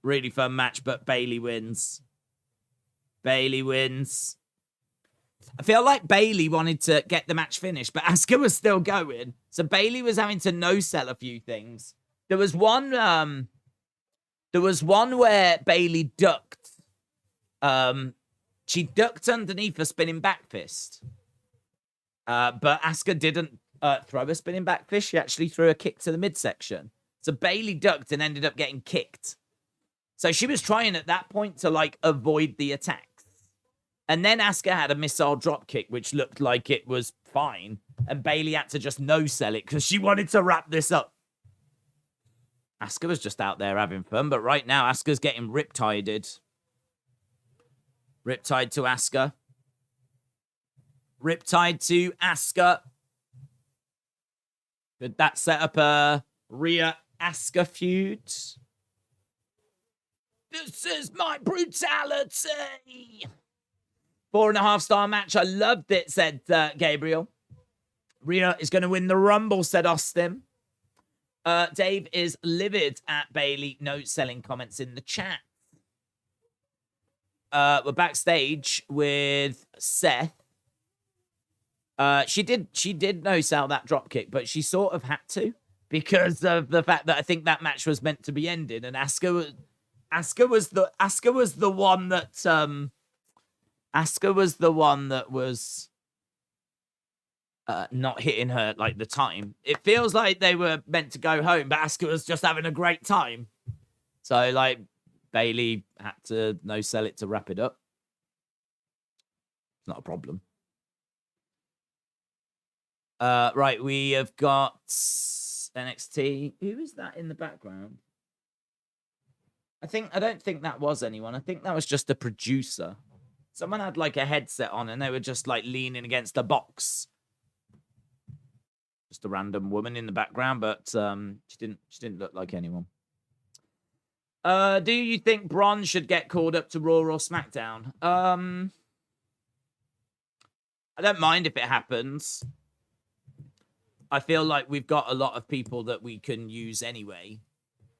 Really fun match, but Bayley wins. Bayley wins. I feel like Bayley wanted to get the match finished, but Asuka was still going. So Bayley was having to no-sell a few things. There was one where Bayley ducked. She ducked underneath a spinning back fist. But Asuka didn't throw a spinning back fist. She actually threw a kick to the midsection. So Bayley ducked and ended up getting kicked. So she was trying at that point to like avoid the attacks. And then Asuka had a missile drop kick, which looked like it was fine. And Bayley had to just no-sell it because she wanted to wrap this up. Asuka was just out there having fun. But right now, Asuka's getting riptided. Riptide to Asuka. Riptide to Asuka. Could that set up a Rhea Asuka feud? This is my brutality. 4.5-star match. I loved it, said Gabriel. Rhea is going to win the Rumble, said Austin. Dave is livid at Bayley. No selling comments in the chat. We're backstage with Seth. She did no sell that drop kick, but she sort of had to because of the fact that I think that match was meant to be ended, and Asuka was the one that was not hitting her like the time. It feels like they were meant to go home, but Asuka was just having a great time. So like Bayley had to no sell it to wrap it up. It's not a problem. Right, we have got NXT. Who is that in the background? I don't think that was anyone. I think that was just a producer. Someone had like a headset on and they were just like leaning against a box. Just a random woman in the background, but she didn't look like anyone. Do you think Braun should get called up to Raw or SmackDown? I don't mind if it happens. I feel like we've got a lot of people that we can use anyway.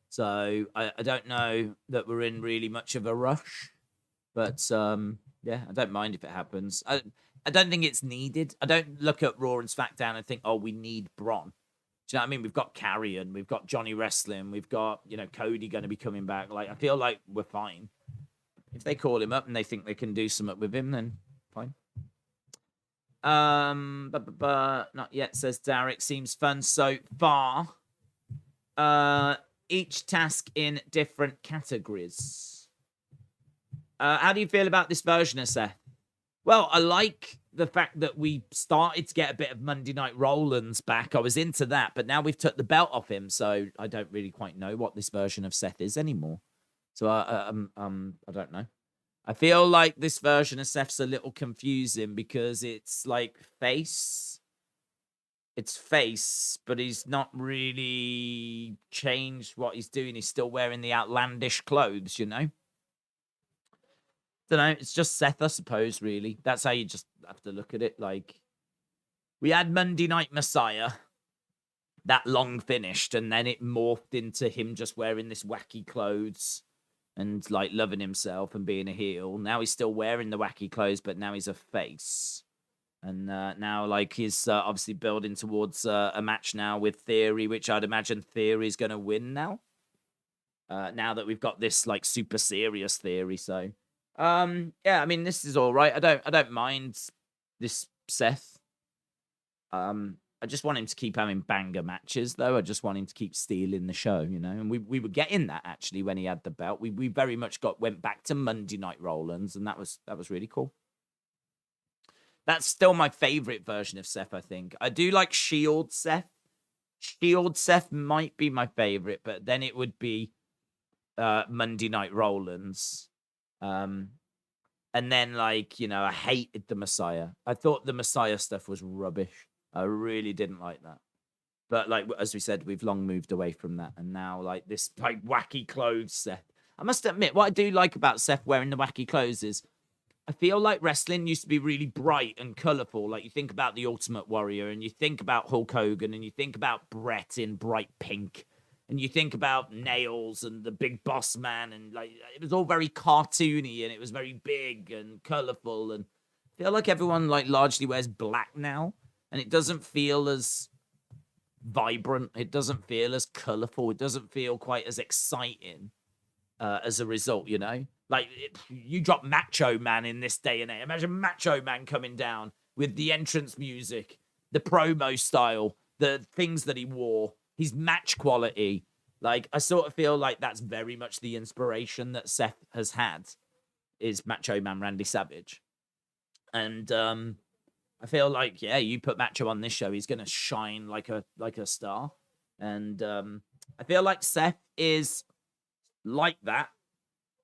So I don't know that we're in really much of a rush. But yeah, I don't mind if it happens. I don't think it's needed. I don't look at Raw and SmackDown and think, oh, we need Braun. Do you know what I mean? We've got Carrion, we've got Johnny Wrestling, we've got, Cody going to be coming back. Like, I feel like we're fine. If they call him up and they think they can do something with him, then fine. Not yet, says Derek. Seems fun so far. Each task in different categories. How do you feel about this version of Seth? Well, I like the fact that we started to get a bit of Monday Night Rollins back. I was into that, but now we've took the belt off him, so I don't really quite know what this version of Seth is anymore. So I don't know. I feel like this version of Seth's a little confusing because it's like face. It's face, but he's not really changed what he's doing. He's still wearing the outlandish clothes, Don't know. It's just Seth, I suppose, really. That's how you just have to look at it. Like, we had Monday Night Messiah, that long finished, and then it morphed into him just wearing this wacky clothes and, like, loving himself and being a heel. Now he's still wearing the wacky clothes, but now he's a face. And now, like, he's obviously building towards a match now with Theory, which I'd imagine Theory's going to win now. Now that we've got this, like, super serious Theory, so... yeah, I mean, this is all right. I don't mind this Seth. I just want him to keep having banger matches, though. I just want him to keep stealing the show, And we were getting that actually when he had the belt. We very much went back to Monday Night Rollins, and that was really cool. That's still my favorite version of Seth, I think. I do like Shield Seth. Shield Seth might be my favorite, but then it would be Monday Night Rollins. And then, like, I hated the Messiah. I thought the Messiah stuff was rubbish. I really didn't like that. But, like, as we said, we've long moved away from that. And now, like, this, like, wacky clothes Seth. I must admit, what I do like about Seth wearing the wacky clothes is I feel like wrestling used to be really bright and colourful. Like, you think about the Ultimate Warrior and you think about Hulk Hogan and you think about Brett in bright pink. And you think about Nails and the Big Boss Man, and like it was all very cartoony and it was very big and colourful. And I feel like everyone like largely wears black now, and it doesn't feel as vibrant. It doesn't feel as colourful. It doesn't feel quite as exciting as a result. Like you drop Macho Man in this day and age. Imagine Macho Man coming down with the entrance music, the promo style, the things that he wore, his match quality. Like, I sort of feel like that's very much the inspiration that Seth has had, is Macho Man Randy Savage. And I feel like, yeah, you put Macho on this show, he's going to shine like a star. And I feel like Seth is like that,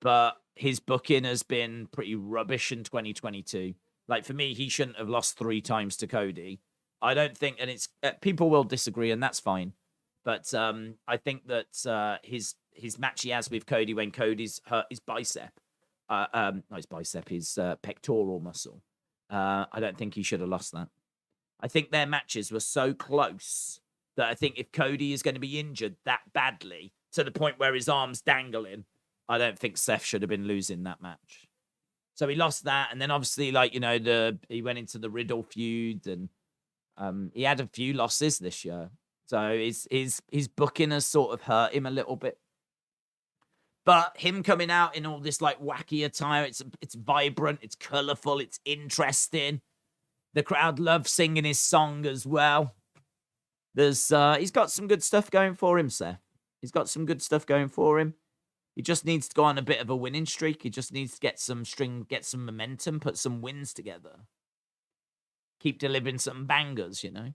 but his booking has been pretty rubbish in 2022. Like, for me, he shouldn't have lost 3 times to Cody. I don't think, and it's people will disagree, and that's fine. But I think that his match he has with Cody when Cody's hurt his bicep, not his bicep, his pectoral muscle. I don't think he should have lost that. I think their matches were so close that I think if Cody is going to be injured that badly to the point where his arm's dangling, I don't think Seth should have been losing that match. So he lost that, and then obviously, like, you know, he went into the Riddle feud, and he had a few losses this year. So his booking has sort of hurt him a little bit. But him coming out in all this like wacky attire, it's vibrant, it's colorful, it's interesting. The crowd love singing his song as well. He's got some good stuff going for him, Seth. He's got some good stuff going for him. He just needs to go on a bit of a winning streak. He just needs to get some momentum, put some wins together. Keep delivering some bangers, you know.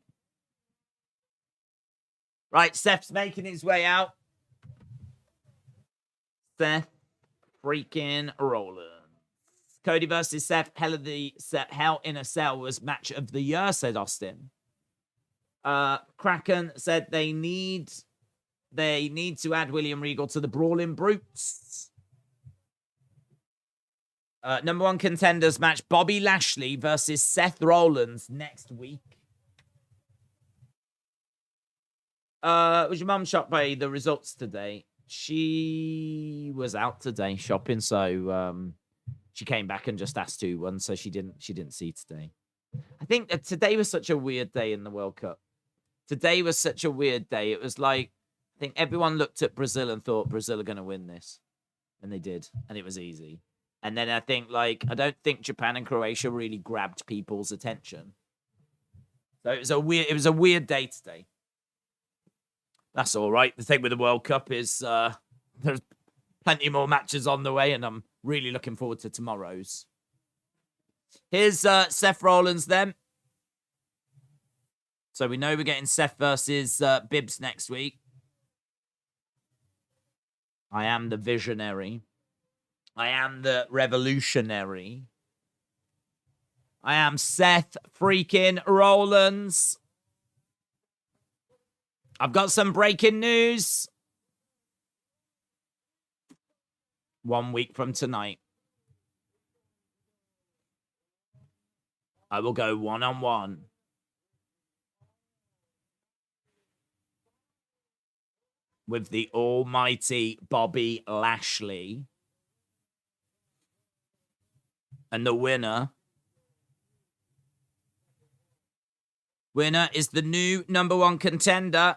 Right, Seth's making his way out. Seth freaking Rollins. Cody versus Seth. Hell in a Cell was match of the year, said Austin. Kraken said they need to add William Regal to the Brawling Brutes. Number 1 contenders match, Bobby Lashley versus Seth Rollins next week. Was your mum shocked by the results today? She was out today shopping, so she came back and just asked who won, so she didn't see today. I think that today was such a weird day in the World Cup. Today was such a weird day. It was like, I think everyone looked at Brazil and thought Brazil are going to win this, and they did, and it was easy. And then I think, like, I don't think Japan and Croatia really grabbed people's attention. So it was a weird day today. That's all right. The thing with the World Cup is there's plenty more matches on the way, and I'm really looking forward to tomorrow's. Here's Seth Rollins then. So we know we're getting Seth versus Bibbs next week. I am the visionary. I am the revolutionary. I am Seth freaking Rollins. I've got some breaking news. 1 week from tonight, I will go one-on-one with the almighty Bobby Lashley. And the winner is the new number 1 contender.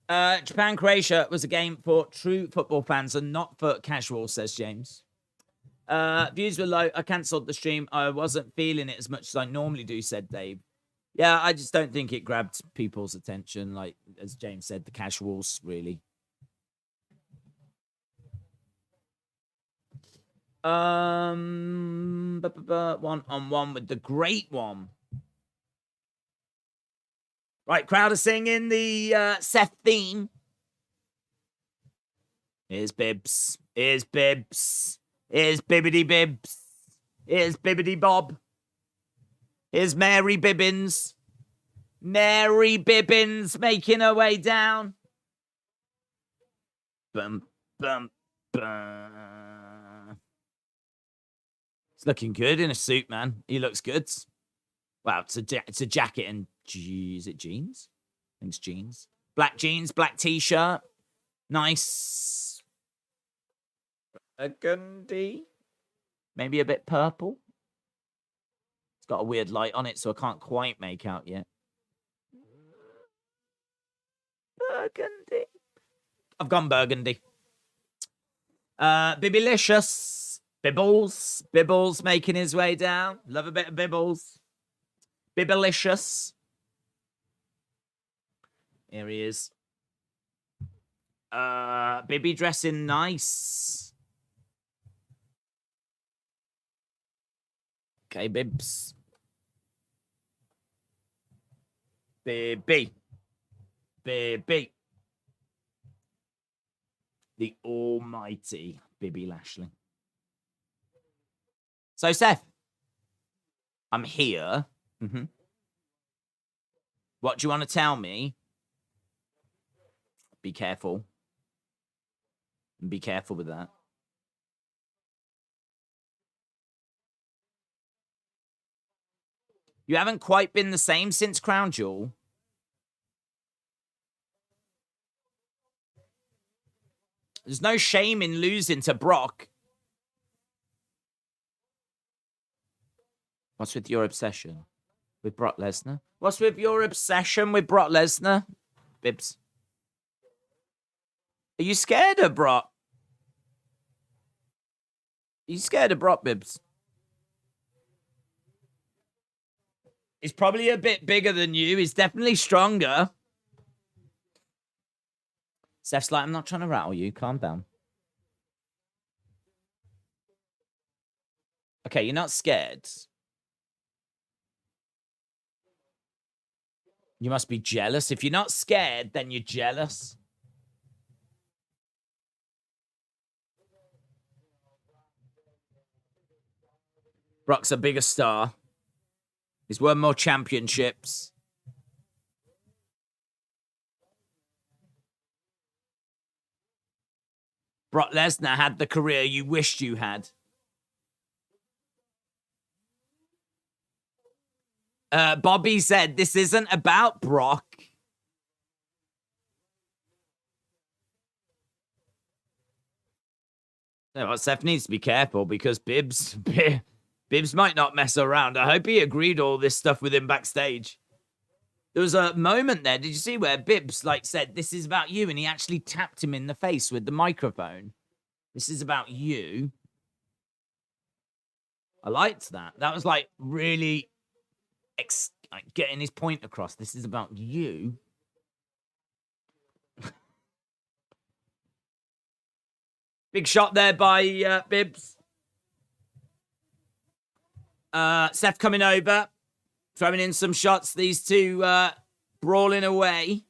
Japan Croatia was a game for true football fans and not for casuals, says James. Views were low. I cancelled the stream. I wasn't feeling it as much as I normally do, said Dave. Yeah, I just don't think it grabbed people's attention. Like, as James said, the casuals, really. One-on-one with the Great One. Right, crowd are singing the Seth theme. Here's Bibbs. Here's Bibbs. Here's Bibbidi Bibbs. Here's Bibbidi Bob. Here's Mary Bibbins. Mary Bibbins making her way down. Bum, bum, bum. He's looking good in a suit, man. He looks good. Wow, it's a jacket and is it jeans? I think it's jeans. Black jeans, black t-shirt. Nice. Burgundy. Maybe a bit purple. It's got a weird light on it, so I can't quite make out yet. Burgundy. I've gone burgundy. Bibylicious. Bibbles. Bibbles making his way down. Love a bit of Bibbles. Bibblicious. Here he is. Bibby dressing nice. Okay, Bibs. Bibby. Bibby. The almighty Bibby Lashley. So, Seth, I'm here. What do you want to tell me? Be careful. Be careful with that. You haven't quite been the same since Crown Jewel. There's no shame in losing to Brock. What's with your obsession with Brock Lesnar? What's with your obsession with Brock Lesnar? Bibs. Are you scared of Brock? Are you scared of Brock, Bibs? He's probably a bit bigger than you. He's definitely stronger. Seth's like, I'm not trying to rattle you. Calm down. Okay, you're not scared. You must be jealous. If you're not scared, then you're jealous. Brock's a bigger star. He's won more championships. Brock Lesnar had the career you wished you had. Bobby said, this isn't about Brock. No, Seth needs to be careful because Bibbs might not mess around. I hope he agreed all this stuff with him backstage. There was a moment there, did you see, where Bibbs said, this is about you, and he actually tapped him in the face with the microphone. This is about you. I liked that. That was really getting his point across. This is about you. Big shot there by Bibbs. Seth coming over, throwing in some shots. These two brawling away.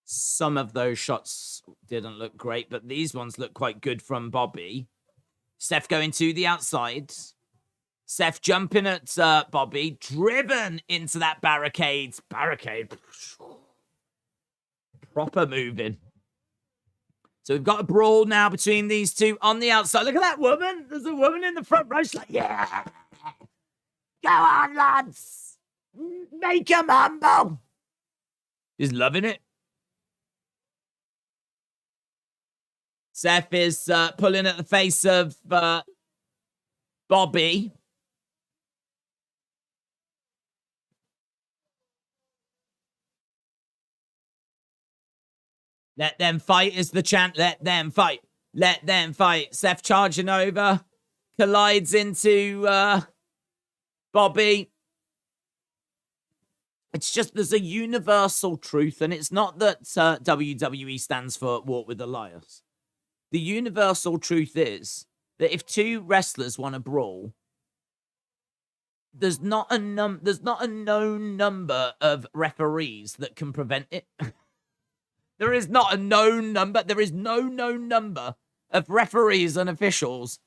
Some of those shots didn't look great, but these ones look quite good from Bobby. Seth going to the outside. Seth jumping at Bobby, driven into that barricade. Proper moving. So we've got a brawl now between these two on the outside. Look at that woman. There's a woman in the front row. She's like, yeah. Go on, lads. Make them humble. She's loving it. Seth is pulling at the face of Bobby. Let them fight is the chant. Let them fight. Let them fight. Seth charging over. Collides into Bobby. It's just, there's a universal truth, and it's not that WWE stands for Walk with Elias. The universal truth is that if two wrestlers want to brawl, there's not a known number of referees that can prevent it. There is not a known number. There is no known number of referees and officials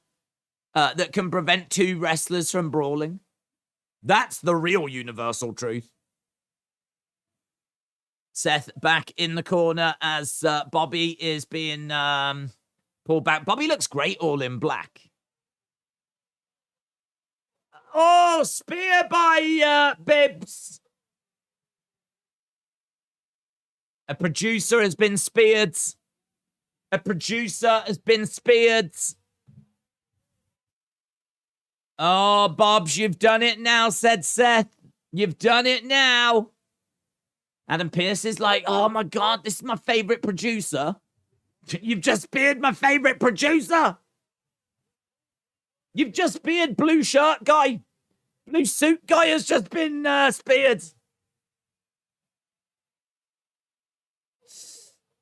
that can prevent two wrestlers from brawling. That's the real universal truth. Seth back in the corner as Bobby is being pulled back. Bobby looks great all in black. Oh, spear by Bibbs. A producer has been speared. A producer has been speared. Oh, Bobs, you've done it now, said Seth. You've done it now. Adam Pearce is like, oh my God, this is my favorite producer. You've just speared my favorite producer. You've just speared blue shirt guy. Blue suit guy has just been speared.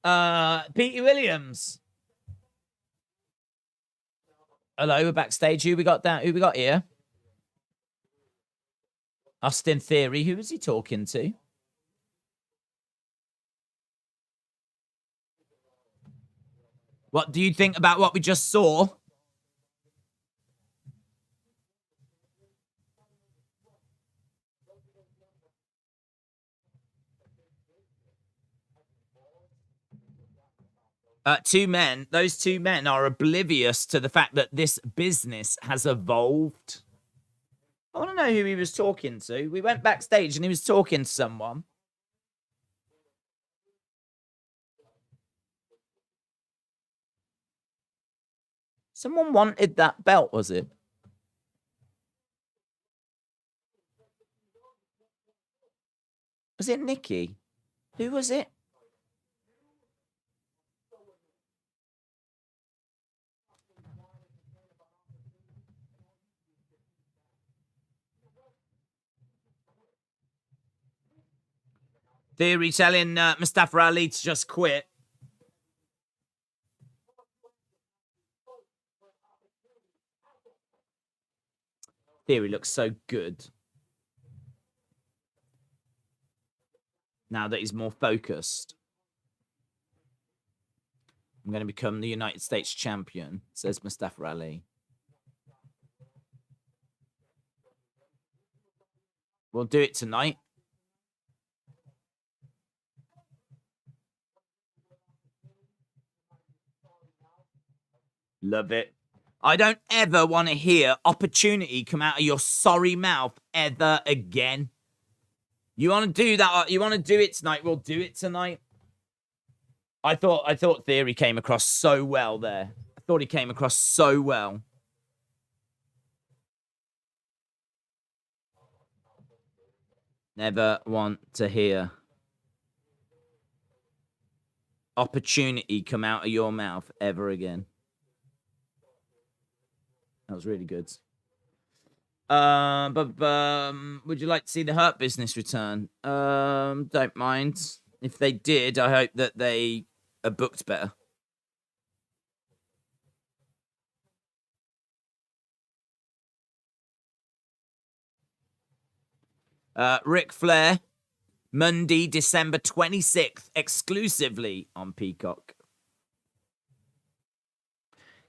Petey Williams. Hello, we're backstage. Who we got down? Who we got here? Austin Theory. Who was he talking to? What do you think about what we just saw? Two men. Those two men are oblivious to the fact that this business has evolved. I want to know who he was talking to. We went backstage and he was talking to someone. Someone wanted that belt, was it? Was it Nikki? Who was it? Theory telling Mustafa Ali to just quit. Theory looks so good. Now that he's more focused. I'm going to become the United States champion, says Mustafa Ali. We'll do it tonight. Love it. I don't ever want to hear opportunity come out of your sorry mouth ever again. You want to do that? You want to do it tonight? We'll do it tonight. I thought Theory came across so well there. I thought he came across so well. Never want to hear opportunity come out of your mouth ever again. That was really good. Would you like to see the Hurt Business return? Don't mind. If they did, I hope that they are booked better. Ric Flair, Monday, December 26th, exclusively on Peacock.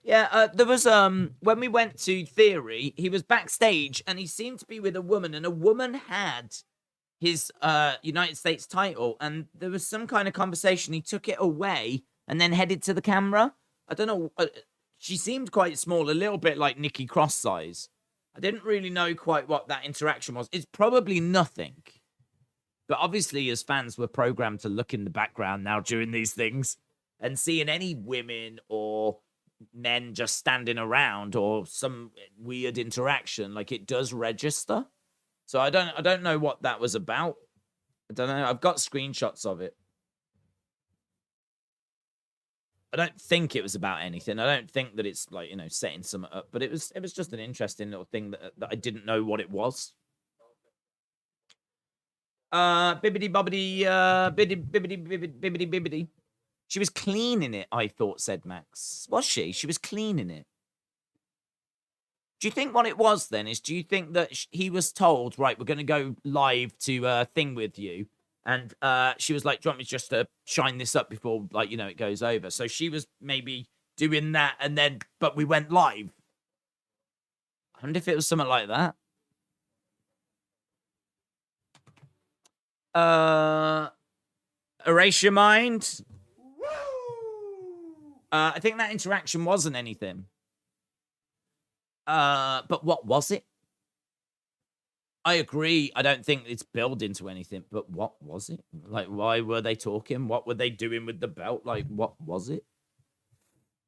Yeah, there was when we went to Theory, he was backstage and he seemed to be with a woman, and a woman had his United States title, and there was some kind of conversation. He took it away and then headed to the camera. I don't know. She seemed quite small, a little bit like Nikki Cross size. I didn't really know quite what that interaction was. It's probably nothing. But obviously, as fans, we're programmed to look in the background now during these things, and seeing any women or men just standing around or some weird interaction, like, it does register. So I don't know what that was about. I don't know. I've got screenshots of it. I don't think it was about anything. I don't think that it's like, setting something up, but it was just an interesting little thing that I didn't know what it was. Bibbidi bobbidi, bibbidi bibbidi. She was cleaning it, I thought, said Max. Was she? She was cleaning it. Do you think what it was then is, do you think that he was told, right, we're going to go live to Thing with you? And she was like, do you want me just to shine this up before, like, it goes over? So she was maybe doing that, and then, but we went live. I wonder if it was something like that. Erase your mind. I think that interaction wasn't anything. But what was it? I agree. I don't think it's built into anything, but what was it? Like, why were they talking? What were they doing with the belt? Like, what was it?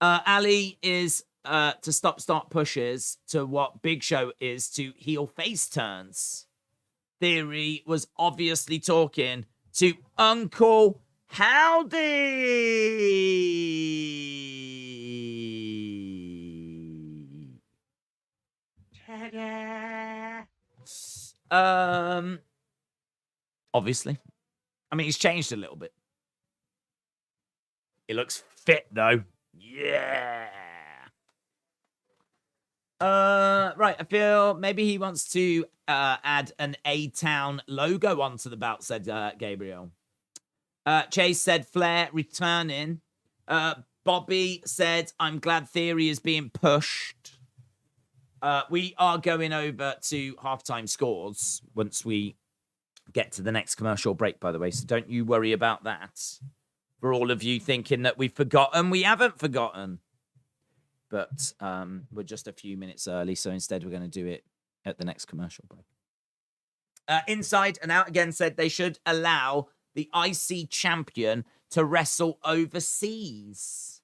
Ali is to stop pushes to what Big Show is to heel face turns. Theory was obviously talking to Uncle Howdy. Obviously. I mean, he's changed a little bit. He looks fit, though. Yeah. Right. I feel maybe he wants to add an A-Town logo onto the belt, said Gabriel. Chase said Flair returning. Bobby said, I'm glad Theory is being pushed. We are going over to halftime scores once we get to the next commercial break, by the way. So don't you worry about that. For all of you thinking that we've forgotten, we haven't forgotten. But we're just a few minutes early, so instead we're going to do it at the next commercial break. Inside and Out again said they should allow the IC champion to wrestle overseas.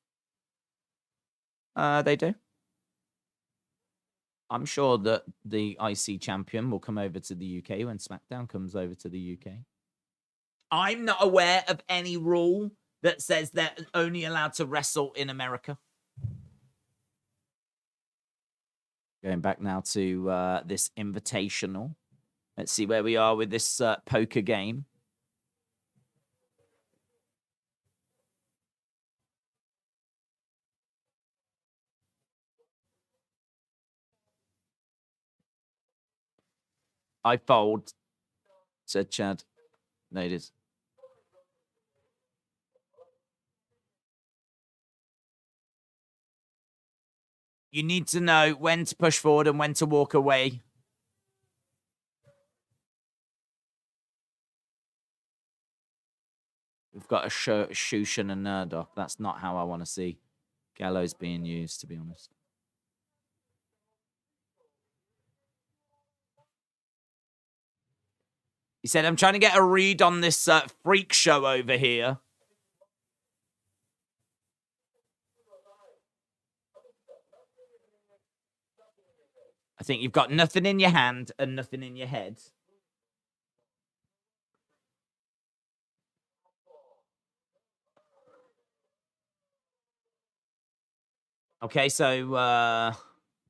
They do. I'm sure that the IC champion will come over to the UK when SmackDown comes over to the UK. I'm not aware of any rule that says they're only allowed to wrestle in America. Going back now to this invitational. Let's see where we are with this poker game. I fold, said Chad. Ladies. You need to know when to push forward and when to walk away. We've got a Shoosh and a Nerd-Off. That's not how I want to see Gallows being used, to be honest. He said, I'm trying to get a read on this freak show over here. I think you've got nothing in your hand and nothing in your head. Okay, so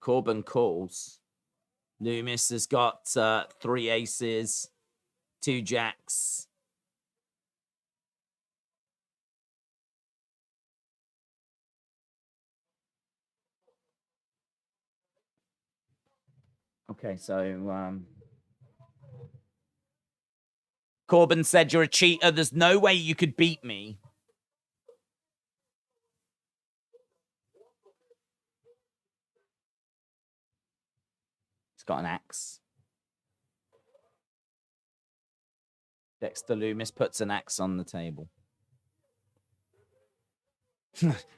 Corbin calls. Loomis has got 3 aces, 2 jacks. Okay, so Corbin said you're a cheater. There's no way you could beat me. He's got an axe. Dexter Loomis puts an axe on the table.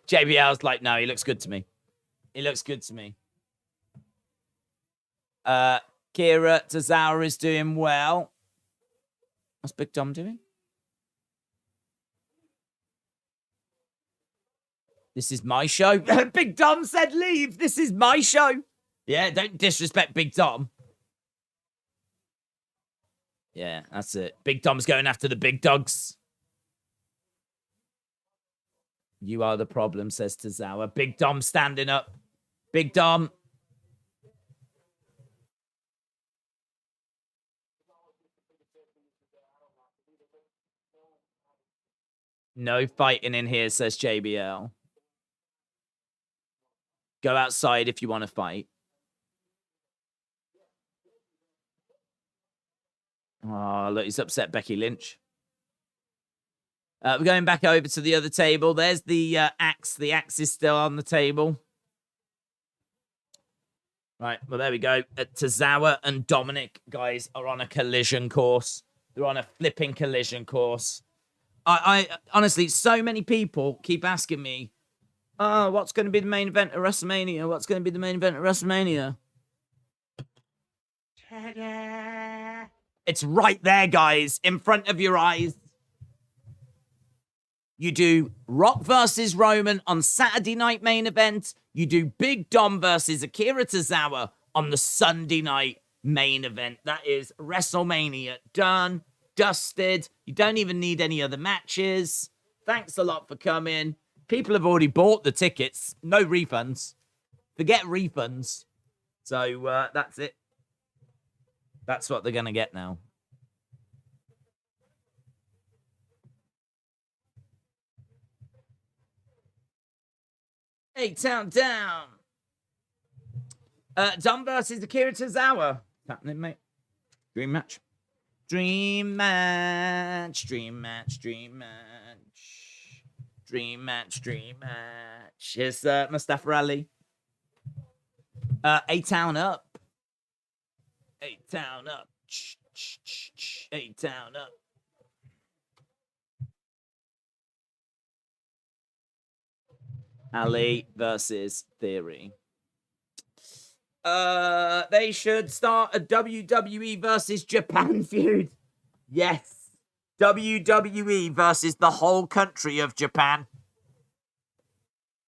JBL's like, no, he looks good to me. He looks good to me. Kira Tozawa is doing well. What's Big Dom doing? This is my show. Big Dom said leave. This is my show. Yeah, don't disrespect Big Dom. Yeah, that's it. Big Dom's going after the big dogs. You are the problem, says Tozawa. Big Dom standing up. Big Dom. No fighting in here, says JBL. Go outside if you want to fight. Oh, look, he's upset Becky Lynch. We're going back over to the other table. There's the axe. The axe is still on the table. Right, well, there we go. Tozawa and Dominic, guys, are on a collision course. They're on a flipping collision course. I honestly, so many people keep asking me, oh, what's going to be the main event of WrestleMania? What's going to be the main event of WrestleMania? Ta-da! It's right there, guys, in front of your eyes. You do Rock versus Roman on Saturday night main event. You do Big Dom versus Akira Tozawa on the Sunday night main event. That is WrestleMania done. Dusted. You don't even need any other matches. Thanks a lot for coming. People have already bought the tickets. No refunds. Forget refunds. So that's it. That's what they're going to get now. Town down. Dom versus Akira Tozawa. What's happening, mate? Dream match. Dream match. Dream match. Dream match. Dream match. Dream match. Here's Mustafa Ali. A-Town up. A-Town up. A-Town up. Ali versus Theory. They should start a WWE versus Japan feud. Yes. WWE versus the whole country of Japan.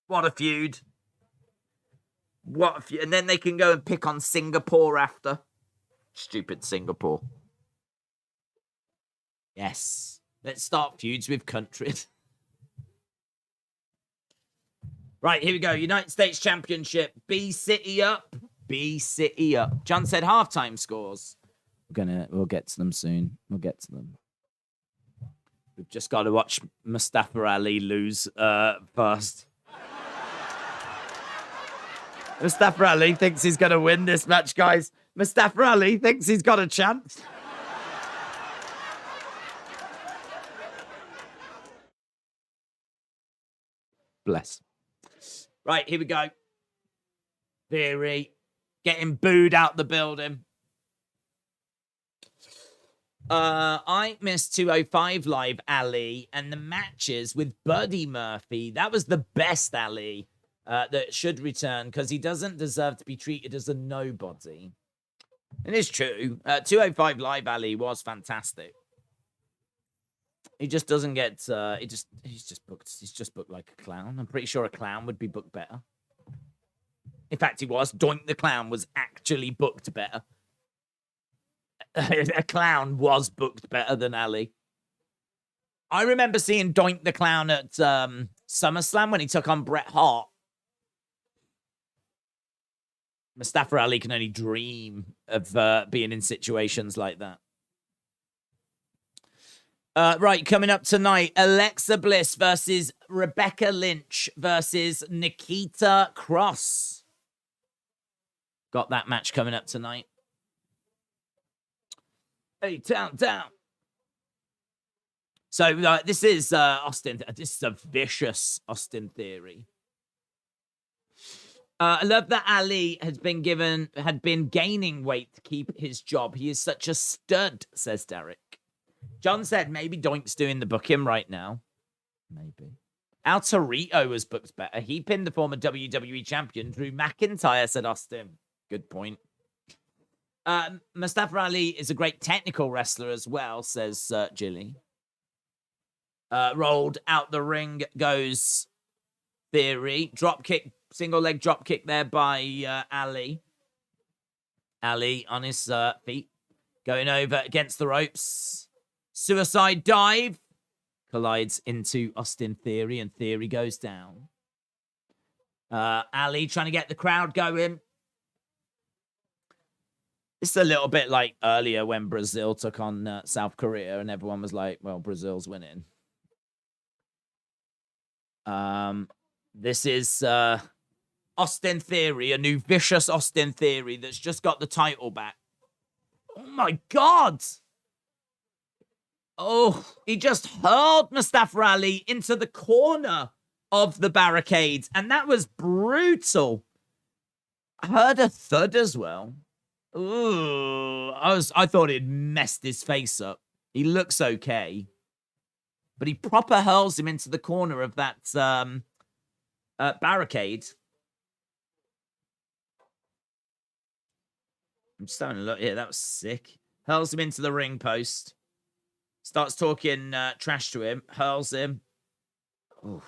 What a feud. What a feud. And then they can go and pick on Singapore after. Stupid Singapore. Yes. Let's start feuds with countries. Right, here we go. United States Championship. B-City up. B-City up. John said halftime scores. We'll get to them soon. We'll get to them. We've just got to watch Mustafa Ali lose first. Mustafa Ali thinks he's going to win this match, guys. Mustafa Ali thinks he's got a chance. Bless. Right, here we go. Theory getting booed out the building. I missed 205 Live Ali and the matches with Buddy Murphy. That was the best Ali that should return because he doesn't deserve to be treated as a nobody. And it's true. 205 Live Ali was fantastic. He just doesn't get. He's just booked like a clown. I'm pretty sure a clown would be booked better. In fact, he was. Doink the Clown was actually booked better. A clown was booked better than Ali. I remember seeing Doink the Clown at SummerSlam when he took on Bret Hart. Mustafa Ali can only dream of being in situations like that. Right, coming up tonight, Alexa Bliss versus Rebecca Lynch versus Nikita Cross. Got that match coming up tonight. Hey, down. So this is Austin. This is a vicious Austin Theory. I love that Ali had been gaining weight to keep his job. He is such a stud, says Derek. John said maybe Doink's doing the booking right now. Maybe. Al Torito was booked better. He pinned the former WWE champion, Drew McIntyre, said Austin. Good point. Mustafa Ali is a great technical wrestler as well, says Jilly. Rolled out the ring goes Theory. Drop kick, single leg drop kick there by Ali. Ali on his feet. Going over against the ropes. Suicide dive. Collides into Austin Theory and Theory goes down. Ali trying to get the crowd going. It's a little bit like earlier when Brazil took on South Korea and everyone was like, well, Brazil's winning. This is Austin Theory, a new vicious Austin Theory that's just got the title back. Oh, my God. Oh, he just hurled Mustafa Ali into the corner of the barricades, and that was brutal. I heard a thud as well. Ooh, I thought he'd messed his face up. He looks okay. But he proper hurls him into the corner of that barricade. I'm just having a look here. That was sick. Hurls him into the ring post. Starts talking trash to him. Hurls him. Oof.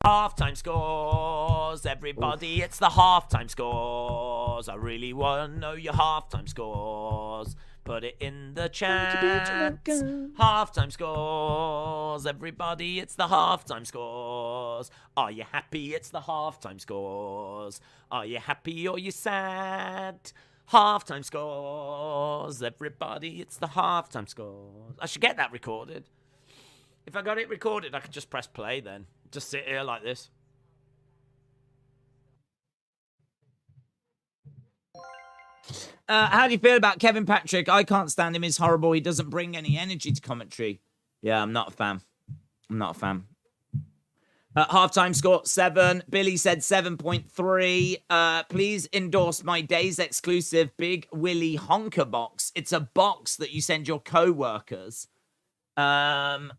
Halftime scores, everybody. Oof. It's the halftime scores. I really want to know your halftime scores. Put it in the chat. Halftime scores, everybody. It's the halftime scores. Are you happy? It's the halftime scores. Are you happy or you sad? Halftime scores, everybody. It's the halftime scores. I should get that recorded. If I got it recorded, I could just press play then. Just sit here like this. How do you feel about Kevin Patrick? I can't stand him. He's horrible. He doesn't bring any energy to commentary. Yeah, I'm not a fan. I'm not a fan. Halftime score 7. Billy said 7.3. Please endorse my day's exclusive Big Willie Honker box. It's a box that you send your co-workers. Hans'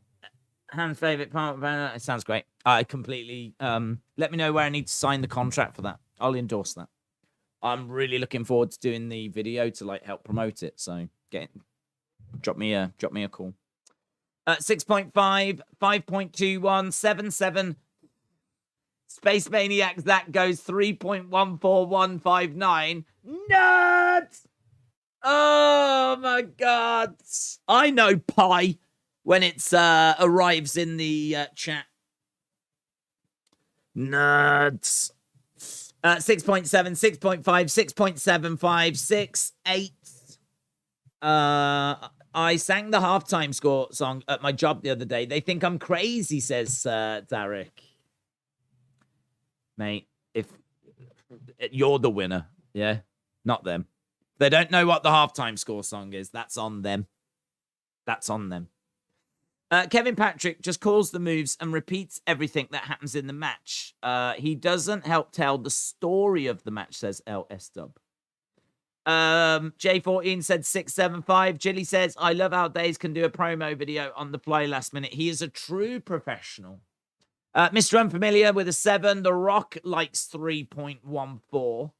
favorite part of it sounds great. I completely let me know where I need to sign the contract for that. I'll endorse that. I'm really looking forward to doing the video to like help promote it. So drop me a call. 6.5, 5.21, 7.7. Space Maniacs, that goes 3.14159. Nuts! Oh my god. I know pi when it's arrives in the chat. Nuts. 6.7, 6.5, 6.75, 6, 8. I sang the halftime score song at my job the other day. They think I'm crazy, says Derek. Mate, if you're the winner, yeah, not them. They don't know what the halftime score song is. That's on them. That's on them. Kevin Patrick just calls the moves and repeats everything that happens in the match. He doesn't help tell the story of the match, says LS Dub. J14 said 675. Jilly says, I love how Days can do a promo video on the fly last minute. He is a true professional. Mr. Unfamiliar with a 7. The Rock likes 3.14.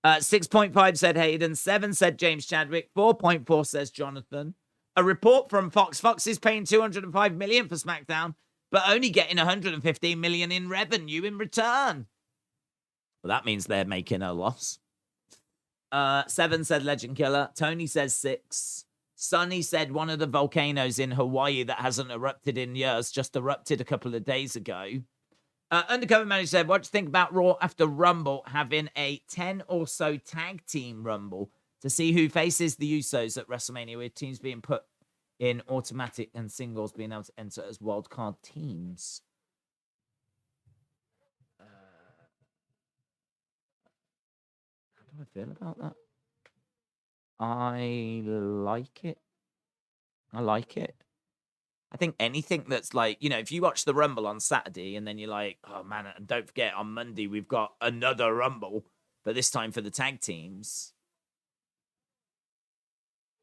6.5 said Hayden. 7 said James Chadwick. 4.4 says Jonathan. A report from Fox. Fox is paying $205 million for SmackDown, but only getting $115 million in revenue in return. Well, that means they're making a loss. 7 said Legend Killer. Tony says 6. Sonny said one of the volcanoes in Hawaii that hasn't erupted in years just erupted a couple of days ago. Undercover Manager said, what do you think about Raw after Rumble having a 10 or so tag team Rumble to see who faces the Usos at WrestleMania, with teams being put in automatic and singles being able to enter as wildcard teams? How do I feel about that? I like it. I like it. I think anything that's like, you know, if you watch the Rumble on Saturday and then you're like, oh man, and don't forget on Monday we've got another Rumble, but this time for the tag teams.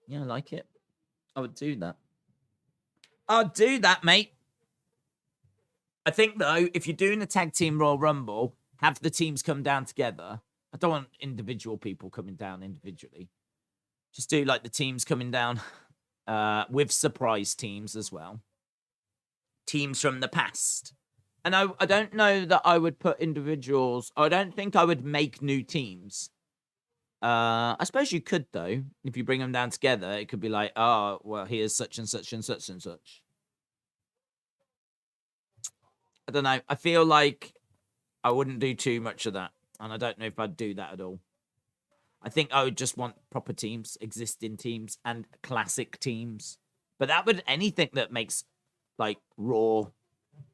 Yeah, I like it. I would do that. I'd do that, mate. I think, though, if you're doing a tag team Royal Rumble, have the teams come down together. I don't want individual people coming down individually. Just do like the teams coming down with surprise teams as well. Teams from the past. And I don't know that I would put individuals. I don't think I would make new teams. I suppose you could, though. If you bring them down together, it could be like, oh, well, here's such and such and such and such. I don't know. I feel like I wouldn't do too much of that. And I don't know if I'd do that at all. I think I would just want proper teams, existing teams, and classic teams. But that would, anything that makes, like, Raw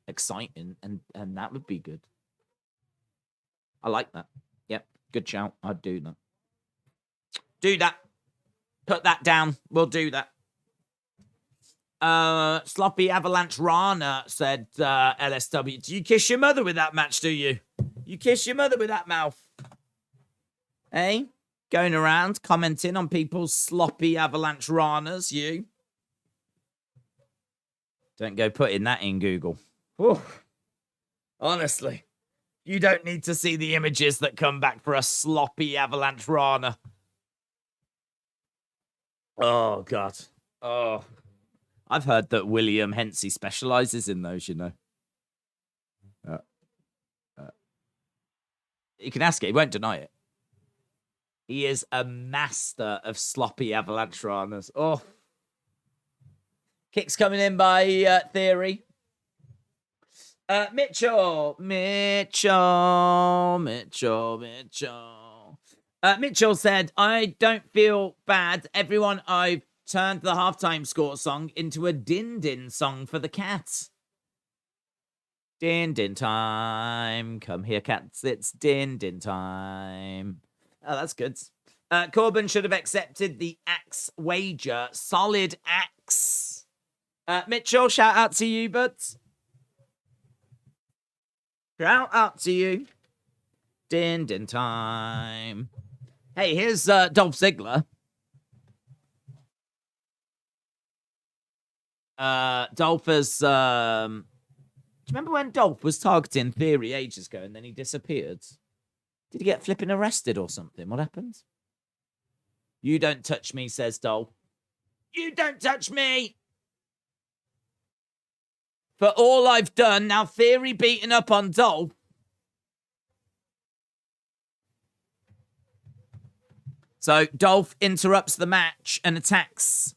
exciting, and that would be good. I like that. Yep, good shout. I'd do that. Do that. Put that down. We'll do that. Sloppy Avalanche Rana said, LSW, do you kiss your mother with that match, do you? You kiss your mother with that mouth. Hey? Going around, commenting on people's sloppy Avalanche Ranas, you. Don't go putting that in Google. Whew. Honestly, you don't need to see the images that come back for a sloppy Avalanche Rana. Oh, God. Oh. I've heard that William Hensey specializes in those, you know. You can ask it. He won't deny it. He is a master of sloppy Avalanche Ranas. Oh. Kicks coming in by Theory. Mitchell. Mitchell said, I don't feel bad. Everyone, I've turned the halftime score song into a din-din song for the cats. Din-din time. Come here, cats. It's din-din time. Oh, that's good. Corbin should have accepted the axe wager. Solid axe. Mitchell, shout out to you, buds. Shout out to you. Din-din time. Hey, here's Dolph Ziggler. Dolph has... do you remember when Dolph was targeting Theory ages ago and then he disappeared? Did he get flipping arrested or something? What happened? You don't touch me, says Dolph. You don't touch me! For all I've done, now Theory beating up on Dolph. So Dolph interrupts the match and attacks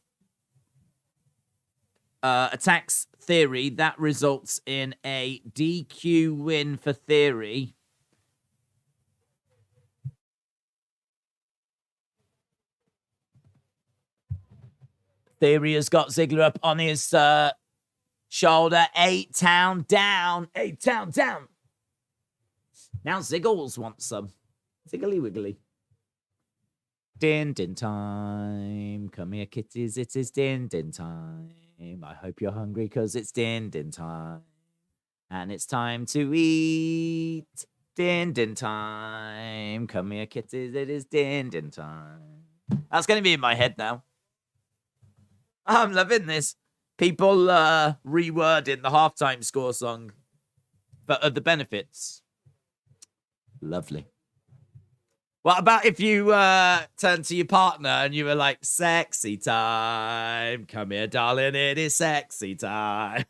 Theory. That results in a DQ win for Theory. Theory has got Ziggler up on his shoulder. 8-town down. 8-town down. Now Ziggles wants some. Ziggly wiggly. Din-din time. Come here, kitties. It is din-din time. I hope you're hungry because it's din-din time. And it's time to eat. Din-din time. Come here, kitties. It is din-din time. That's going to be in my head now. I'm loving this. People rewording the halftime score song for the benefits. Lovely. What about if you turn to your partner and you were like, sexy time. Come here, darling. It is sexy time.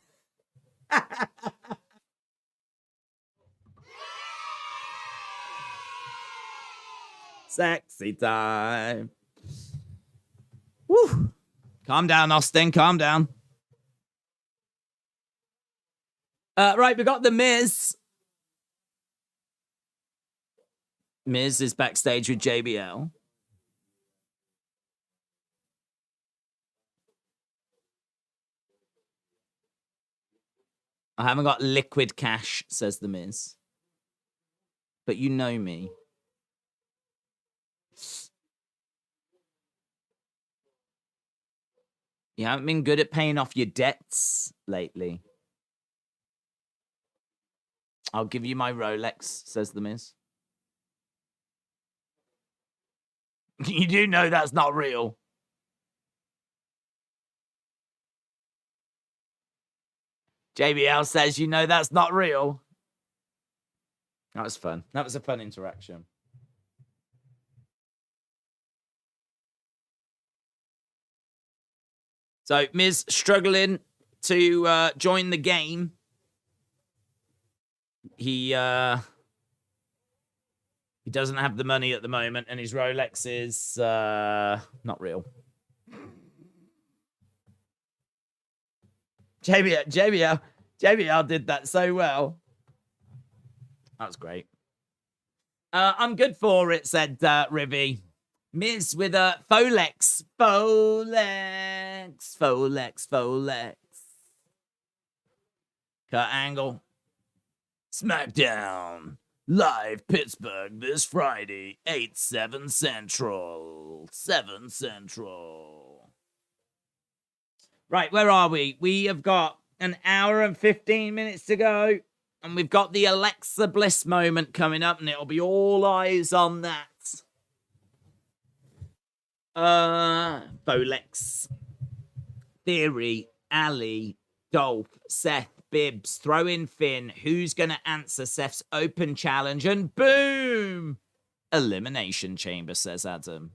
Sexy time. Woo. Calm down, Austin. Calm down. Right, we got The Miz. Miz is backstage with JBL. I haven't got liquid cash, says The Miz. But you know me. You haven't been good at paying off your debts lately. I'll give you my Rolex, says The Miz. You do know that's not real. JBL says, you know that's not real. That was fun. That was a fun interaction. So, Miz struggling to join the game. He doesn't have the money at the moment, and his Rolex is not real. JBL did that so well. That was great. I'm good for it, said Rivy. Miz with a Folex. Kurt Angle. SmackDown. Live Pittsburgh this Friday, 7 Central. 7 Central. Right, where are we? We have got an hour and 15 minutes to go. And we've got the Alexa Bliss moment coming up, and it'll be all eyes on that. Folex. Theory, Ali, Dolph, Seth, Bibbs, throw in Finn. Who's going to answer Seth's open challenge? And boom! Elimination Chamber, says Adam.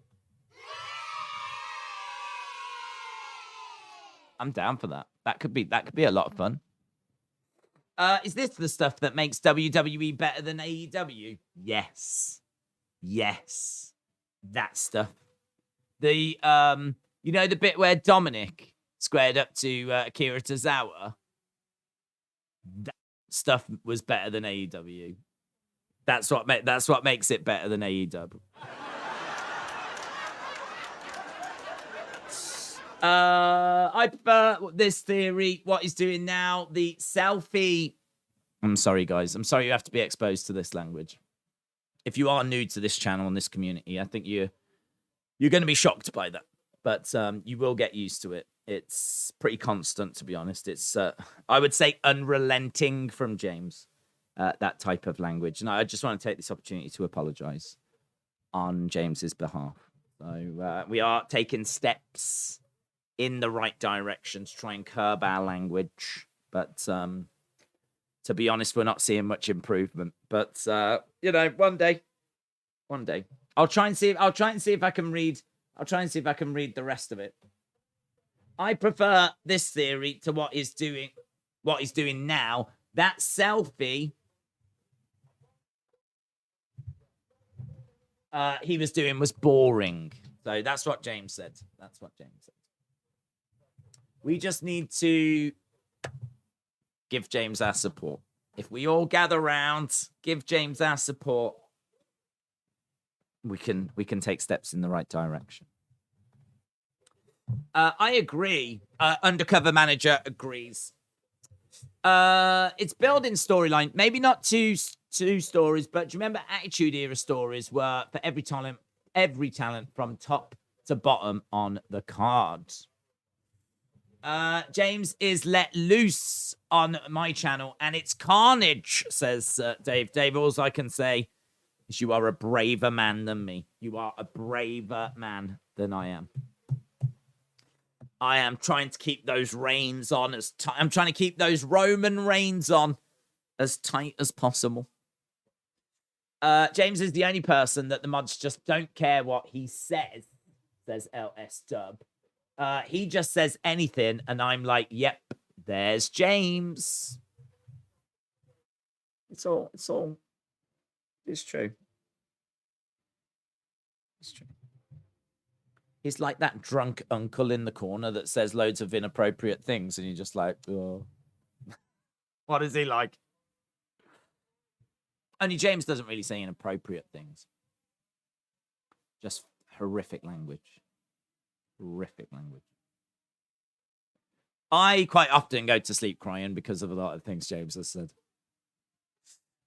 I'm down for that. That could be a lot of fun. Is this the stuff that makes WWE better than AEW? Yes. Yes. That stuff. The, you know the bit where Dominic squared up to Akira Tozawa? That stuff was better than AEW. That's what makes it better than AEW. I prefer this theory. What he's doing now, the selfie. I'm sorry, guys. I'm sorry you have to be exposed to this language. If you are new to this channel and this community, I think you're going to be shocked by that. But you will get used to it. It's pretty constant, to be honest. It's, I would say, unrelenting from James, that type of language. And I just want to take this opportunity to apologize on James's behalf. So we are taking steps in the right direction to try and curb our language. But to be honest, we're not seeing much improvement. But, you know, one day. I'll try and see if I can read the rest of it. I prefer this theory to what he's doing now. That selfie he was doing was boring. So that's what James said. We just need to give James our support. If we all gather around, give James our support, we can take steps in the right direction. I agree. Undercover Manager agrees. It's building storyline. Maybe not two stories, but do you remember Attitude Era stories were for every talent from top to bottom on the card. James is let loose on my channel, and it's carnage, says Dave. Dave, all I can say is you are a braver man than me. You are a braver man than I am. I am trying to keep those reins on as tight. I'm trying to keep those Roman reins on as tight as possible. James is the only person that the mods just don't care what he says LS Dub. He just says anything, and I'm like, yep, there's James. It's true. It's true. He's like that drunk uncle in the corner that says loads of inappropriate things, and you're just like, oh. What is he like? Only James doesn't really say inappropriate things. Just horrific language. I quite often go to sleep crying because of a lot of things James has said.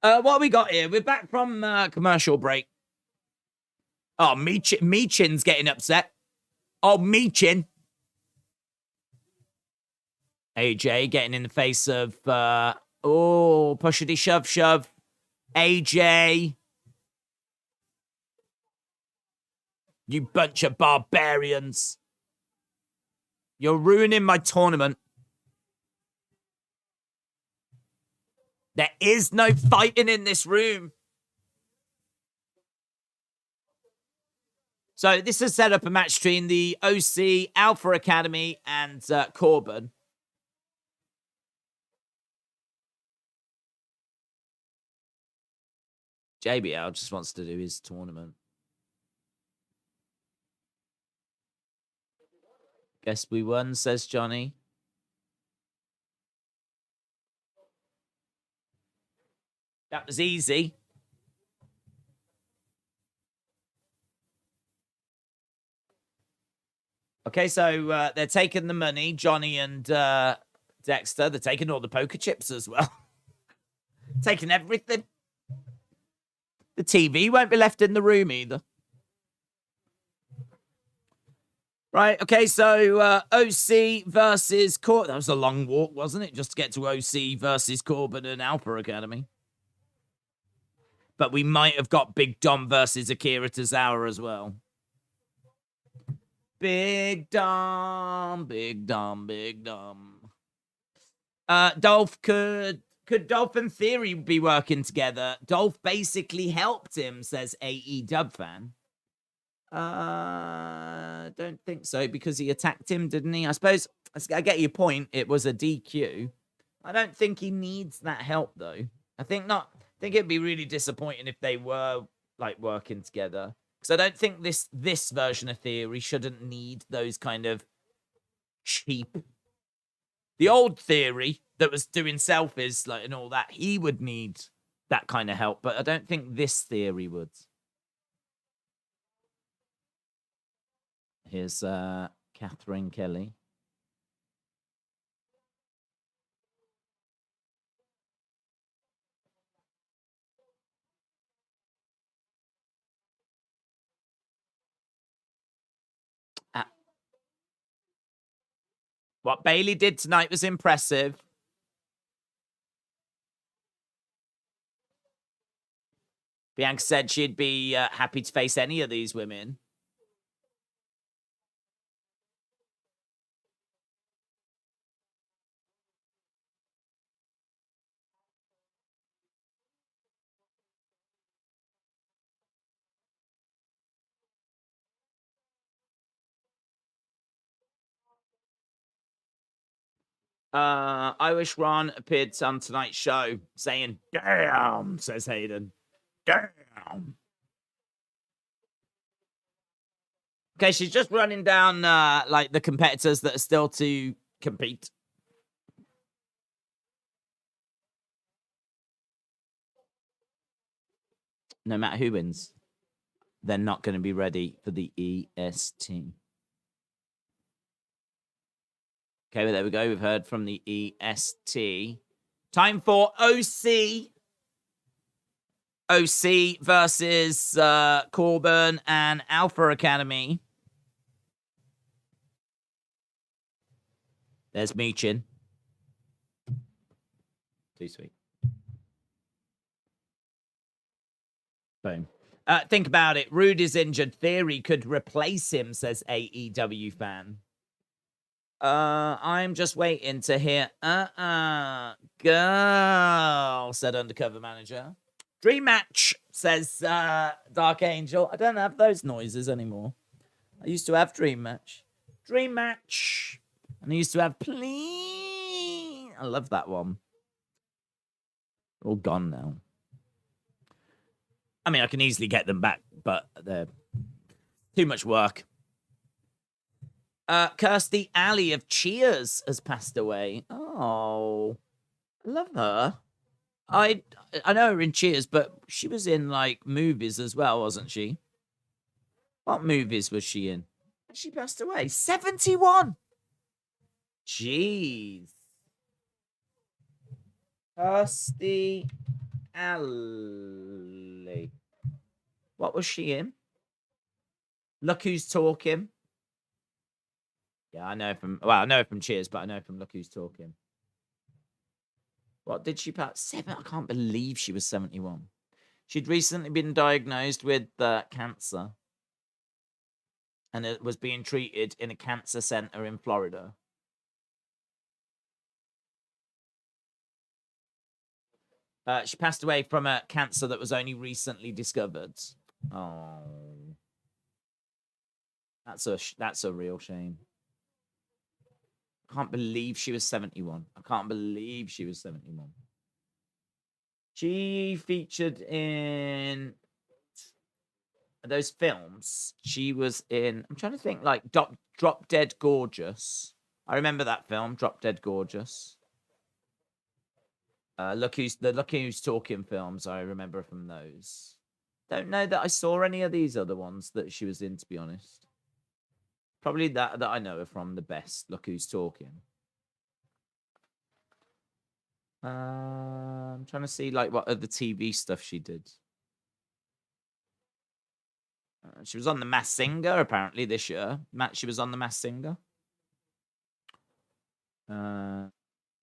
What have we got here? We're back from commercial break. Oh, Meechin's getting upset. Oh, Meechin. AJ getting in the face of, pushity shove. AJ. You bunch of barbarians. You're ruining my tournament. There is no fighting in this room. So this has set up a match between the OC, Alpha Academy, and Corbin. JBL just wants to do his tournament. Guess we won, says Johnny. That was easy. Okay, so they're taking the money, Johnny and Dexter. They're taking all the poker chips as well. Taking everything. The TV won't be left in the room either. Right, okay, so OC versus Corbin. That was a long walk, wasn't it? Just to get to OC versus Corbin and Alpha Academy. But we might have got Big Dom versus Akira Tozawa as well. Big Dom. Dolph, could Dolph and Theory be working together? Dolph basically helped him, says AE Dub fan. Don't think so, because he attacked him, didn't he? I suppose I get your point. It was a DQ. I don't think he needs that help, though. I think it'd be really disappointing if they were like working together, because I don't think this version of Theory shouldn't need those kind of cheap. The old Theory that was doing selfies like and all that, he would need that kind of help, but I don't think this Theory would. Here's Catherine Kelly. What Bailey did tonight was impressive. Bianca said she'd be happy to face any of these women. I wish Ron appeared on tonight's show saying, "Damn," says Hayden. Damn. Okay, she's just running down like the competitors that are still to compete. No matter who wins, they're not going to be ready for the EST. Okay, well, there we go. We've heard from the EST. Time for OC. OC versus Corbin and Alpha Academy. There's Meechin. Too sweet. Boom. Think about it. Rude is injured. Theory could replace him, says AEW fan. I'm just waiting to hear girl, said Undercover Manager. Dream match, says Dark Angel. I don't have those noises anymore. I used to have dream match. Dream match. And I used to have please. I love that one. All gone now. I mean, I can easily get them back, but they're too much work. Kirstie Alley of Cheers has passed away. Oh, I love her. I know her in Cheers, but she was in like movies as well, wasn't she? What movies was she in? She passed away. 71. Jeez. Kirstie Alley. What was she in? Look Who's Talking. Yeah, I know from Cheers, but I know from Look Who's Talking. What did she pass? 7? I can't believe she was 71. She'd recently been diagnosed with cancer. And it was being treated in a cancer center in Florida. She passed away from a cancer that was only recently discovered. Oh. That's a real shame. I can't believe she was 71. I can't believe she was 71. She featured in those films. She was in, I'm trying to think, like Drop Dead Gorgeous. I remember that film, Drop Dead Gorgeous. Look Who's Talking films. I remember from those. Don't know that I saw any of these other ones that she was in, to be honest. Probably that I know her from the best. Look Who's Talking. I'm trying to see like what other TV stuff she did. She was on The Masked Singer apparently this year. She was on The Masked Singer.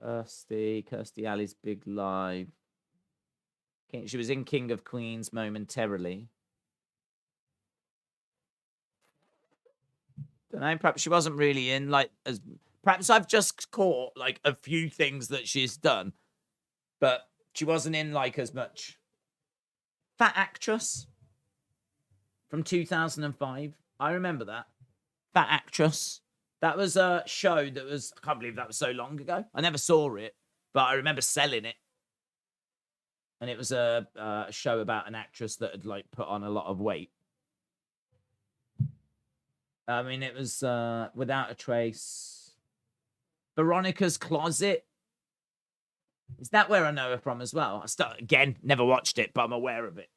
Kirstie Alley's Big Live. She was in King of Queens momentarily. Don't know, perhaps she wasn't really in like as perhaps I've just caught like a few things that she's done, but she wasn't in like as much. Fat Actress from 2005. I remember that. Fat Actress. That was a show that was, I can't believe that was so long ago. I never saw it, but I remember selling it. And it was a show about an actress that had like put on a lot of weight. I mean, it was Without a Trace. Veronica's Closet. Is that where I know her from as well? Again, never watched it, but I'm aware of it.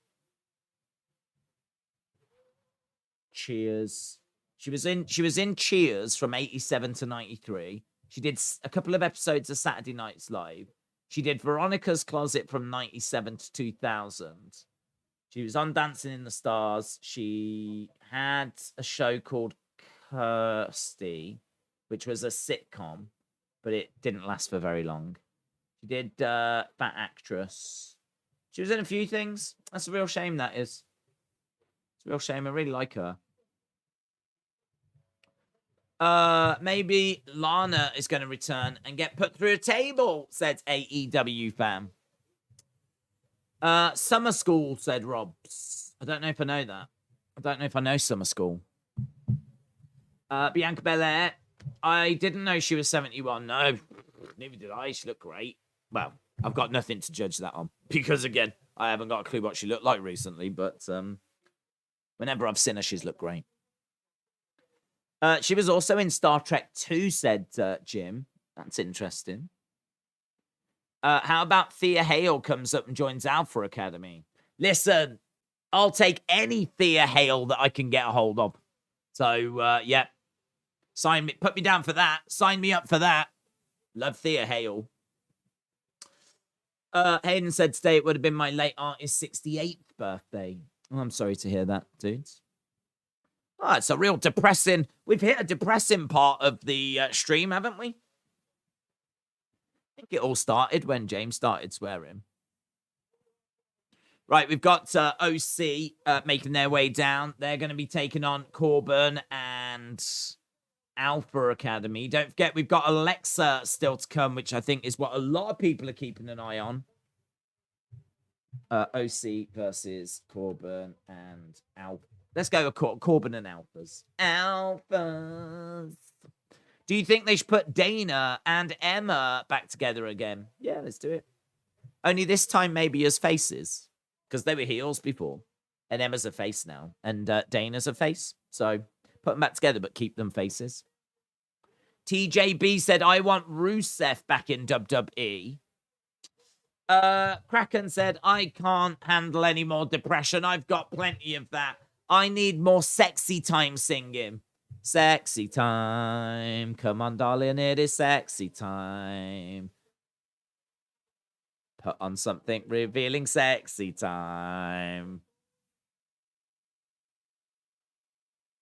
Cheers. She was in Cheers from 87 to 93. She did a couple of episodes of Saturday Nights Live. She did Veronica's Closet from 97 to 2000. She was on Dancing in the Stars. She had a show called Kirsty, which was a sitcom, but it didn't last for very long. She did Fat Actress. She was in a few things. That's a real shame, that is. It's a real shame. I really like her. Maybe Lana is going to return and get put through a table, said AEW fan. Summer School, said Robs. I don't know if I know that. I don't know if I know Summer School. Bianca Belair. I didn't know she was 71. No, neither did I. She looked great. Well, I've got nothing to judge that on because, again, I haven't got a clue what she looked like recently. But whenever I've seen her, she's looked great. She was also in Star Trek 2, said Jim. That's interesting. How about Thea Hale comes up and joins Alpha Academy? Listen, I'll take any Thea Hale that I can get a hold of. So, yeah. Put me down for that. Sign me up for that. Love Thea Hale. Hayden said today it would have been my late aunt's 68th birthday. Oh, I'm sorry to hear that, dudes. Oh, it's a real depressing... We've hit a depressing part of the stream, haven't we? I think it all started when James started swearing. Right, we've got OC making their way down. They're going to be taking on Corbin and Alpha Academy. Don't forget, we've got Alexa still to come, which I think is what a lot of people are keeping an eye on. OC versus Corbin and Alpha. Let's go with Corbin and Alphas. Alphas. Do you think they should put Dana and Emma back together again? Yeah, let's do it. Only this time maybe as faces. Because they were heels before. And Emma's a face now. And Dana's a face. So put them back together, but keep them faces. TJB said, I want Rusev back in WWE. Kraken said, I can't handle any more depression. I've got plenty of that. I need more sexy time singing. Sexy time. Come on, darling, it is sexy time. Put on something revealing sexy time.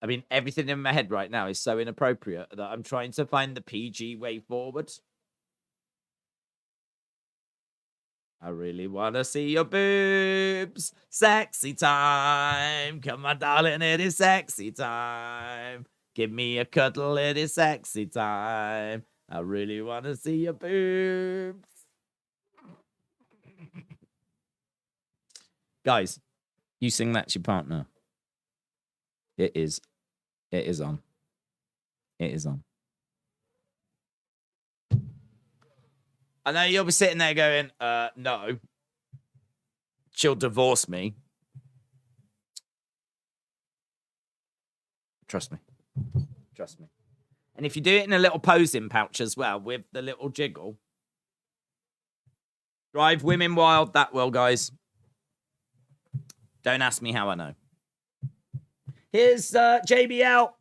I mean, everything in my head right now is so inappropriate that I'm trying to find the PG way forward. I really want to see your boobs. Sexy time. Come on, darling, it is sexy time. Give me a cuddle, it is sexy time. I really want to see your boobs. Guys, you sing that to your partner. It is on. It is on. I know you'll be sitting there going, no. She'll divorce me. Trust me. Trust me. And if you do it in a little posing pouch as well, with the little jiggle. Drive women wild, that will, guys. Don't ask me how I know. Here's JBL.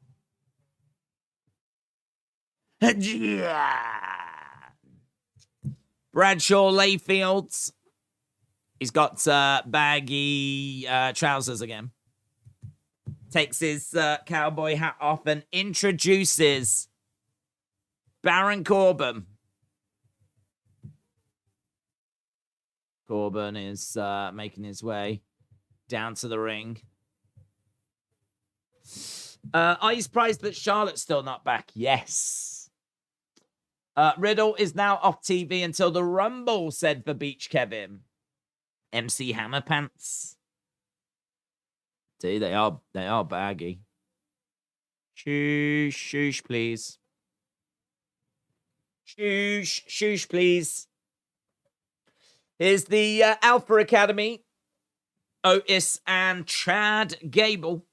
Bradshaw Layfields. He's got baggy trousers again. Takes his cowboy hat off and introduces Baron Corbin. Corbin is making his way down to the ring. Are you surprised that Charlotte's still not back? Yes. Riddle is now off TV until the Rumble, said for Beach Kevin. MC Hammer Pants. See, they are baggy. Shoosh, please. Shoosh, please. Here's the Alpha Academy. Otis and Chad Gable.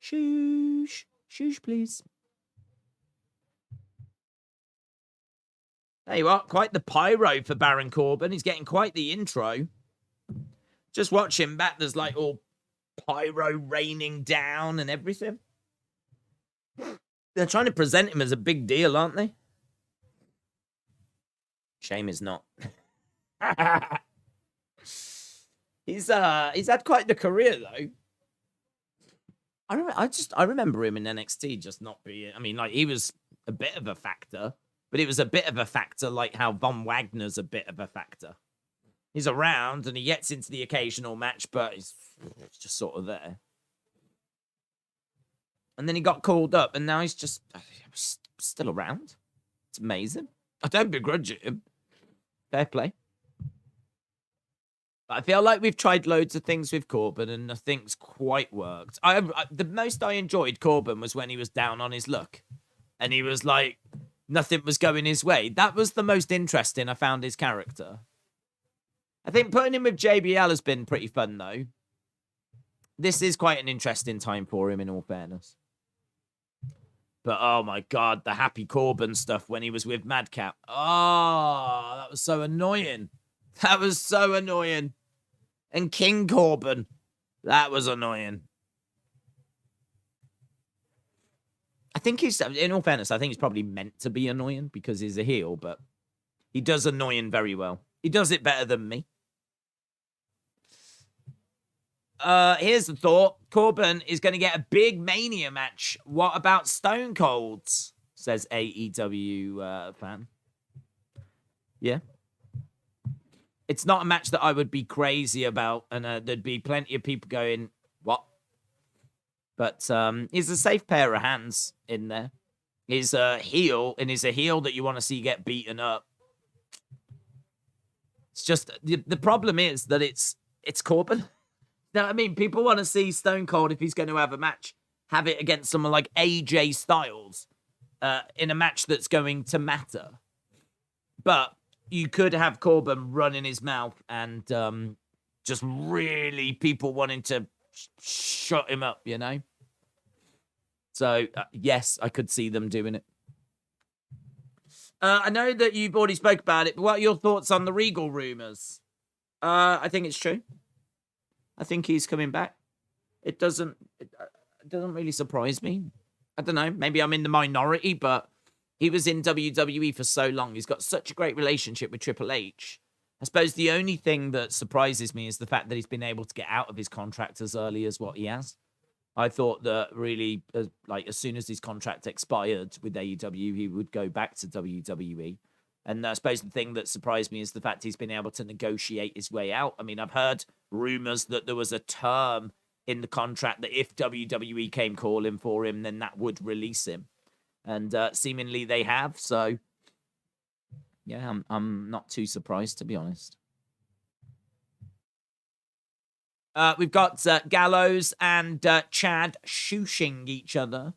Shoosh, please. There you are. Quite the pyro for Baron Corbin. He's getting quite the intro. Just watch him back. There's like all pyro raining down and everything. They're trying to present him as a big deal, aren't they? Shame is not. He's had quite the career though. I remember him in NXT just not being. I mean, like he was a bit of a factor, but it was a bit of a factor like how Von Wagner's a bit of a factor. He's around and he gets into the occasional match, but he's just sort of there. And then he got called up, and now he's just still around. It's amazing. I don't begrudge him. Fair play. But I feel like we've tried loads of things with Corbin, and nothing's quite worked. The most I enjoyed Corbin was when he was down on his luck. And he was like, nothing was going his way. That was the most interesting I found his character. I think putting him with JBL has been pretty fun, though. This is quite an interesting time for him, in all fairness. But, oh my God, the Happy Corbin stuff when he was with Madcap. Oh, that was so annoying. That was so annoying. And King Corbin. That was annoying. I think he's, in all fairness, I think he's probably meant to be annoying because he's a heel, but he does annoying very well. He does it better than me. Here's the thought. Corbin is going to get a big Mania match. What about Stone Cold? Says AEW fan. Yeah. It's not a match that I would be crazy about, and there'd be plenty of people going, what? But he's a safe pair of hands in there. He's a heel, and he's a heel that you want to see get beaten up. It's just, the problem is that it's Corbin. Now, I mean, people want to see Stone Cold, if he's going to have a match, have it against someone like AJ Styles in a match that's going to matter. But you could have Corbin running his mouth and just really people wanting to shut him up, you know? So, yes, I could see them doing it. I know that you've already spoke about it, but what are your thoughts on the Regal rumors? I think it's true. I think he's coming back. It doesn't really surprise me. I don't know. Maybe I'm in the minority, but he was in WWE for so long. He's got such a great relationship with Triple H. I suppose the only thing that surprises me is the fact that he's been able to get out of his contract as early as what he has. I thought that really, as soon as his contract expired with AEW, he would go back to WWE. And I suppose the thing that surprised me is the fact he's been able to negotiate his way out. I mean, I've heard rumors that there was a term in the contract that if WWE came calling for him, then that would release him. And seemingly they have. So, yeah, I'm not too surprised, to be honest. We've got Gallows and Chad shooshing each other.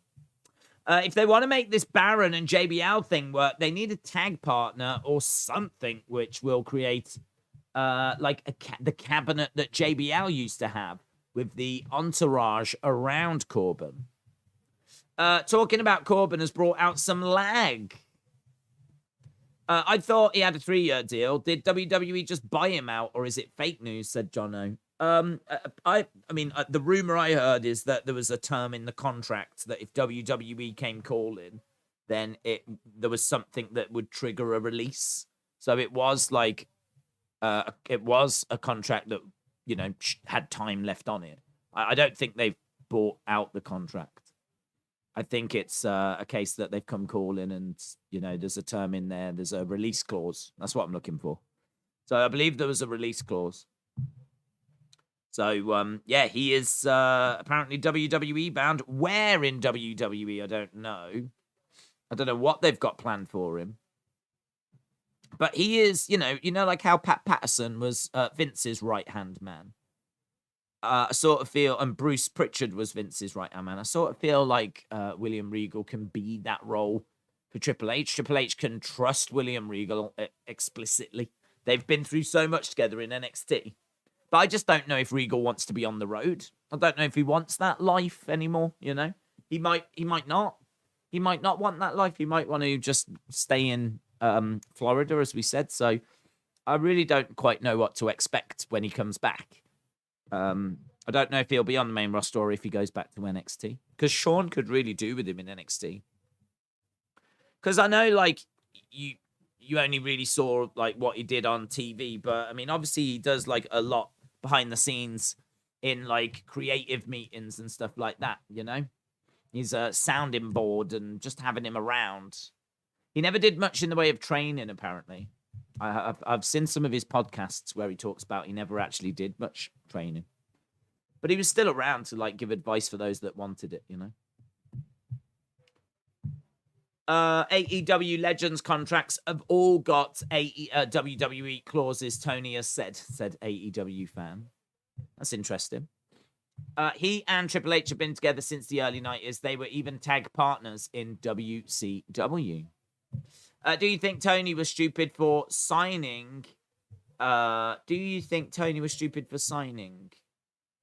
If they want to make this Baron and JBL thing work, they need a tag partner or something which will create the cabinet that JBL used to have with the entourage around Corbin. Talking about Corbin has brought out some lag. I thought he had a 3-year deal. Did WWE just buy him out, or is it fake news? Said Jono. I mean, the rumor I heard is that there was a term in the contract that if WWE came calling, then there was something that would trigger a release. So it was like, it was a contract that, you know, had time left on it. I don't think they've bought out the contract. I think it's a case that they've come calling and, you know, there's a term in there. There's a release clause. That's what I'm looking for. So I believe there was a release clause. So, yeah, he is apparently WWE bound. Where in WWE, I don't know. I don't know what they've got planned for him. But he is, you know, like how Pat Patterson was Vince's right-hand man. I sort of feel, and Bruce Pritchard was Vince's right-hand man. I sort of feel like William Regal can be that role for Triple H. Triple H can trust William Regal explicitly. They've been through so much together in NXT. But I just don't know if Regal wants to be on the road. I don't know if he wants that life anymore, you know? He might not. He might not want that life. He might want to just stay in Florida, as we said. So I really don't quite know what to expect when he comes back. I don't know if he'll be on the main roster or if he goes back to NXT. Because Sean could really do with him in NXT. Because I know, like, you only really saw, like, what he did on TV. But, I mean, obviously he does, like, a lot behind the scenes in, like, creative meetings and stuff like that, you know? He's a sounding board and just having him around. He never did much in the way of training, apparently. I've seen some of his podcasts where he talks about he never actually did much training. But he was still around to, like, give advice for those that wanted it, you know? AEW Legends contracts have all got WWE clauses, Tony has said AEW fan. That's interesting. He and Triple H have been together since the early 90s. They were even tag partners in WCW. Do you think Tony was stupid for signing?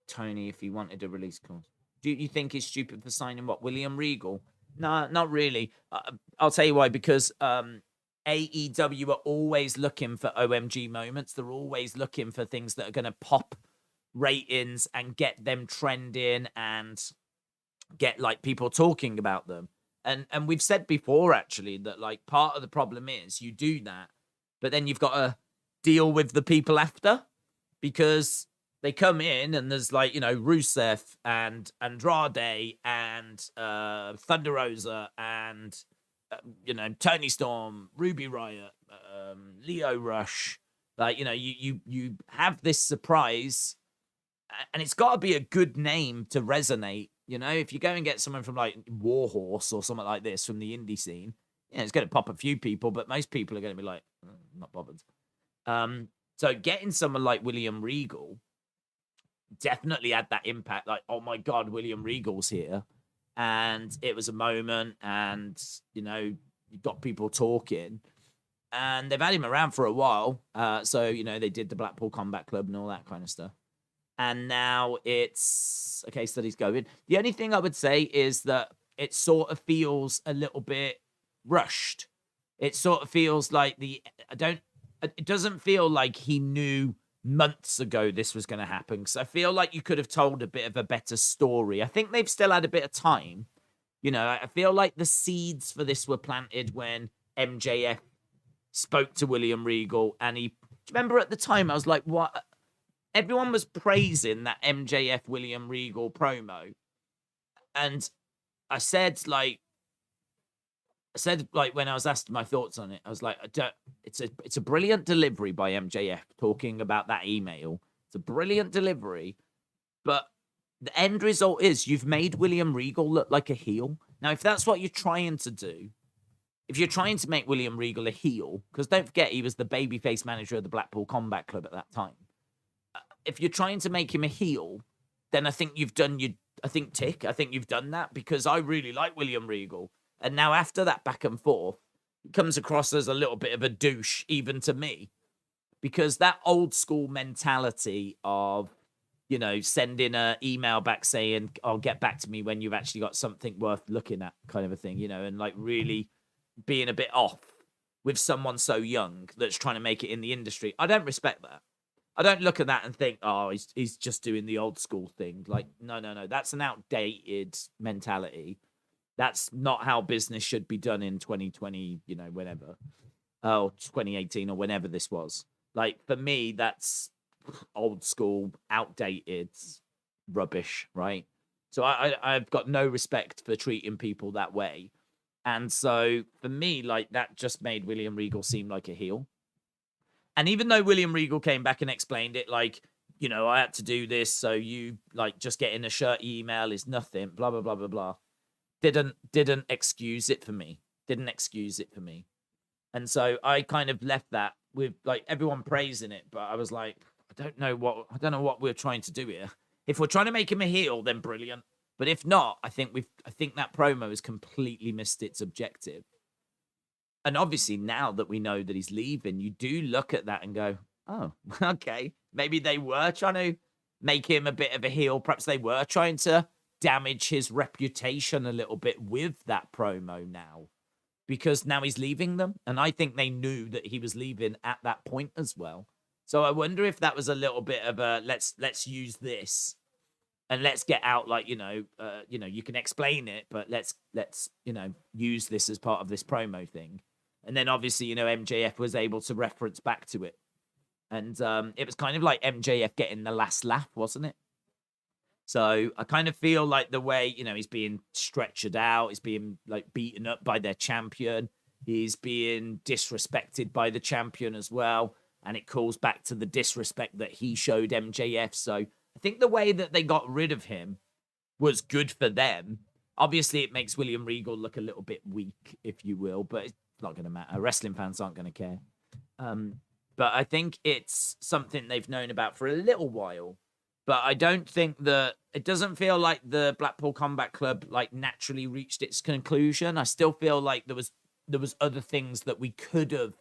Tony, if he wanted a release clause? Do you think he's stupid for signing what? William Regal? No, not really. I'll tell you why. Because AEW are always looking for OMG moments. They're always looking for things that are going to pop ratings and get them trending and get, like, people talking about them. And we've said before, actually, that, like, part of the problem is you do that, but then you've got to deal with the people after, because they come in and there's, like, you know, Rusev and Andrade and Thunder Rosa and, you know, Tony Storm, Ruby Riott, Leo Rush. Like, you know, you have this surprise, and it's got to be a good name to resonate. You know, if you go and get someone from, like, Warhorse or something like this from the indie scene, yeah, it's going to pop a few people, but most people are going to be like, not bothered. So getting someone like William Regal definitely had that impact. Like, oh my God, William Regal's here. And it was a moment, and, you know, you got people talking. And they've had him around for a while. So, you know, they did the Blackpool Combat Club and all that kind of stuff. And now it's a case that he's going. The only thing I would say is that it sort of feels a little bit rushed. It sort of feels like it doesn't feel like he knew months ago this was going to happen. Because I feel like you could have told a bit of a better story. I think they've still had a bit of time. You know, I feel like the seeds for this were planted when MJF spoke to William Regal. And remember at the time, I was like, what? Everyone was praising that MJF William Regal promo. And I said, when I was asked my thoughts on it, I was like, it's a brilliant delivery by MJF talking about that email. It's a brilliant delivery. But the end result is you've made William Regal look like a heel. Now, if that's what you're trying to do, if you're trying to make William Regal a heel, because don't forget, he was the babyface manager of the Blackpool Combat Club at that time. If you're trying to make him a heel, then I think you've done I think you've done that, because I really like William Regal. And now after that back and forth, he comes across as a little bit of a douche, even to me. Because that old school mentality of, you know, sending an email back saying, "I'll get back to me when you've actually got something worth looking at," kind of a thing, you know, and like really being a bit off with someone so young that's trying to make it in the industry. I don't respect that. I don't look at that and think, oh, he's just doing the old school thing. Like, no. That's an outdated mentality. That's not how business should be done in 2020, you know, whenever. Oh, 2018 or whenever this was. Like, for me, that's old school, outdated rubbish, right? So I've got no respect for treating people that way. And so, for me, like, that just made William Regal seem like a heel. And even though William Regal came back and explained it, like, you know, I had to do this, so you, like, just getting a shirt email is nothing, blah, blah, blah, blah, blah. Didn't excuse it for me. And so I kind of left that with, like, everyone praising it, but I was like, I don't know what we're trying to do here. If we're trying to make him a heel, then brilliant. But if not, I think that promo has completely missed its objective. And obviously, now that we know that he's leaving, you do look at that and go, oh, okay. Maybe they were trying to make him a bit of a heel. Perhaps they were trying to damage his reputation a little bit with that promo now, because now he's leaving them. And I think they knew that he was leaving at that point as well. So I wonder if that was a little bit of a, let's use this and let's get out like, you can explain it, but let's use this as part of this promo thing. And then obviously, MJF was able to reference back to it. And it was kind of like MJF getting the last laugh, wasn't it? So I kind of feel like the way, he's being stretchered out, he's being like beaten up by their champion, he's being disrespected by the champion as well. And it calls back to the disrespect that he showed MJF. So I think the way that they got rid of him was good for them. Obviously, it makes William Regal look a little bit weak, if you will, but it's not going to matter. Wrestling fans aren't going to care. But I think it's something they've known about for a little while. But I don't think that it doesn't feel like the Blackpool Combat Club like naturally reached its conclusion. I still feel like there was other things that we could have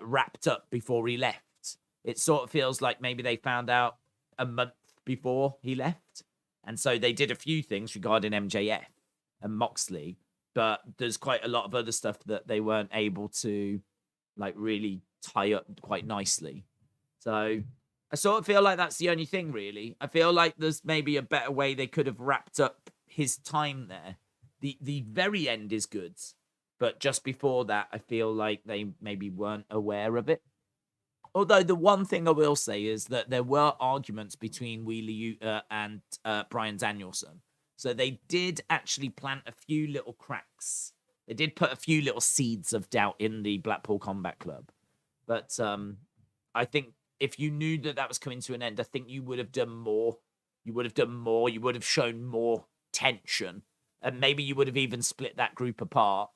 wrapped up before he left. It sort of feels like maybe they found out a month before he left. And so they did a few things regarding MJF and Moxley, but there's quite a lot of other stuff that they weren't able to like really tie up quite nicely. So I sort of feel like that's the only thing, really. I feel like there's maybe a better way they could have wrapped up his time there. The very end is good, but just before that, I feel like they maybe weren't aware of it. Although the one thing I will say is that there were arguments between Wheeler Yuta and Bryan Danielson. So they did actually plant a few little cracks. They did put a few little seeds of doubt in the Blackpool Combat Club. But I think if you knew that was coming to an end, I think you would have done more. You would have shown more tension. And maybe you would have even split that group apart.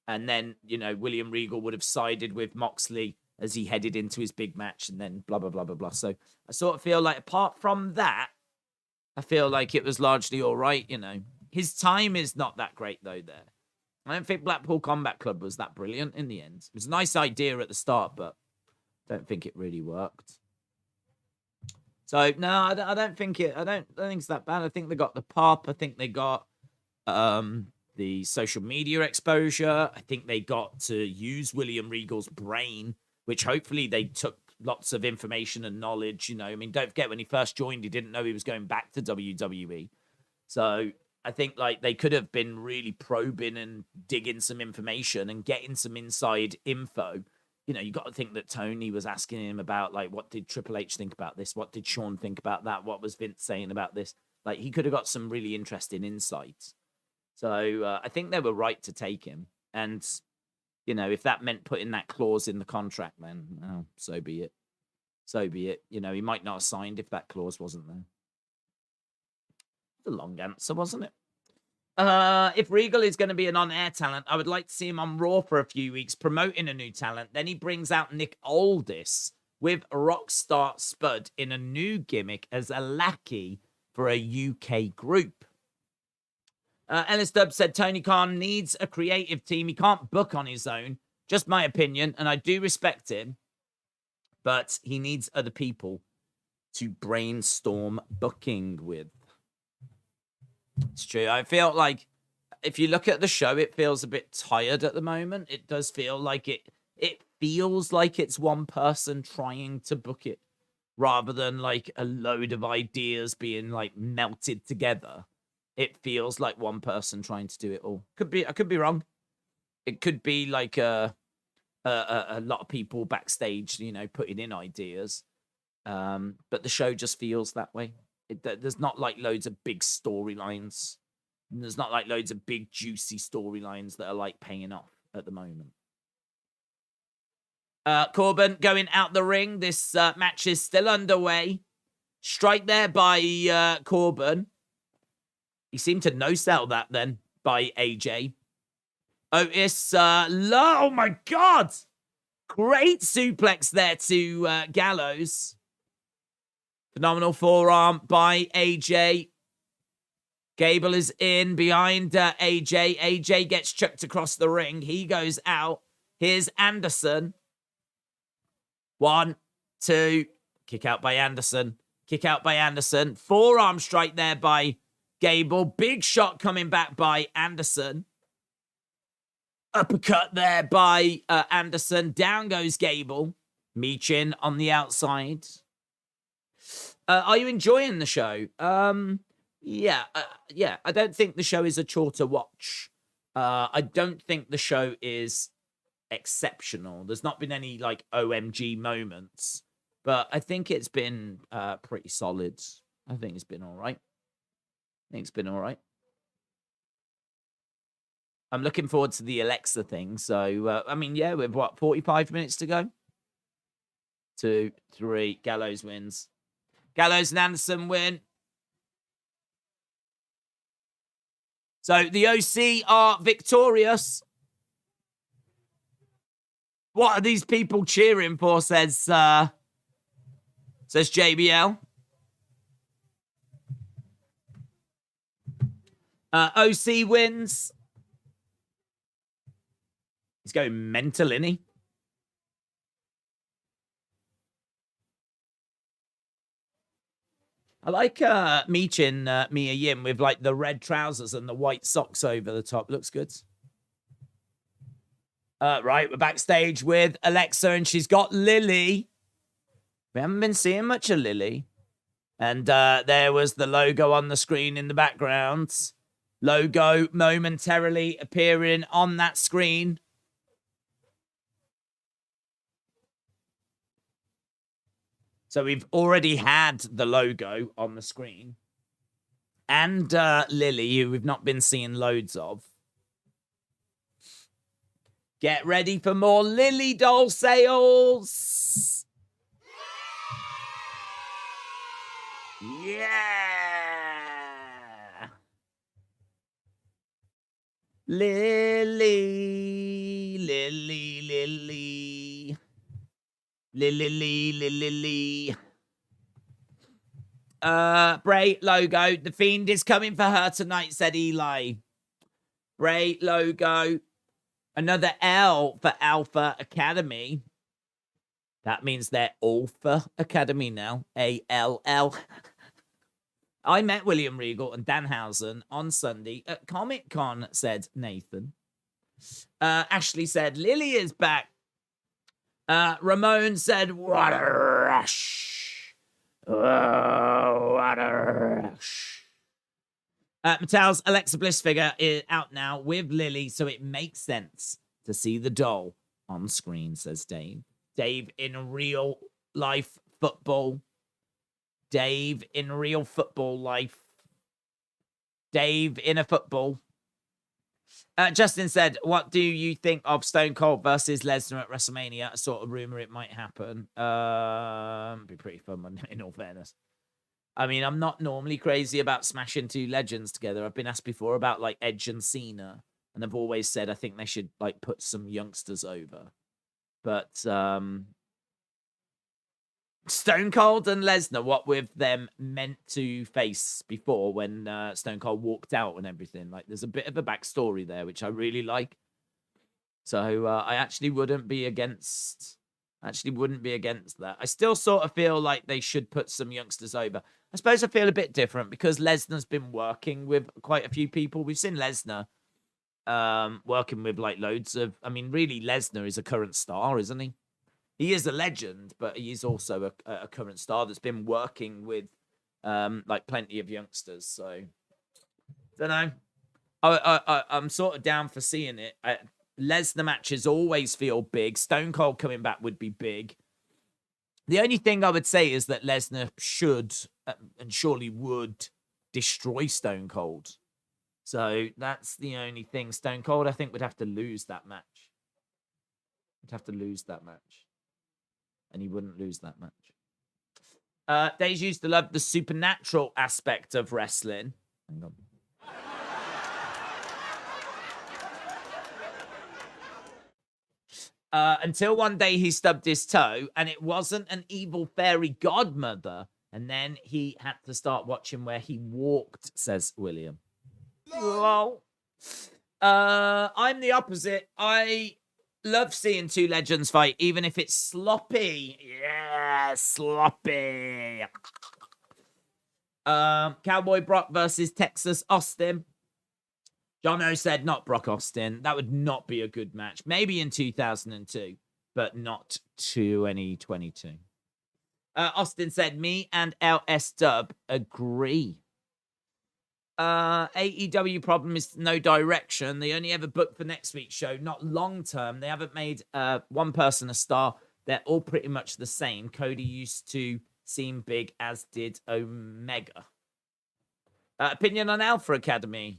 And then, William Regal would have sided with Moxley as he headed into his big match, and then blah, blah, blah, blah, blah. So I sort of feel like apart from that, I feel like it was largely all right, His time is not that great, though, there. I don't think Blackpool Combat Club was that brilliant in the end. It was a nice idea at the start, but I don't think it really worked. So, no, I don't think it's that bad. I think they got the pop. I think they got the social media exposure. I think they got to use William Regal's brain, which hopefully they took lots of information and knowledge, I mean, don't forget when he first joined, he didn't know he was going back to WWE. So I think like they could have been really probing and digging some information and getting some inside info. You got to think that Tony was asking him about like, what did Triple H think about this? What did Shawn think about that? What was Vince saying about this? Like he could have got some really interesting insights. So I think they were right to take him. And if that meant putting that clause in the contract, then so be it. So be it. He might not have signed if that clause wasn't there. It's a long answer, wasn't it? If Regal is going to be an on-air talent, I would like to see him on Raw for a few weeks promoting a new talent. Then he brings out Nick Aldis with Rockstar Spud in a new gimmick as a lackey for a UK group. Ellis Dubb said Tony Khan needs a creative team. He can't book on his own. Just my opinion, and I do respect him. But he needs other people to brainstorm booking with. It's true. I feel like if you look at the show, it feels a bit tired at the moment. It does feel like it feels like it's one person trying to book it rather than like a load of ideas being like melted together. It feels like one person trying to do it all. I could be wrong. It could be like a lot of people backstage, putting in ideas. But the show just feels that way. There's not like loads of big storylines. There's not like loads of big juicy storylines that are like paying off at the moment. Corbin going out the ring. This match is still underway. Strike there by Corbin. He seemed to no-sell that then by AJ. Otis, oh my God! Great suplex there to Gallows. Phenomenal forearm by AJ. Gable is in behind AJ. AJ gets chucked across the ring. He goes out. Here's Anderson. 1, 2. Kick out by Anderson. Kick out by Anderson. Forearm strike there by Gable. Big shot coming back by Anderson. Uppercut there by Anderson. Down goes Gable. Meechin on the outside. Are you enjoying the show? Yeah. I don't think the show is a chore to watch. I don't think the show is exceptional. There's not been any like OMG moments, but I think it's been pretty solid. I think it's been all right. I'm looking forward to the Alexa thing. So, I mean, yeah, with what, 45 minutes to go? 2, 3, Gallows wins. Gallows and Anderson win. So the OC are victorious. What are these people cheering for, says JBL. OC wins. He's going mental, isn't he? I like Michin, Mia Yim with like the red trousers and the white socks over the top. Looks good. Right, we're backstage with Alexa and she's got Lily. We haven't been seeing much of Lily. And there was the logo on the screen in the background. Logo momentarily appearing on that screen. So we've already had the logo on the screen. And Lily, who we've not been seeing loads of. Get ready for more Lily doll sales. Yeah. Lily. Bray logo. The Fiend is coming for her tonight, said Eli. Bray logo. Another L for Alpha Academy. That means they're Alpha Academy now. ALL. I met William Regal and Danhausen on Sunday at Comic-Con, said Nathan. Ashley said, Lily is back. Ramon said, what a rush. Oh, what a rush. Mattel's Alexa Bliss figure is out now with Lily, so it makes sense to see the doll on screen, says Dave. Dave in real life football. Dave in real football life. Dave in a football. Justin said, what do you think of Stone Cold versus Lesnar at WrestleMania? A sort of rumor it might happen. Be pretty fun, in all fairness. I mean, I'm not normally crazy about smashing two legends together. I've been asked before about like Edge and Cena, and I've always said I think they should like put some youngsters over. But Stone Cold and Lesnar, what with them meant to face before when Stone Cold walked out and everything. Like, there's a bit of a backstory there, which I really like. So I actually wouldn't be against that. I still sort of feel like they should put some youngsters over. I suppose I feel a bit different because Lesnar's been working with quite a few people. We've seen Lesnar working with like loads of... I mean, really, Lesnar is a current star, isn't he? He is a legend, but he is also a current star that's been working with like plenty of youngsters. So, don't know. I'm sort of down for seeing it. Lesnar matches always feel big. Stone Cold coming back would be big. The only thing I would say is that Lesnar should and surely would destroy Stone Cold. So that's the only thing. Stone Cold, I think, would have to lose that match. And he wouldn't lose that match. Days used to love the supernatural aspect of wrestling. Hang on. Until one day he stubbed his toe, and it wasn't an evil fairy godmother. And then he had to start watching where he walked, says William. Well, I'm the opposite. I love seeing two legends fight, even if it's sloppy. Yeah, sloppy. Cowboy Brock versus Texas Austin. Jono said not Brock Austin. That would not be a good match. Maybe in 2002, but not 2022. Austin said, me and LS Dub agree. AEW problem is no direction. They only ever book for next week's show, not long term. They haven't made one person a star. They're all pretty much the same. Cody used to seem big, as did Omega. Opinion on Alpha Academy.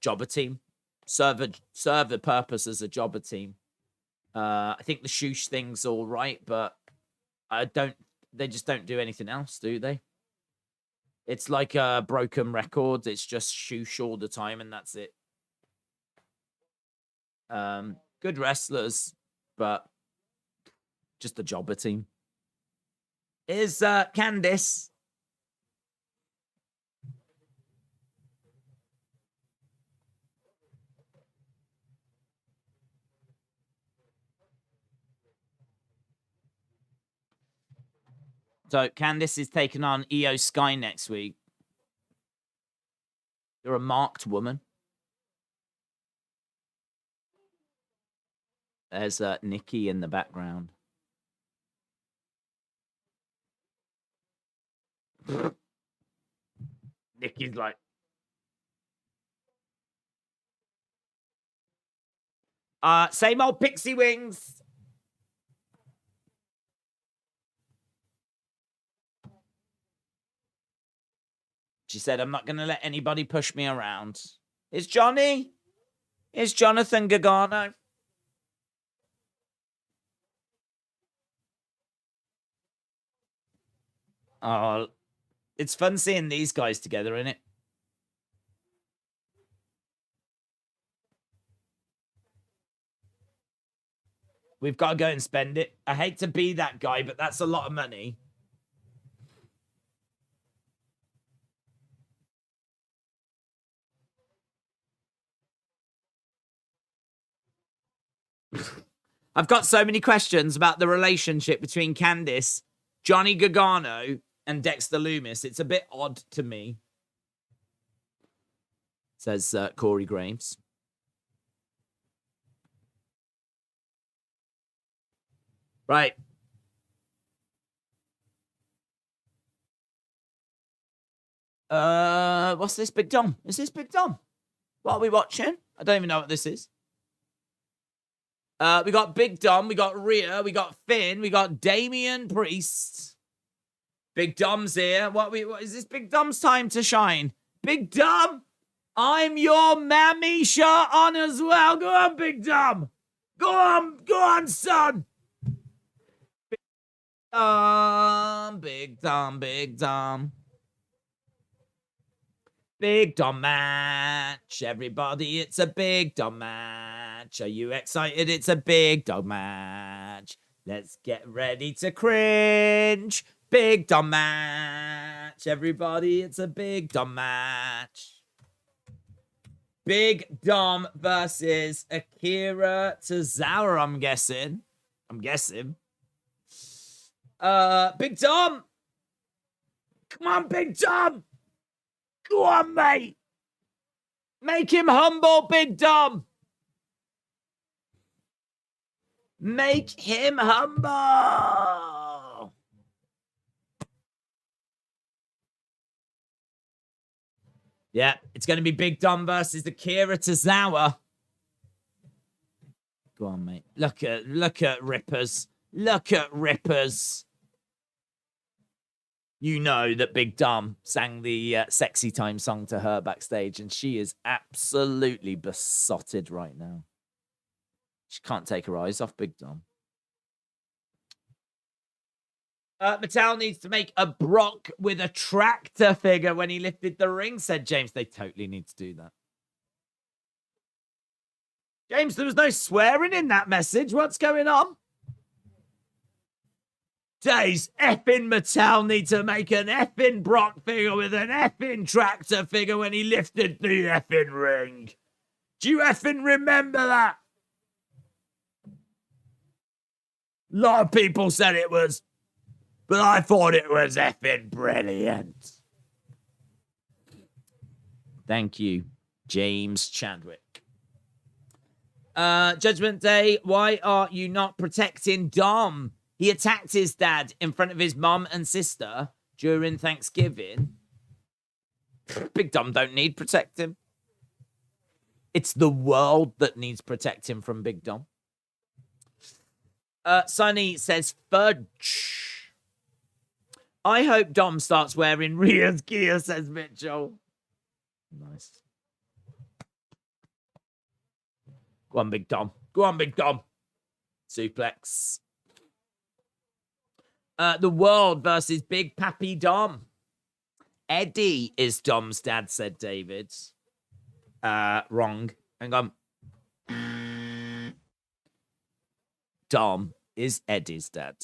Jobber team. Serve the purpose as a jobber team. I think the shoosh thing's all right, but they just don't do anything else, do they? It's like a broken record. It's just shoosh all the time, and that's it. Good wrestlers, but just a jobber team. Is Candice. So Candice is taking on Io Sky next week. You're a marked woman. There's Nikki in the background. Nikki's like, same old pixie wings. She said, I'm not going to let anybody push me around. Is Johnny? Is Jonathan Gargano? Oh, it's fun seeing these guys together, isn't it? We've got to go and spend it. I hate to be that guy, but that's a lot of money. I've got so many questions about the relationship between Candice, Johnny Gargano, and Dexter Lumis. It's a bit odd to me, says Corey Graves. Right. What's this, Big Dom? Is this Big Dom? What are we watching? I don't even know what this is. We got Big Dom, we got Rhea, we got Finn, we got Damian Priest. Big Dom's here. What is this? Big Dom's time to shine. Big Dom, I'm your mammy shirt on as well. Go on, Big Dom. Go on, son. Big Dom, Big Dom, Big Dom. Big Dom match, everybody, it's a Big Dom match. Are you excited? It's a Big Dom match. Let's get ready to cringe. Big Dom match, everybody, it's a Big Dom match. Big Dom versus Akira Tozawa, I'm guessing. Big Dom. Come on, Big Dom. Go on, mate. Make him humble, Big Dom. Make him humble. Yeah, it's going to be Big Dom versus Akira Tozawa. Go on, mate. Look at Rippers. Look at Rippers. You know that Big Dom sang the Sexy Time song to her backstage, and she is absolutely besotted right now. She can't take her eyes off Big Dom. Mattel needs to make a Brock with a tractor figure when he lifted the ring, said James. They totally need to do that. James, there was no swearing in that message. What's going on? Days, effing Mattel need to make an effing Brock figure with an effing tractor figure when he lifted the effing ring. Do you effing remember that? A lot of people said it was, but I thought it was effing brilliant. Thank you, James Chadwick. Judgment Day, why are you not protecting Dom? He attacked his dad in front of his mom and sister during Thanksgiving. Big Dom don't need protecting. It's the world that needs protecting from Big Dom. Sonny says, fudge. I hope Dom starts wearing Rhea's gear, says Mitchell. Nice. Go on, Big Dom. Go on, Big Dom. Suplex. The World versus Big Pappy Dom. Eddie is Dom's dad, said David. Wrong. Hang on. Dom is Eddie's dad.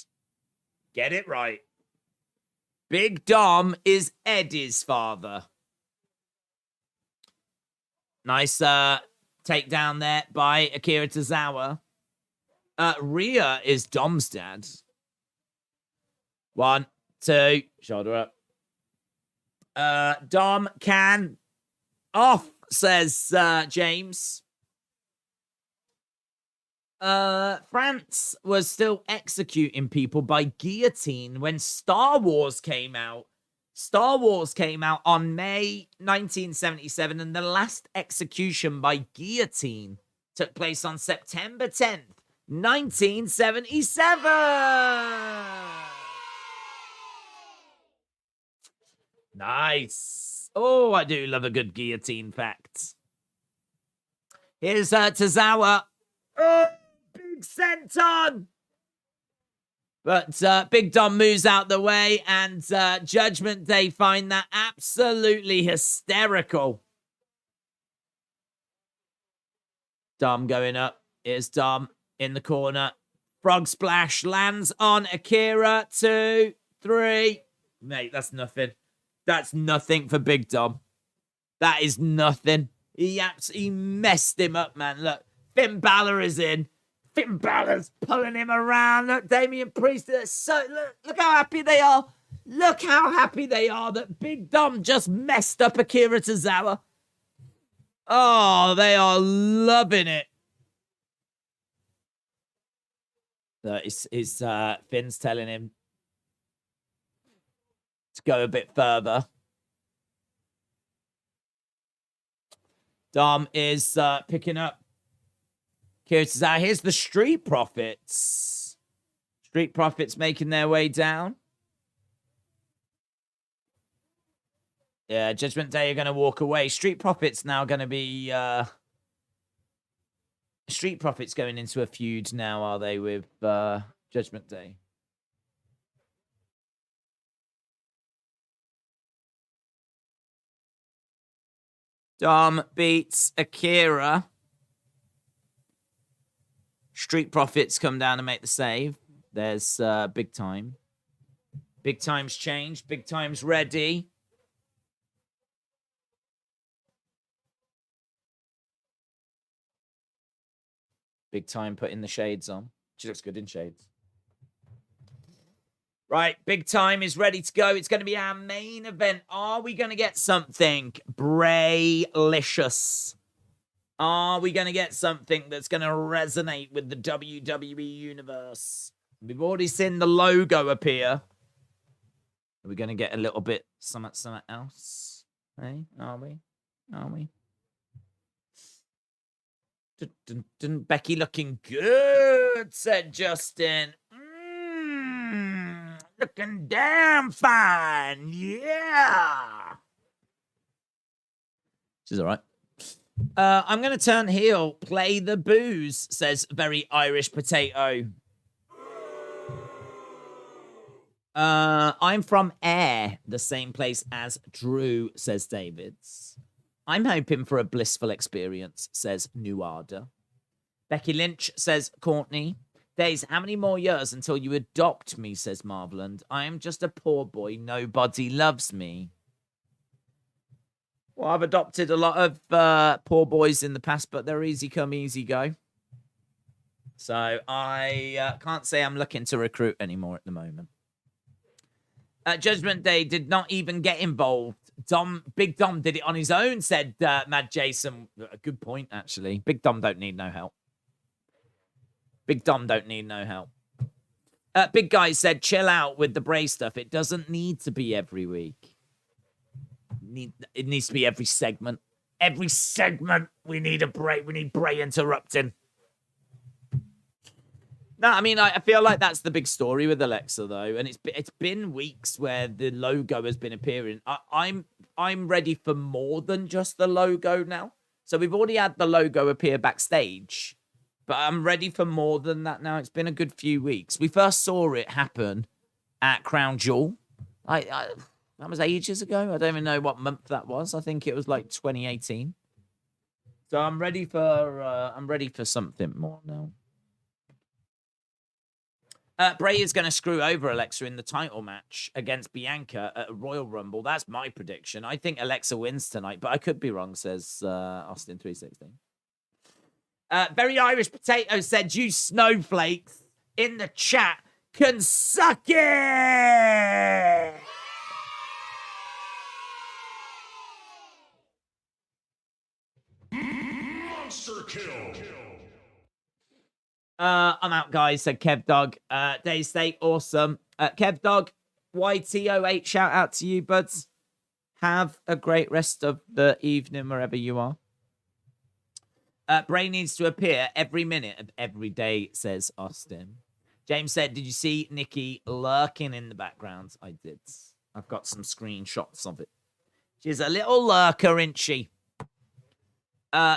Get it right. Big Dom is Eddie's father. Nice takedown there by Akira Tozawa. Rhea is Dom's dad. 1, 2, shoulder up. Dom can off, says James. France was still executing people by guillotine when Star Wars came out. Star Wars came out on May 1977, and the last execution by guillotine took place on September 10th, 1977. Nice. Oh, I do love a good guillotine fact. Here's Tozawa. Oh, big senton. But Big Dom moves out the way, and Judgment Day find that absolutely hysterical. Dom going up. Here's Dom in the corner. Frog splash lands on Akira. 2, 3. Mate, that's nothing. That's nothing for Big Dom. That is nothing. He messed him up, man. Look, Finn Balor is in. Finn Balor's pulling him around. Look, Damian Priest. Look how happy they are. Look how happy they are that Big Dom just messed up Akira Tozawa. Oh, they are loving it. Finn's telling him to go a bit further. Dom is picking up Tozawa. Here's the Street Profits. Street Profits making their way down. Yeah, Judgment Day are going to walk away. Street Profits now going to be... Street Profits going into a feud now, are they, with Judgment Day? Dom beats Akira. Street Profits come down and make the save. There's Big Time. Big Time's changed. Big Time's ready. Big Time putting the shades on. She looks good in shades. Right, Big Time is ready to go. It's going to be our main event. Are we going to get something Bray-licious? Are we going to get something that's going to resonate with the WWE Universe? We've already seen the logo appear. Are we going to get a little bit something else? Hey, are we? Are we? Becky looking good, said Justin. Looking damn fine. Yeah. She's all right. I'm going to turn heel. Play the booze, says Very Irish Potato. I'm from Ayr, the same place as Drew, says Davids. I'm hoping for a blissful experience, says Nuada. Becky Lynch says Courtney. Days, how many more years until you adopt me, says Marveland. I am just a poor boy. Nobody loves me. Well, I've adopted a lot of poor boys in the past, but they're easy come, easy go. So I can't say I'm looking to recruit anymore at the moment. Judgment Day did not even get involved. Big Dom did it on his own, said Mad Jason. A good point, actually. Big Dom don't need no help. Big Dom don't need no help. Big Guy said, chill out with the Bray stuff. It doesn't need to be every week. It needs to be every segment. Every segment, we need a break. We need Bray interrupting. No, I mean, I feel like that's the big story with Alexa, though, and it's been weeks where the logo has been appearing. I'm ready for more than just the logo now. So we've already had the logo appear backstage, but I'm ready for more than that now. It's been a good few weeks. We first saw it happen at Crown Jewel. That was ages ago. I don't even know what month that was. I think it was like 2018. So I'm ready for something more now. Bray is going to screw over Alexa in the title match against Bianca at a Royal Rumble. That's my prediction. I think Alexa wins tonight, but I could be wrong, says Austin 316. Very Irish Potato said, you snowflakes in the chat can suck it! Monster kill! I'm out, guys, said Kev Dog. Day State, awesome. Kev Dog, YTO8, shout out to you, buds. Have a great rest of the evening wherever you are. Bray needs to appear every minute of every day, says Austin. James said, did you see Nikki lurking in the background? I did. I've got some screenshots of it. She's a little lurker, isn't she?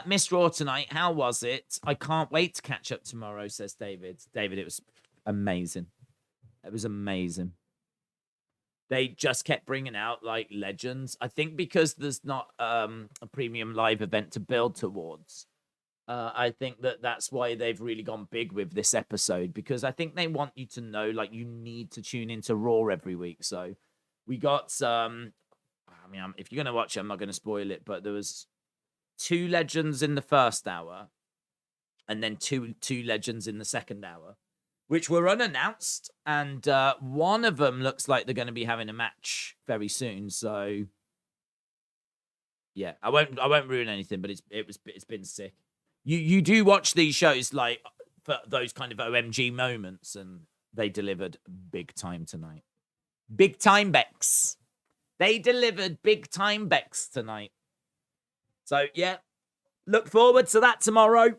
Miss Raw tonight, how was it? I can't wait to catch up tomorrow, says David. David, it was amazing. It was amazing. They just kept bringing out, like, legends. I think because there's not a premium live event to build towards. I think that's why they've really gone big with this episode. Because I think they want you to know, like, you need to tune into Raw every week. So we got, I mean, if you're going to watch it, I'm not going to spoil it. But there was 2 legends in the first hour, and then two legends in the second hour, which were unannounced, and one of them looks like they're going to be having a match very soon. So, yeah, I won't ruin anything, but it's been sick. You do watch these shows like for those kind of OMG moments, and they delivered big time tonight. Big time Bex. They delivered big time Bex tonight. So, yeah, look forward to that tomorrow.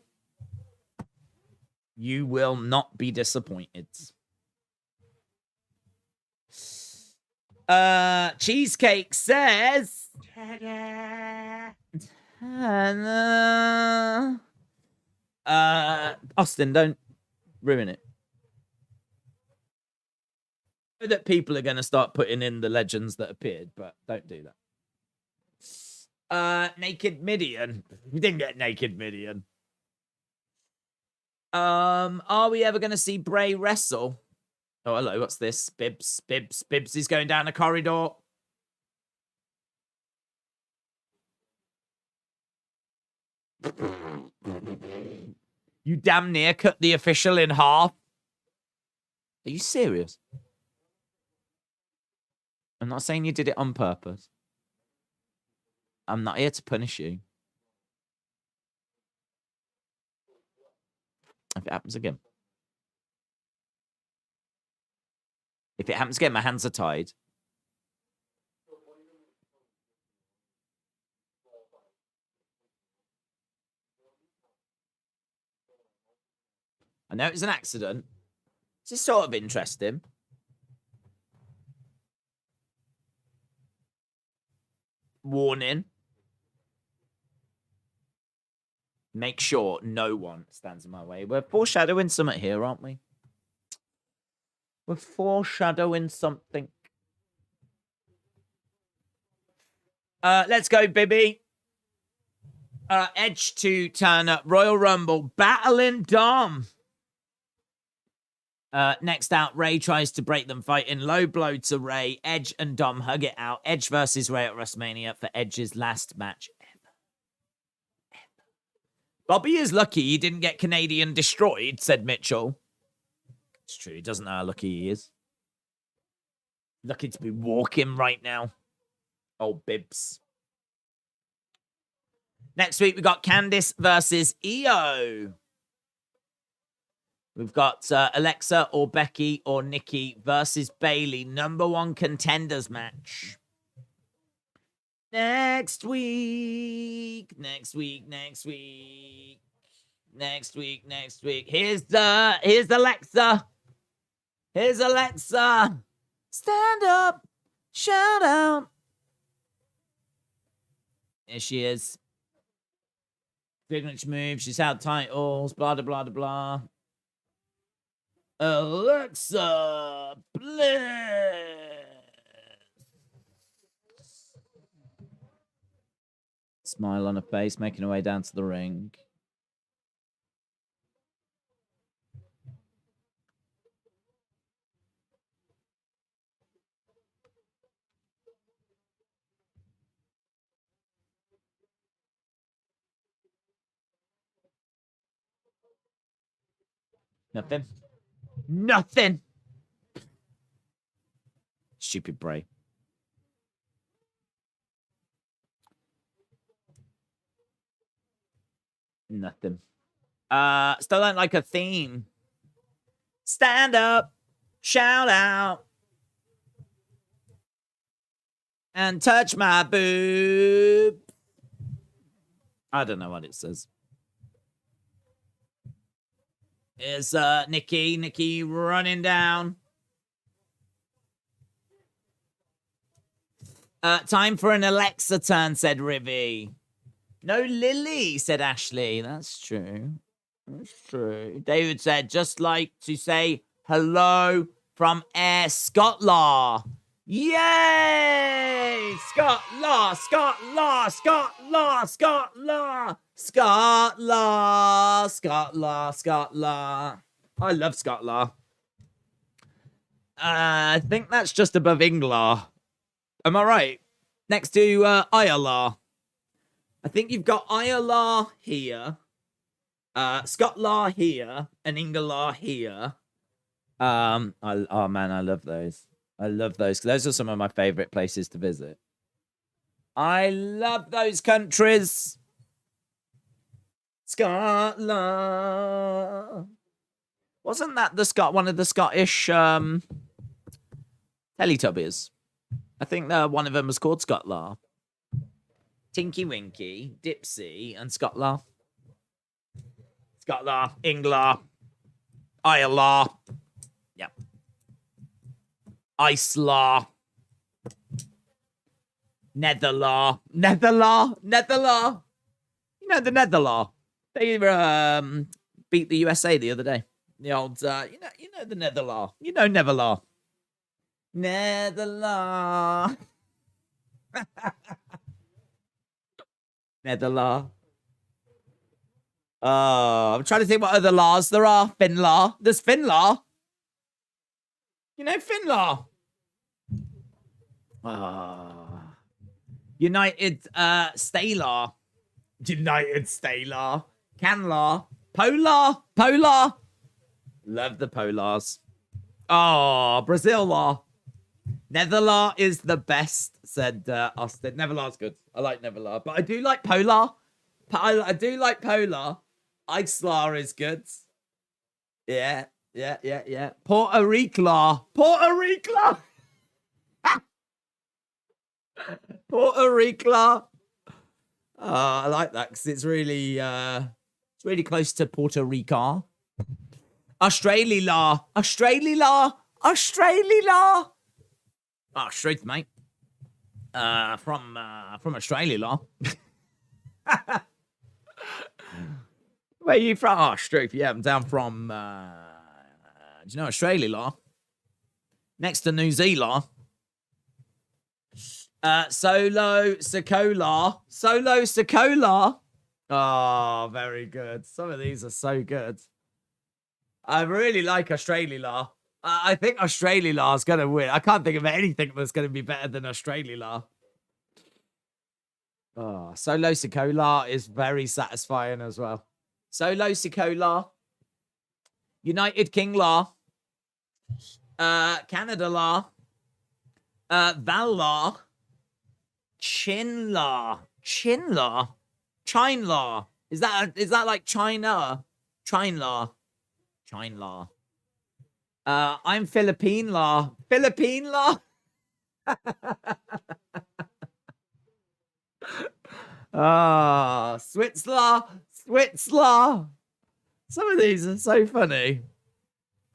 You will not be disappointed. Cheesecake says... Austin, don't ruin it. I know that people are going to start putting in the legends that appeared, but don't do that. Naked Midian. We didn't get Naked Midian. Are we ever going to see Bray wrestle? Oh, hello. What's this? Bibbs is going down a corridor. You damn near cut the official in half. Are you serious? I'm not saying you did it on purpose. I'm not here to punish you. If it happens again. If it happens again, my hands are tied. I know it was an accident. This is sort of interesting. Warning. Make sure no one stands in my way. We're foreshadowing something here, aren't we? We're foreshadowing something. Let's go, Bibby. Edge to turn up. Royal Rumble. Battling Dom. Next out, Ray tries to break them fighting. Low blow to Ray. Edge and Dom hug it out. Edge versus Ray at WrestleMania for Edge's last match ever. Bobby is lucky he didn't get Canadian destroyed, said Mitchell. It's true. He doesn't know how lucky he is. Lucky to be walking right now. Oh, Bibbs. Next week, we got Candice versus Io. We've got Alexa or Becky or Nikki versus Bayley. #1 contenders match. Next week. Here's Alexa. Here's Alexa. Stand up. Shout out. Here she is. Signature move. She's out titles. Blah, blah, blah, blah. Alexa Bliss. Smile on her face, making her way down to the ring. Nothing. Stupid Bray. Nothing. Still don't like a theme. Stand up, shout out, and touch my boob. I don't know what it says. Here's Nikki running down. Time for an Alexa turn, said Rivy. No Lily, said Ashley. That's true. That's true. David said, just like to say hello from Air Scotland. Yay! Scotland, Scotland, Scotland, Scotland, Scotland, Scotland, Scotland. I love Scotland. I think that's just above England. Am I right? Next to Ireland. I think you've got Ireland here, Scotland here, and England here. Oh man, I love those. I love those. Those are some of my favorite places to visit. I love those countries. Scotland. Wasn't that one of the Scottish Teletubbies? I think one of them was called Scotland. Tinky Winky, Dipsy, and Scotland. Scotland, England, Ireland. Yep. Iceland. Netherland. Netherland. Netherland. You know the Netherland. They beat the USA the other day. The old, you know the Netherland. You know Netherland. Netherland. Netherland. Oh, I'm trying to think what other laws there are. Finlaw. There's Finlaw. You know Finlaw. United Staylaw. United Staylaw. Canlaw. Polar. Polar. Love the Polars. Oh, Brazil law. Netherlaw is the best, said Austin. Netherlaw's good. I like Netherlaw. But I do like Polar. I do like Polar. Islaw is good. Yeah. Puerto Rico. Puerto Rico. Puerto Rico. I like that because it's really close to Puerto Rico. Australia law. Australia law. Australia law. Oh, straight, mate. From Australia law. Where are you from? Oh, straight. Yeah, I'm down from. Do you know Australia law? Next to New Zealand. Solo Sikoa. Solo Sikoa. Oh, very good. Some of these are so good. I really like Australia law. I think Australia law is going to win. I can't think of anything that's going to be better than Australia law. Oh, Solo Sikoa is very satisfying as well. Solo Sikoa. United King law. Canada law. Val law. Chin law. Chin law. Chine law. Is that like China? Chine law. Chine law. I'm Philippine law. Philippine law. Switzerland. Switzerland. Some of these are so funny.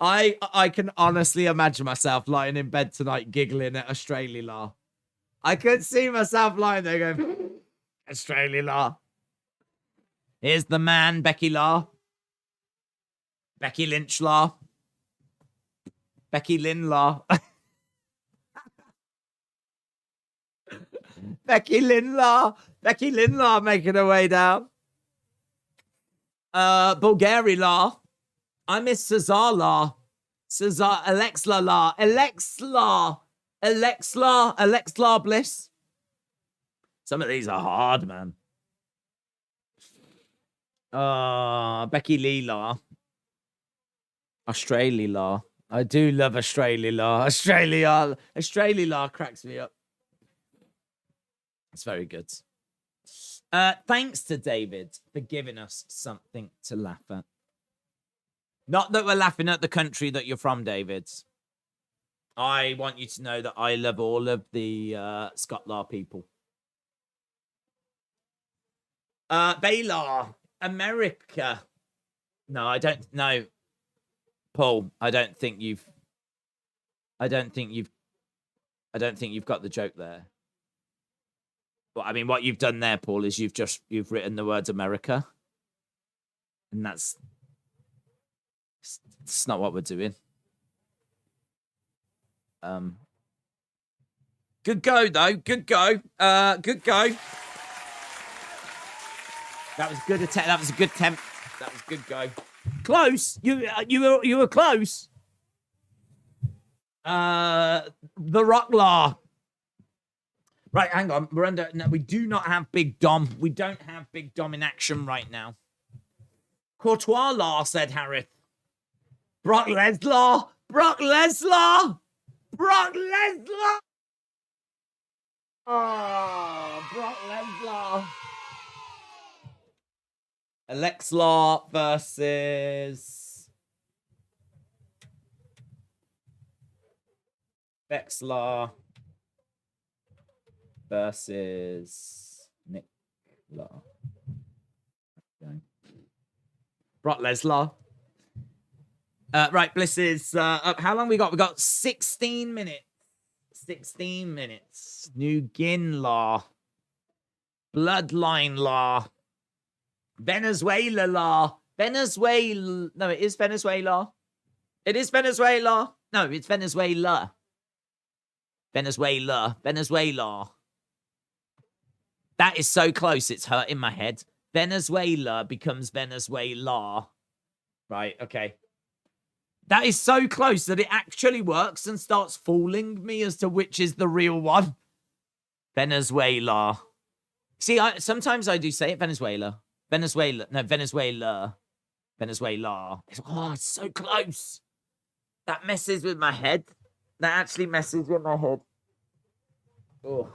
I can honestly imagine myself lying in bed tonight giggling at Australia law. I could see myself lying there going, Australia law. Here's the man, Becky Law. Becky Lynch law. Becky Lynn law. Becky Lynn law. Becky Lynn law making her way down. Bulgari law. I miss Cesar law. Cesar Alexla law. Alexla Bliss. Some of these are hard, man. Becky Lee law. Australia law. I do love Australia law. Australia law cracks me up. It's very good. Thanks to David for giving us something to laugh at. Not that we're laughing at the country that you're from, David. I want you to know that I love all of the Scott Law people. Baylor, America. No, I don't know. Paul, I don't think you've got the joke there. But I mean, what you've done there, Paul, is you've written the words America. And it's not what we're doing. Good go though. Good go. Good go. That was good attempt. That was a good attempt. That was a good go. Close. You were close. The Rock Law. Right, hang on. We're under. No, we do not have Big Dom. We don't have Big Dom in action right now. Courtois Law, said Harith. Brock Lesnar. Brock Lesnar. Brock Lesnar. Oh, Brock Lesnar. Alex Law versus Bex Law versus Nick Law. Okay. Brock Lesnar. Right, Bliss is up. How long we got? We got 16 minutes. 16 minutes. New Gin Law. Bloodline Law. Venezuela Law. Venezuela. No, it is Venezuela. It is Venezuela. No, it's Venezuela. Venezuela. Venezuela. That is so close. It's hurting my head. Venezuela becomes Venezuela. Right, okay. That is so close that it actually works and starts fooling me as to which is the real one. Venezuela. See, sometimes I do say it Venezuela. Venezuela. No, Venezuela. Venezuela. Oh, it's so close. That messes with my head. That actually messes with my head. Oh.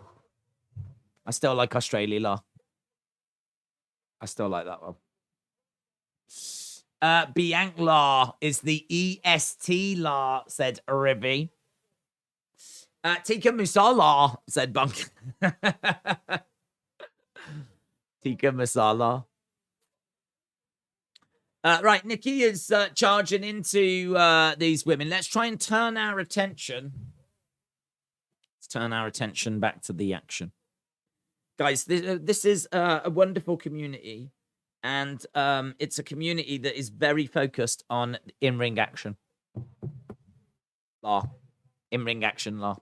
I still like Australia. I still like that one. Bianc Law is the EST Law, said Ribby. Tika Musala, said Bunk. Tika Musala. Right, Nikki is charging into these women. Let's try and turn our attention. Let's turn our attention back to the action. Guys, this is a wonderful community. And it's a community that is very focused on in-ring action. Law. In-ring action law.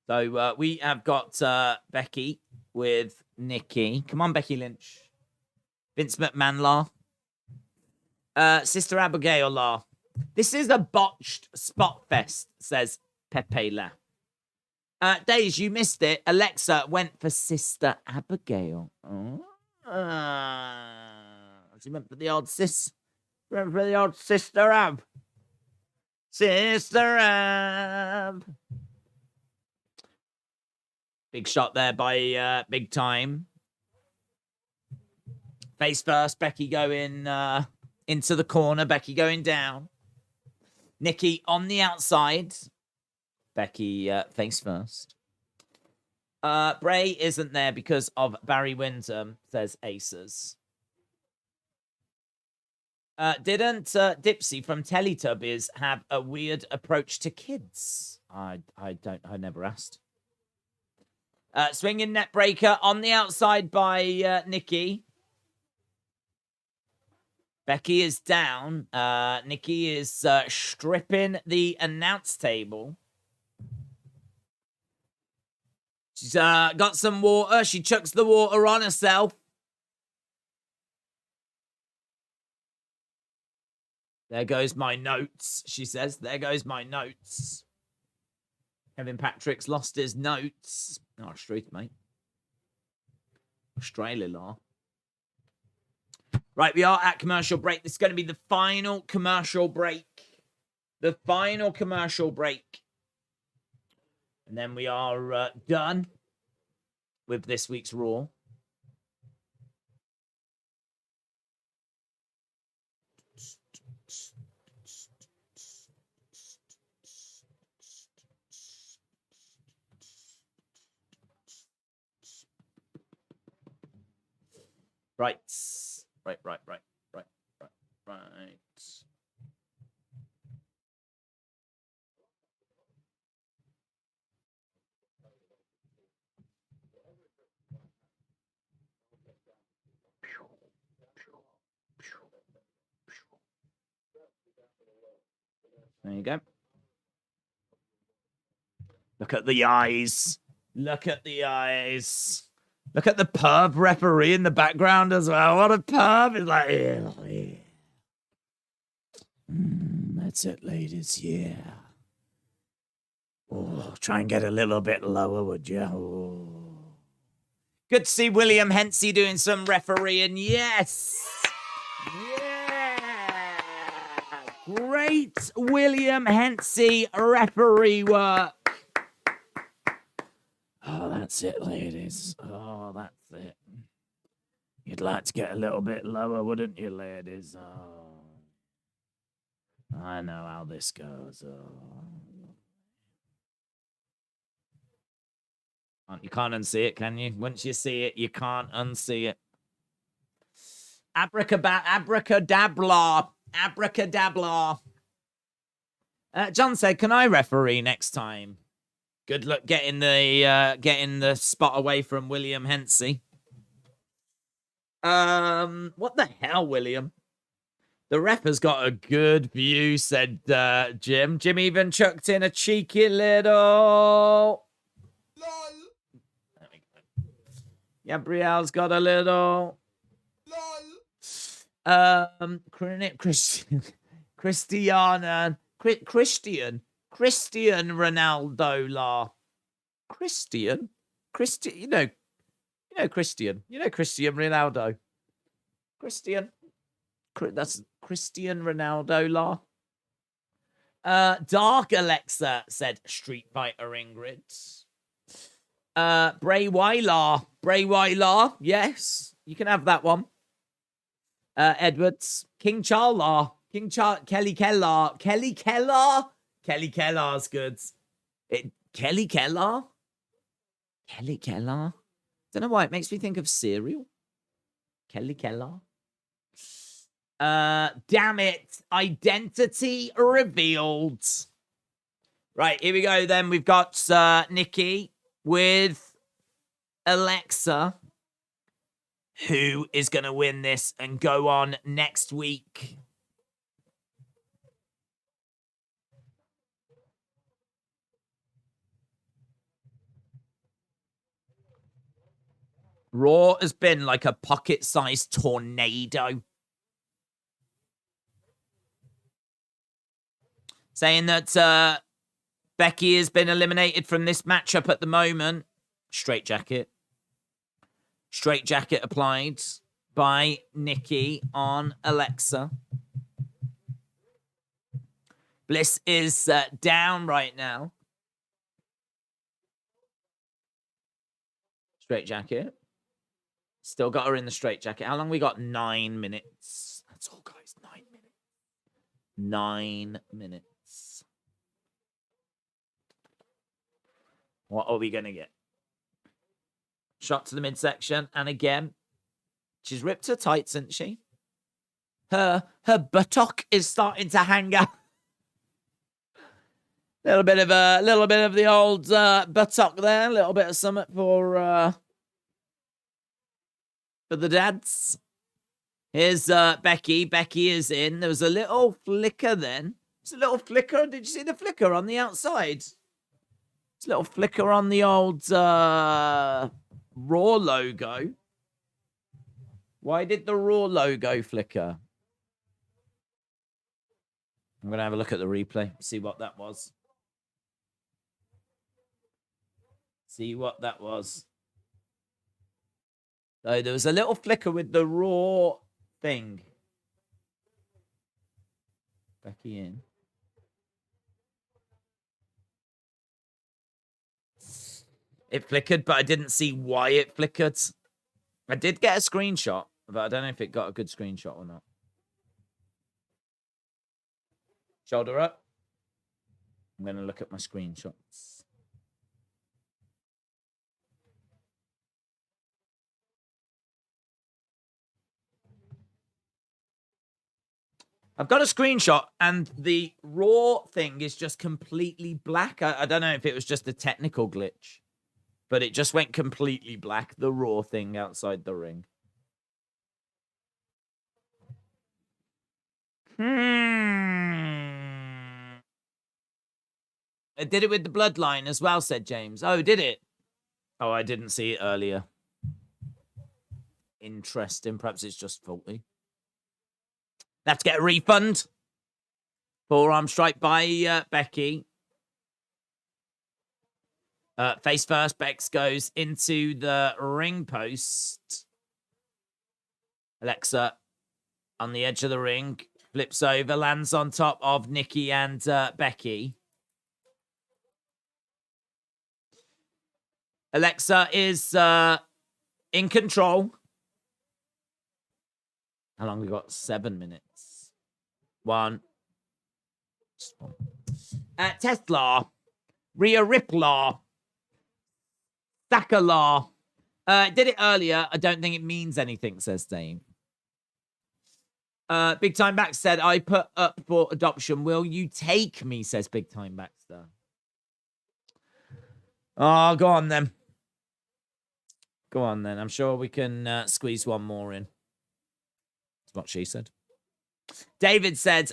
So we have got Becky with Nikki. Come on, Becky Lynch. Vince McMahon law. Sister Abigail law. This is a botched spot fest, says Pepe La. Days, you missed it. Alexa went for Sister Abigail. Oh. She went for the old sis. Went for the old Sister Ab. Sister Ab. Big shot there by Big Time. Face first, Becky going into the corner. Becky going down. Nikki on the outside. Becky face first. Bray isn't there because of Barry Windham, says Aces. Didn't Dipsy from Teletubbies have a weird approach to kids? I never asked. Swinging net breaker on the outside by Nikki. Becky is down. Nikki is stripping the announce table. She's got some water. She chucks the water on herself. There goes my notes, she says. There goes my notes. Kevin Patrick's lost his notes. Oh, street, mate. Australia law. Right, we are at commercial break. This is going to be the final commercial break. The final commercial break. And then we are done with this week's Raw. Right. There you go. Look at the eyes. Look at the eyes. Look at the perv referee in the background as well. What a perv. It's like, yeah. That's it, ladies. Yeah. Oh, try and get a little bit lower, would you? Oh. Good to see William Hensey doing some refereeing. Yes. Yeah. Great William Hensey referee work. Oh, that's it, ladies. Oh, that's it. You'd like to get a little bit lower, wouldn't you, ladies? Oh, I know how this goes. Oh. You can't unsee it, can you? Once you see it, you can't unsee it. Abracadabra. Abracadabra. John said, can I referee next time? Good luck getting the spot away from William Hensey. What the hell, William? The ref has got a good view, said Jim. Jim even chucked in a cheeky little... LOL. There we go. Gabrielle's got a little... LOL. Christian Ronaldo la. Christian, you know Christian. You know Christian Ronaldo. That's Christian Ronaldo la. Dark Alexa said Street Fighter Ingrid. Bray Wyatt. Yes, you can have that one. Edwards. Kelly Kellar. Kelly Kellar's good. Kelly Kellar? Don't know why. It makes me think of cereal. Kelly Kellar. Damn it. Identity revealed. Right, here we go then. We've got Nikki with Alexa. Who is going to win this and go on next week? Raw has been like a pocket-sized tornado. Saying that Becky has been eliminated from this matchup at the moment. Straight jacket applied by Nikki on Alexa. Bliss is down right now. Straight jacket. Still got her in the straight jacket. How long we got? 9 minutes. That's all, guys. 9 minutes. 9 minutes. What are we going to get? Shot to the midsection. And again, she's ripped her tights, isn't she? Her buttock is starting to hang out. Little bit of the old buttock there. A little bit of something for the dads. Here's Becky. Becky is in. There was a little flicker then. It's a little flicker. Did you see the flicker on the outside? It's a little flicker on the old Raw logo. Why did the Raw logo flicker? I'm going to have a look at the replay. See what that was. See what that was. So there was a little flicker with the Raw thing. Becky in. It flickered, but I didn't see why it flickered. I did get a screenshot, but I don't know if it got a good screenshot or not. Shoulder up. I'm going to look at my screenshots. I've got a screenshot, and the Raw thing is just completely black. I don't know if it was just a technical glitch, but it just went completely black, the Raw thing outside the ring. It did it with the bloodline as well, said James. Oh, did it? Oh, I didn't see it earlier. Interesting. Perhaps it's just faulty. Let's get a refund. Forearm strike by Becky. Face first, Bex goes into the ring post. Alexa on the edge of the ring. Flips over, lands on top of Nikki and Becky. Alexa is in control. How long we got? 7 minutes. One. Tesla. Rhea Ripley. Sikoa. Did it earlier. I don't think it means anything, says Dave. Big Time Bax said, I put up for adoption. Will you take me, says Big Time Baxter. Oh, go on then. Go on then. I'm sure we can squeeze one more in. That's what she said. David said,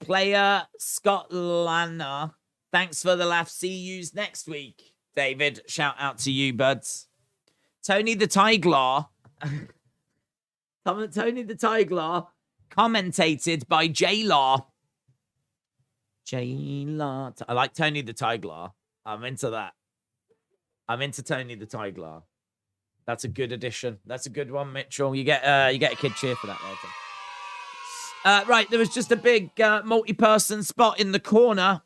player Scott Lana, thanks for the laugh. See yous next week. David, shout out to you, buds. Tony the Tigler. Tony the Tigler, commentated by J-Law. J-Law. I like Tony the Tigler. I'm into that. I'm into Tony the Tigler. That's a good addition. That's a good one, Mitchell. You get a kid cheer for that later. Right, there was just a big multi-person spot in the corner.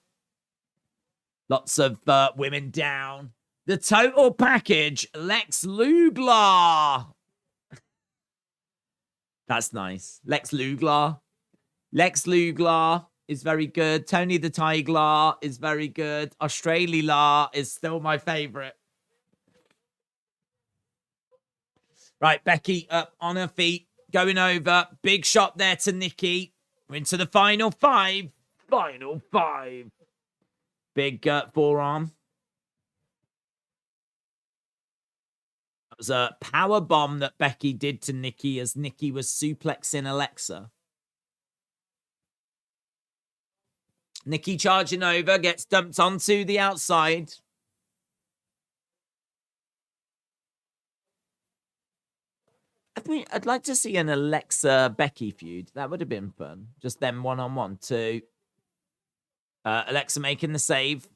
Lots of women down. The total package, Lex Luger. That's nice. Lex Luger. Lex Luger is very good. Tony the Tigler is very good. Australia is still my favorite. Right, Becky up on her feet, going over. Big shot there to Nikki. We're into the final five. Final five. Big forearm. That was a power bomb that Becky did to Nikki as Nikki was suplexing Alexa. Nikki charging over, gets dumped onto the outside. I'd like to see an Alexa-Becky feud. That would have been fun. Just them one-on-one too. Alexa making the save.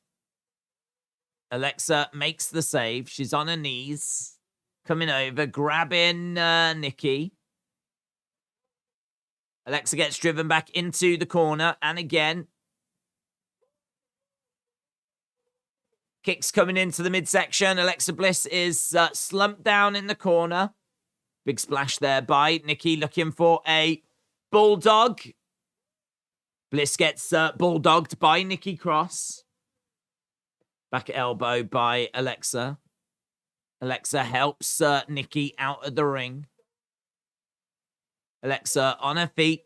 Alexa makes the save. She's on her knees. Coming over, grabbing Nikki. Alexa gets driven back into the corner. And again. Kicks coming into the midsection. Alexa Bliss is slumped down in the corner. Big splash there by Nikki, looking for a Bulldog. Bliss gets bulldogged by Nikki Cross. Back elbow by Alexa. Alexa helps Nikki out of the ring. Alexa on her feet.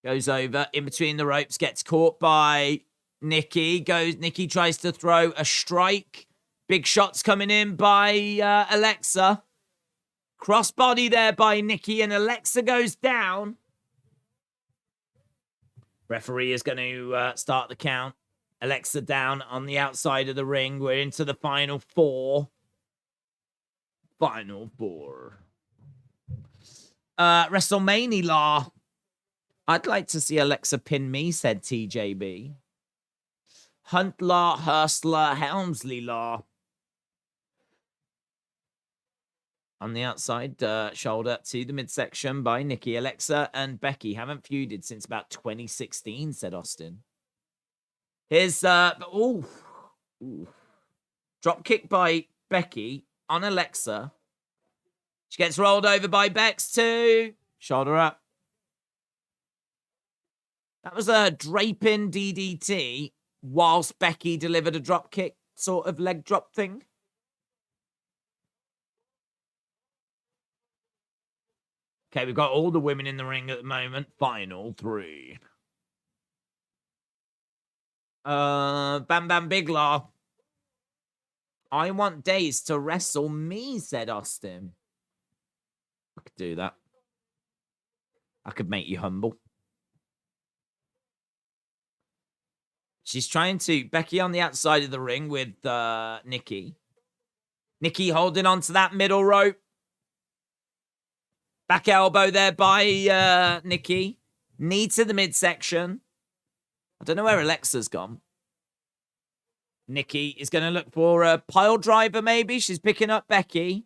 Goes over in between the ropes. Gets caught by Nikki. Nikki tries to throw a strike. Big shots coming in by Alexa. Crossbody there by Nikki, and Alexa goes down. Referee is going to start the count. Alexa down on the outside of the ring. We're into the final four. Final four. WrestleMania law. I'd like to see Alexa pin me, said TJB. Hunt law, Hurstler, Helmsley law. On the outside, shoulder to the midsection by Nikki. Alexa and Becky haven't feuded since about 2016, said Austin. Here's, drop kick by Becky on Alexa. She gets rolled over by Bex too. Shoulder up. That was a draping DDT whilst Becky delivered a drop kick sort of leg drop thing. Okay, we've got all the women in the ring at the moment. Final three. Bam Bam Bigelow. I want Days to wrestle me, said Austin. I could do that. I could make you humble. She's trying to... Becky on the outside of the ring with Nikki. Nikki holding on to that middle rope. Back elbow there by Nikki. Knee to the midsection. I don't know where Alexa's gone. Nikki is going to look for a pile driver, maybe. She's picking up Becky.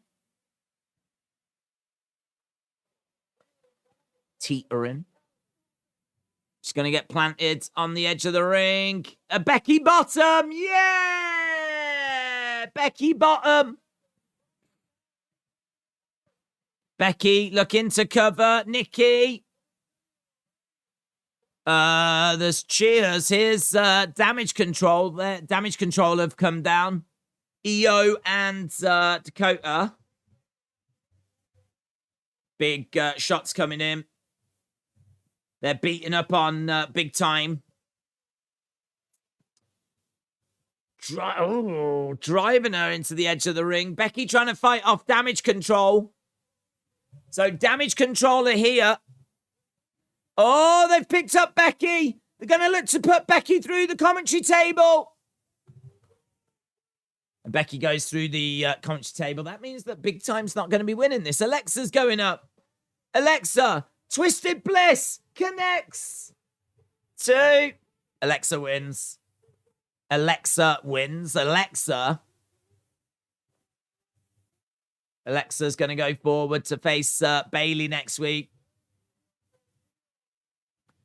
Teetering. She's going to get planted on the edge of the ring. A Becky bottom. Yeah! Becky bottom. Becky looking to cover Nikki. There's cheers. Here's Damage Control. Damage Control have come down. EO and Dakota. Big shots coming in. They're beating up on Big Time. Driving her into the edge of the ring. Becky trying to fight off Damage Control. So Damage Control are here. Oh, they've picked up Becky. They're going to look to put Becky through the commentary table. And Becky goes through the commentary table. That means that Big Time's not going to be winning this. Alexa's going up. Alexa, Twisted Bliss connects. 2. Alexa wins. Alexa wins. Alexa's going to go forward to face Bayley next week.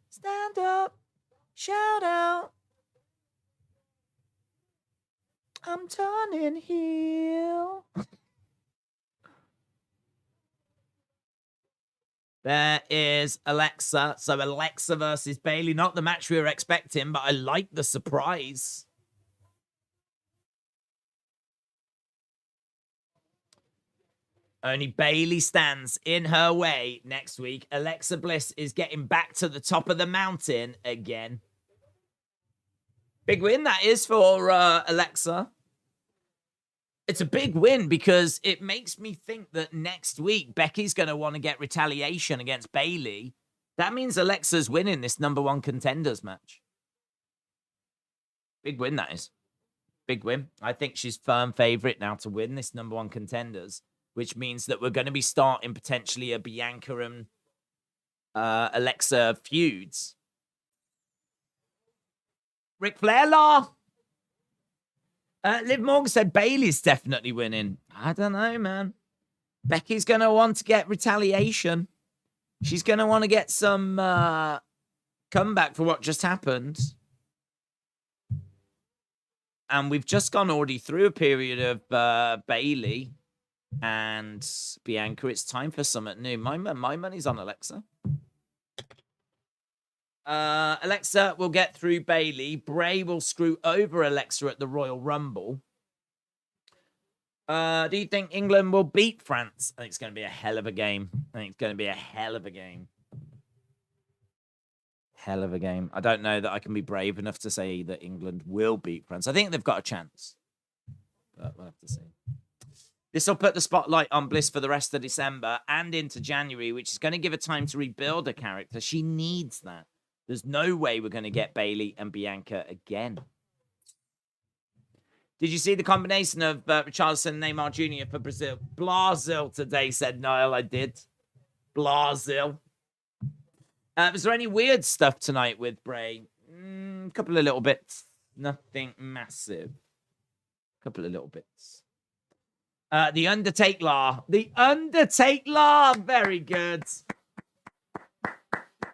Stand up. Shout out. I'm turning heel. There is Alexa. So Alexa versus Bayley. Not the match we were expecting, but I like the surprise. Only Bayley stands in her way next week. Alexa Bliss is getting back to the top of the mountain again. Big win that is for Alexa. It's a big win because it makes me think that next week Becky's going to want to get retaliation against Bayley. That means Alexa's winning this #1 contenders match. Big win that is. Big win. I think she's firm favorite now to win this #1 contenders, which means that we're going to be starting potentially a Bianca and Alexa feuds. Ric Flair law. Liv Morgan said Bayley's definitely winning. I don't know, man. Becky's going to want to get retaliation. She's going to want to get some comeback for what just happened. And we've just gone already through a period of Bayley. and Bianca, it's time for something new. My money's on Alexa. Alexa will get through Bailey. Bray will screw over Alexa at the Royal Rumble. Do you think England will beat France? I think it's going to be a hell of a game. Hell of a game. I don't know that I can be brave enough to say that England will beat France. I think they've got a chance, but we'll have to see. This will put the spotlight on Bliss for the rest of December and into January, which is going to give her time to rebuild her character. She needs that. There's no way we're going to get Bailey and Bianca again. Did you see the combination of Richarlison and Neymar Jr. for Brazil? Brazil today, said Niall. I did. Brazil. Was there any weird stuff tonight with Bray? A couple of little bits. Nothing massive. A couple of little bits. The Undertaker. The Undertaker. Very good.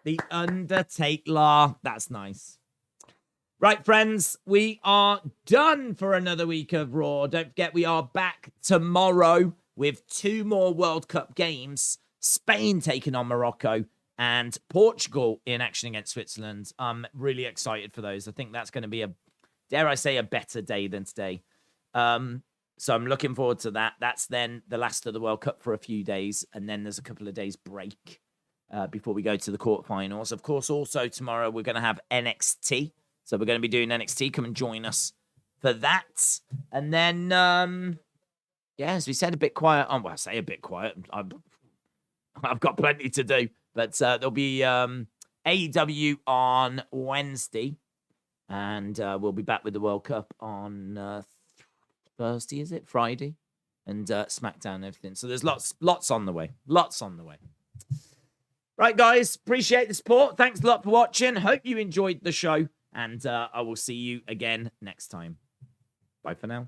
The Undertaker. That's nice. Right, friends, we are done for another week of Raw. Don't forget, we are back tomorrow with 2 more World Cup games. Spain taking on Morocco and Portugal in action against Switzerland. I'm really excited for those. I think that's going to be dare I say, a better day than today. So I'm looking forward to that. That's then the last of the World Cup for a few days. And then there's a couple of days break before we go to the quarterfinals. Of course, also tomorrow, we're going to have NXT. So we're going to be doing NXT. Come and join us for that. And then, as we said, a bit quiet. Well, I say a bit quiet. I've got plenty to do. But there'll be AEW on Wednesday. And we'll be back with the World Cup on Thursday, is it? Friday? And SmackDown and everything. So there's lots on the way. Lots on the way. Right, guys. Appreciate the support. Thanks a lot for watching. Hope you enjoyed the show. And I will see you again next time. Bye for now.